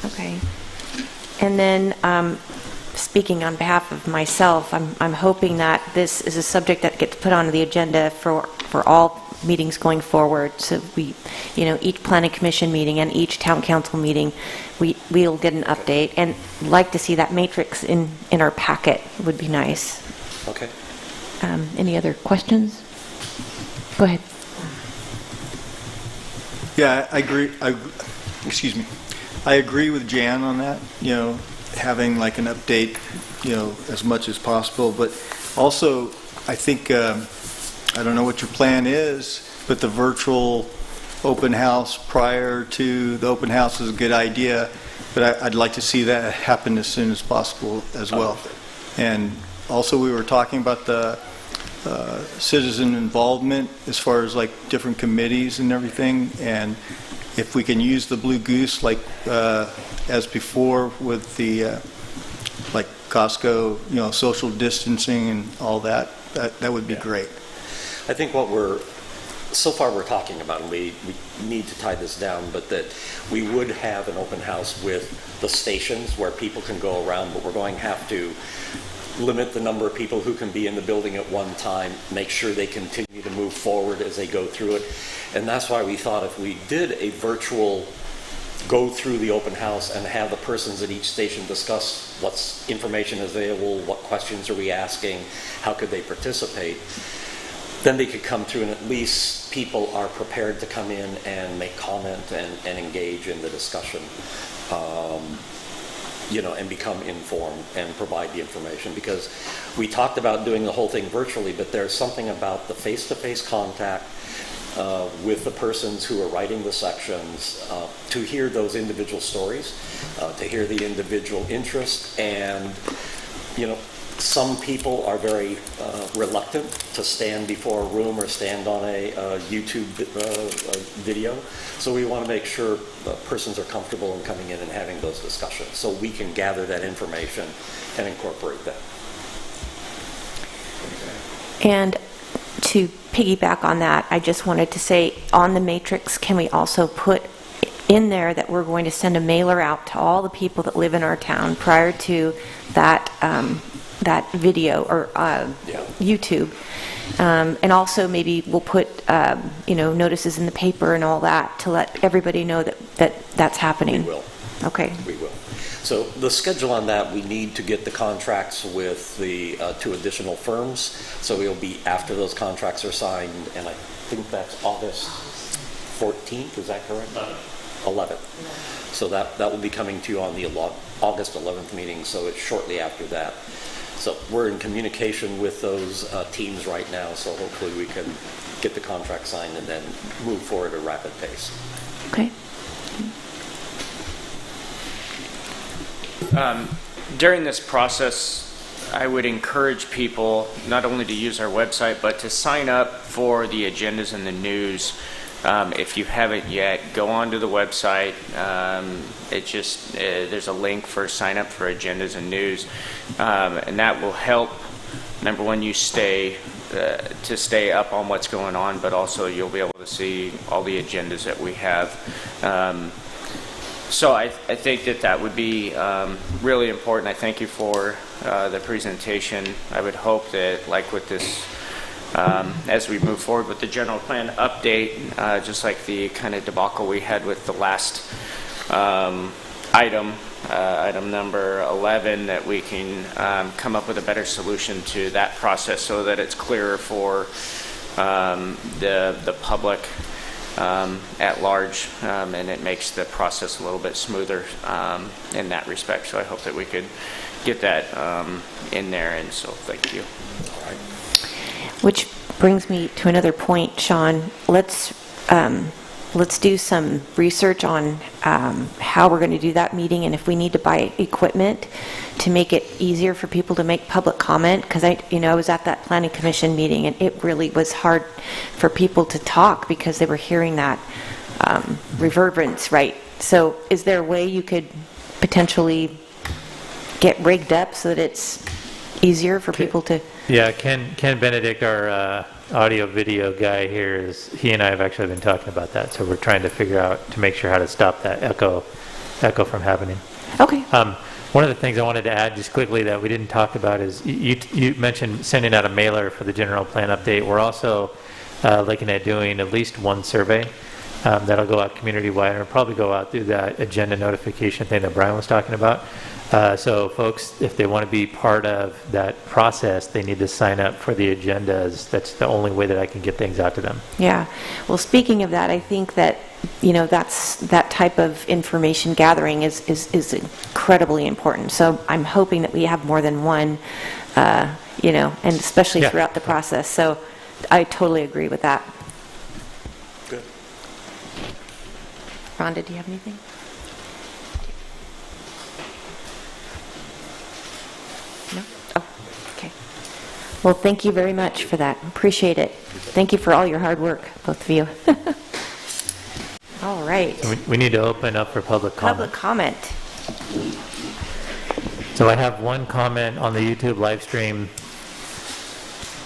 Okay. And then speaking on behalf of myself, I'm hoping that this is a subject that gets put on the agenda for all meetings going forward. So we, each planning commission meeting and each town council meeting, we'll get an update, and like to see that matrix in our packet would be nice. Okay. Any other questions? Go ahead. Yeah, I agree. Excuse me. I agree with Jan on that, having like an update, as much as possible. But also, I think, I don't know what your plan is, but the virtual open house prior to the open house is a good idea. But I'd like to see that happen as soon as possible as well. And also, we were talking about the citizen involvement as far as like different committees and everything. And if we can use the Blue Goose like as before with the like Costco, social distancing and all that, that would be great. I think what so far we're talking about, and we need to tie this down, but that we would have an open house with the stations where people can go around, but we're going to have to limit the number of people who can be in the building at one time, make sure they continue to move forward as they go through it. And that's why we thought if we did a virtual go through the open house and have the persons at each station discuss what's information available, what questions are we asking, how could they participate, then they could come through and at least people are prepared to come in and make comment and engage in the discussion. And become informed and provide the information, because we talked about doing the whole thing virtually, but there's something about the face-to-face contact with the persons who are writing the sections, to hear those individual stories, to hear the individual interest, and some people are very reluctant to stand before a room or stand on a YouTube video. So we want to make sure persons are comfortable in coming in and having those discussions so we can gather that information and incorporate that. And to piggyback on that, I just wanted to say on the matrix, can we also put in there that we're going to send a mailer out to all the people that live in our town prior to that that video or YouTube. And also maybe we'll put, notices in the paper and all that to let everybody know that's happening. We will. Okay. We will. So the schedule on that, we need to get the contracts with the 2 additional firms. So it'll be after those contracts are signed, and I think that's August 14th, is that correct? 11th. So that will be coming to you on the August 11th meeting, so it's shortly after that. So we're in communication with those teams right now, so hopefully we can get the contract signed and then move forward at a rapid pace. Okay. During this process, I would encourage people not only to use our website, but to sign up for the agendas and the news. If you haven't yet, go onto the website. There's a link for sign up for agendas and news, and that will help. Number one, you stay up on what's going on, but also you'll be able to see all the agendas that we have. So I think that would be really important. I thank you for the presentation. I would hope that, like with this, as we move forward with the general plan update, just like the kind of debacle we had with the last item number 11, that we can come up with a better solution to that process so that it's clearer for the public at large, and it makes the process a little bit smoother in that respect. So I hope that we could get that in there, and so thank you. All right. Which brings me to another point, Sean. Let's do some research on how we're going to do that meeting, and if we need to buy equipment to make it easier for people to make public comment, because I was at that planning commission meeting, and it really was hard for people to talk because they were hearing that reverberance, right? So is there a way you could potentially get rigged up so that it's easier for people to... Yeah, K.benedict, our audio video guy here, he and I have actually been talking about that. So we're trying to figure out to make sure how to stop that echo from happening. Okay. One of the things I wanted to add just quickly that we didn't talk about is you mentioned sending out a mailer for the general plan update. We're also looking at doing at least one survey that'll go out community-wide, and it'll probably go out through that agenda notification thing that Brian was talking about. So folks, if they want to be part of that process, they need to sign up for the agendas. That's the only way that I can get things out to them. Yeah. Well, speaking of that, I think that, that type of information gathering is incredibly important. So I'm hoping that we have more than one, and especially throughout the process. So I totally agree with that. Good. Rhonda, do you have anything? No? Oh, okay. Well, thank you very much for that. Appreciate it. Thank you for all your hard work, both of you. All right. We need to open up for public comment. Public comment. So I have one comment on the YouTube live stream.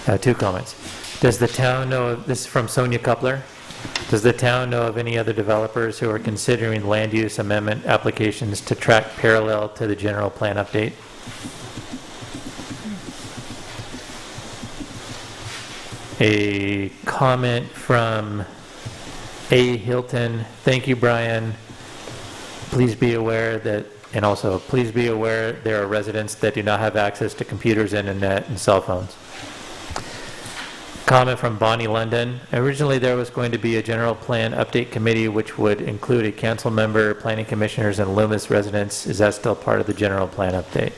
2 comments. Does the town know, this is from Sonia Coupler, does the town know of any other developers who are considering land use amendment applications to track parallel to the general plan update? A comment from A. Hilton. Thank you, Brian. Please be aware that, and also please be aware there are residents that do not have access to computers, internet, and cell phones. Comment from Bonnie London. Originally there was going to be a general plan update committee which would include a council member, planning commissioners, and Loomis residents. Is that still part of the general plan update?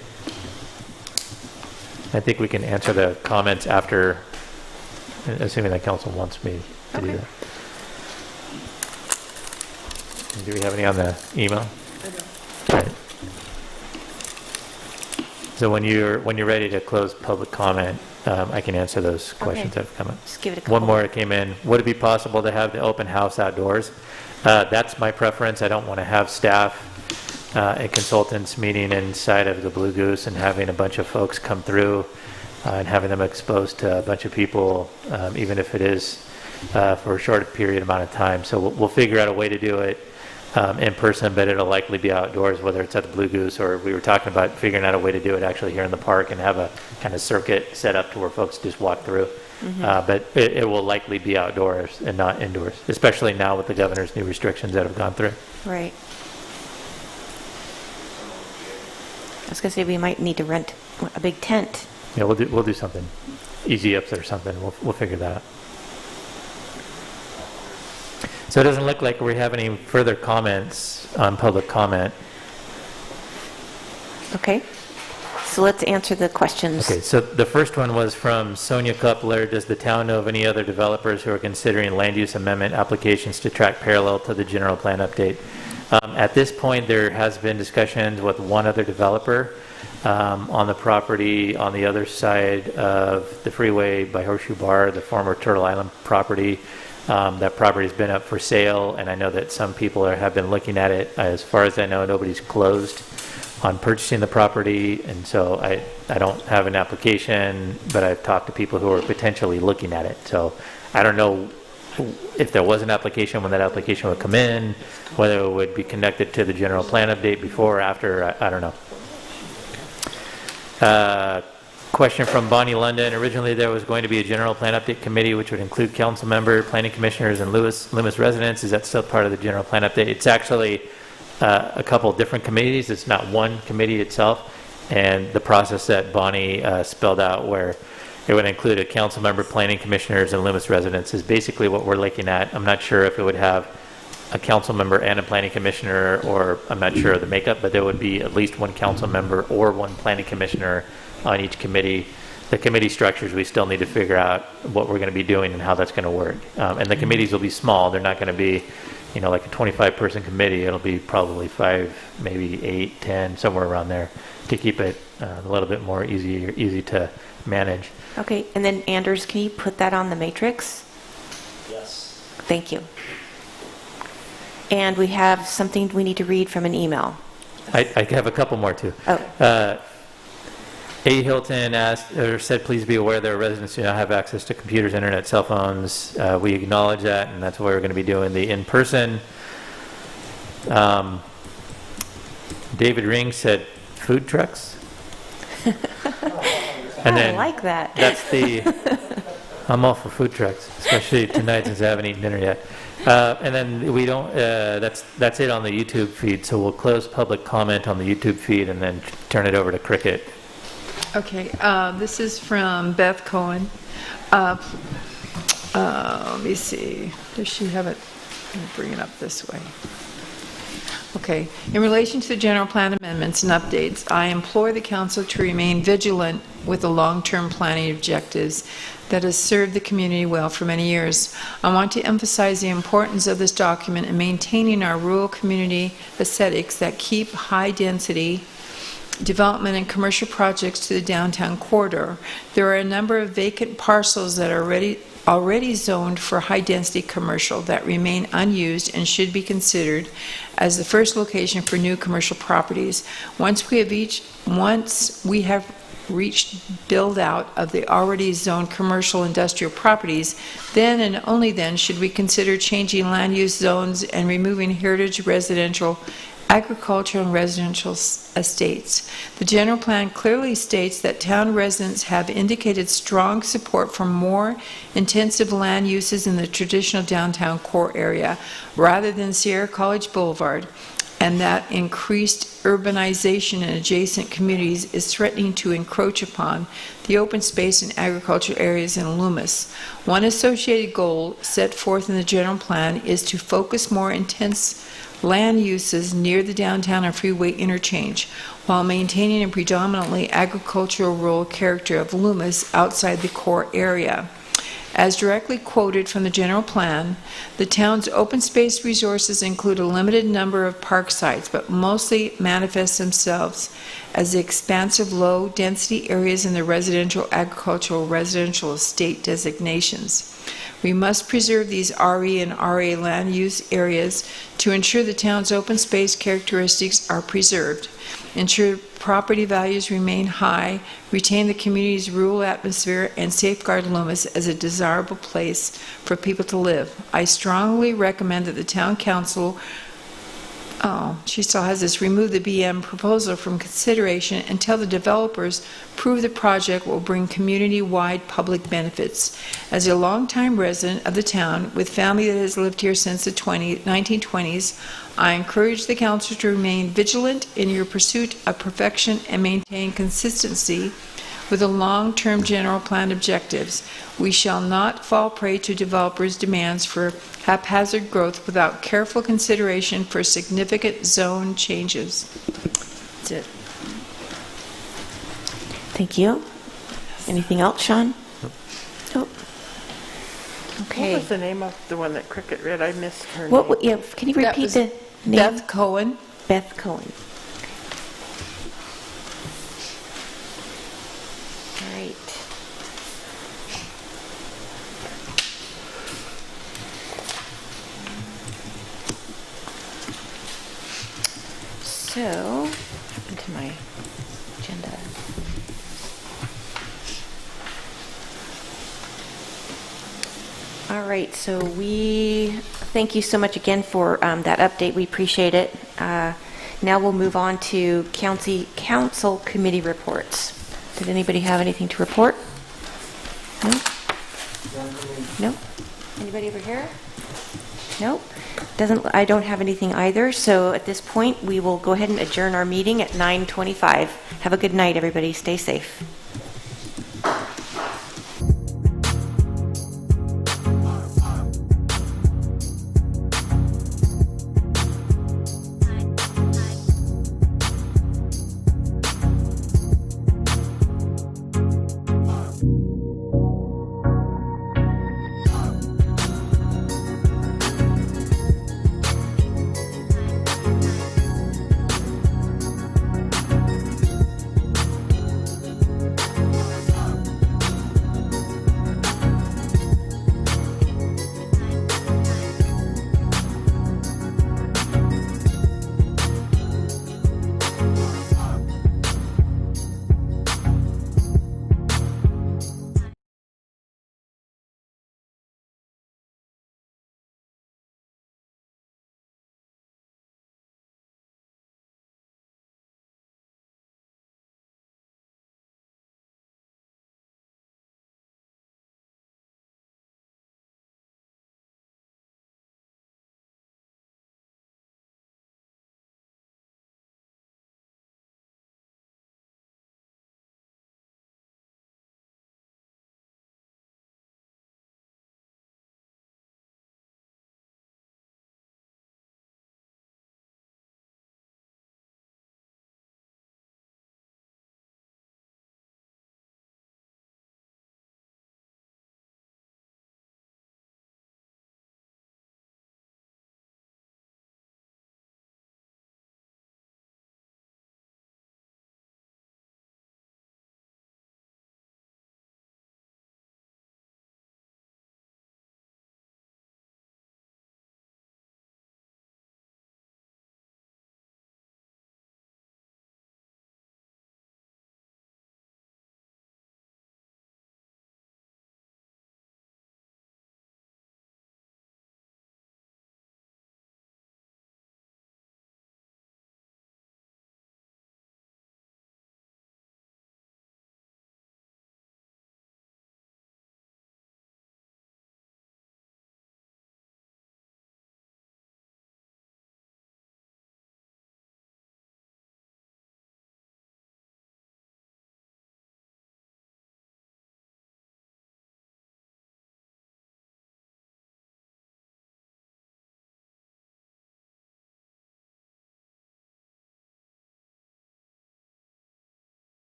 I think we can answer the comments after, assuming that council wants me to do that. Do we have any on the email? Right. So when you're ready to close public comment, I can answer those questions that have come up. Just give it a couple. One more came in. Would it be possible to have the open house outdoors? That's my preference. I don't want to have staff and consultants meeting inside of the Blue Goose and having a bunch of folks come through and having them exposed to a bunch of people, even if it is for a short period amount of time. So we'll figure out a way to do it. in person, but it'll likely be outdoors, whether it's at the Blue Goose or we were talking about figuring out a way to do it actually here in the park and have a kind of circuit set up to where folks just walk through. But it will likely be outdoors and not indoors, especially now with the governor's new restrictions that have gone through. Right. I was going to say we might need to rent a big tent. Yeah, we'll do something easy ups or something. We'll figure that out. So it doesn't look like we have any further comments on public comment. Okay. So let's answer the questions. Okay, so the first one was from Sonia Kupler. Does the town know of any other developers who are considering land use amendment applications to track parallel to the general plan update? At this point, there has been discussions with one other developer on the property on the other side of the freeway by Horseshoe Bar, the former Turtle Island property. That property has been up for sale, and I know that some people have been looking at it. As far as I know, nobody's closed on purchasing the property, and so I don't have an application, but I've talked to people who are potentially looking at it. So I don't know if there was an application, when that application would come in, whether it would be connected to the general plan update before or after, I don't know. Question from Bonnie London. Originally, there was going to be a general plan update committee, which would include council member, planning commissioners, and Loomis residents. Is that still part of the general plan update? It's actually a couple different committees. It's not one committee itself. And the process that Bonnie spelled out, where it would include a council member, planning commissioners, and Loomis residents, is basically what we're looking at. I'm not sure if it would have a council member and a planning commissioner, or I'm not sure of the makeup, but there would be at least one council member or one planning commissioner on each committee. The committee structures, we still need to figure out what we're going to be doing and how that's going to work. And the committees will be small. They're not going to be, like a 25-person committee. It'll be probably 5, maybe 8, 10, somewhere around there, to keep it a little bit more easy to manage. Okay, and then Anders, can you put that on the matrix? Yes. Thank you. And we have something we need to read from an email. I have a couple more too. Oh. A. Hilton asked, or said, please be aware that our residents do not have access to computers, internet, cell phones. We acknowledge that, and that's why we're going to be doing the in-person. David Ring said, food trucks. And then I like that. That's I'm all for food trucks, especially tonight since I haven't eaten dinner yet. And then we don't, that's it on the YouTube feed, so we'll close public comment on the YouTube feed and then turn it over to Cricket. Okay, this is from Beth Cohen. Let me see. Does she have it? Let me bring it up this way. Okay. In relation to the general plan amendments and updates, I implore the council to remain vigilant with the long-term planning objectives that has served the community well for many years. I want to emphasize the importance of this document in maintaining our rural community aesthetics that keep high-density development and commercial projects to the downtown corridor. There are a number of vacant parcels that are already zoned for high-density commercial that remain unused and should be considered as the first location for new commercial properties. Once we have reached build-out of the already zoned commercial industrial properties, then and only then should we consider changing land use zones and removing heritage residential, agricultural, and residential estates. The general plan clearly states that town residents have indicated strong support for more intensive land uses in the traditional downtown core area rather than Sierra College Boulevard, and that increased urbanization in adjacent communities is threatening to encroach upon the open space and agriculture areas in Loomis. One associated goal set forth in the general plan is to focus more intense land uses near the downtown and freeway interchange, while maintaining a predominantly agricultural rural character of Loomis outside the core area. As directly quoted from the general plan, the town's open space resources include a limited number of park sites, but mostly manifest themselves as the expansive low-density areas in the residential, agricultural, residential estate designations. We must preserve these RE and RA land use areas to ensure the town's open space characteristics are preserved, ensure property values remain high, retain the community's rural atmosphere, and safeguard Loomis as a desirable place for people to live. I strongly recommend that the town council She still has this, remove the BM proposal from consideration until the developers prove the project will bring community-wide public benefits. As a longtime resident of the town with family that has lived here since the 1920s, I encourage the council to remain vigilant in your pursuit of perfection and maintain consistency with the long-term general plan objectives. We shall not fall prey to developers' demands for haphazard growth without careful consideration for significant zone changes. That's it. Thank you. Anything else, Sean? Nope. What Okay. was the name of the one that Cricket read? I missed her name. What, yeah, can you That repeat was the name? Beth Cohen. Beth Cohen. All right. So, into my agenda. All right, so we thank you so much again for that update. We appreciate it. Now we'll move on to council committee reports. Did anybody have anything to report? No? No? Anybody over here? No? I don't have anything either. So at this point, we will go ahead and adjourn our meeting at 9:25. Have a good night, everybody. Stay safe.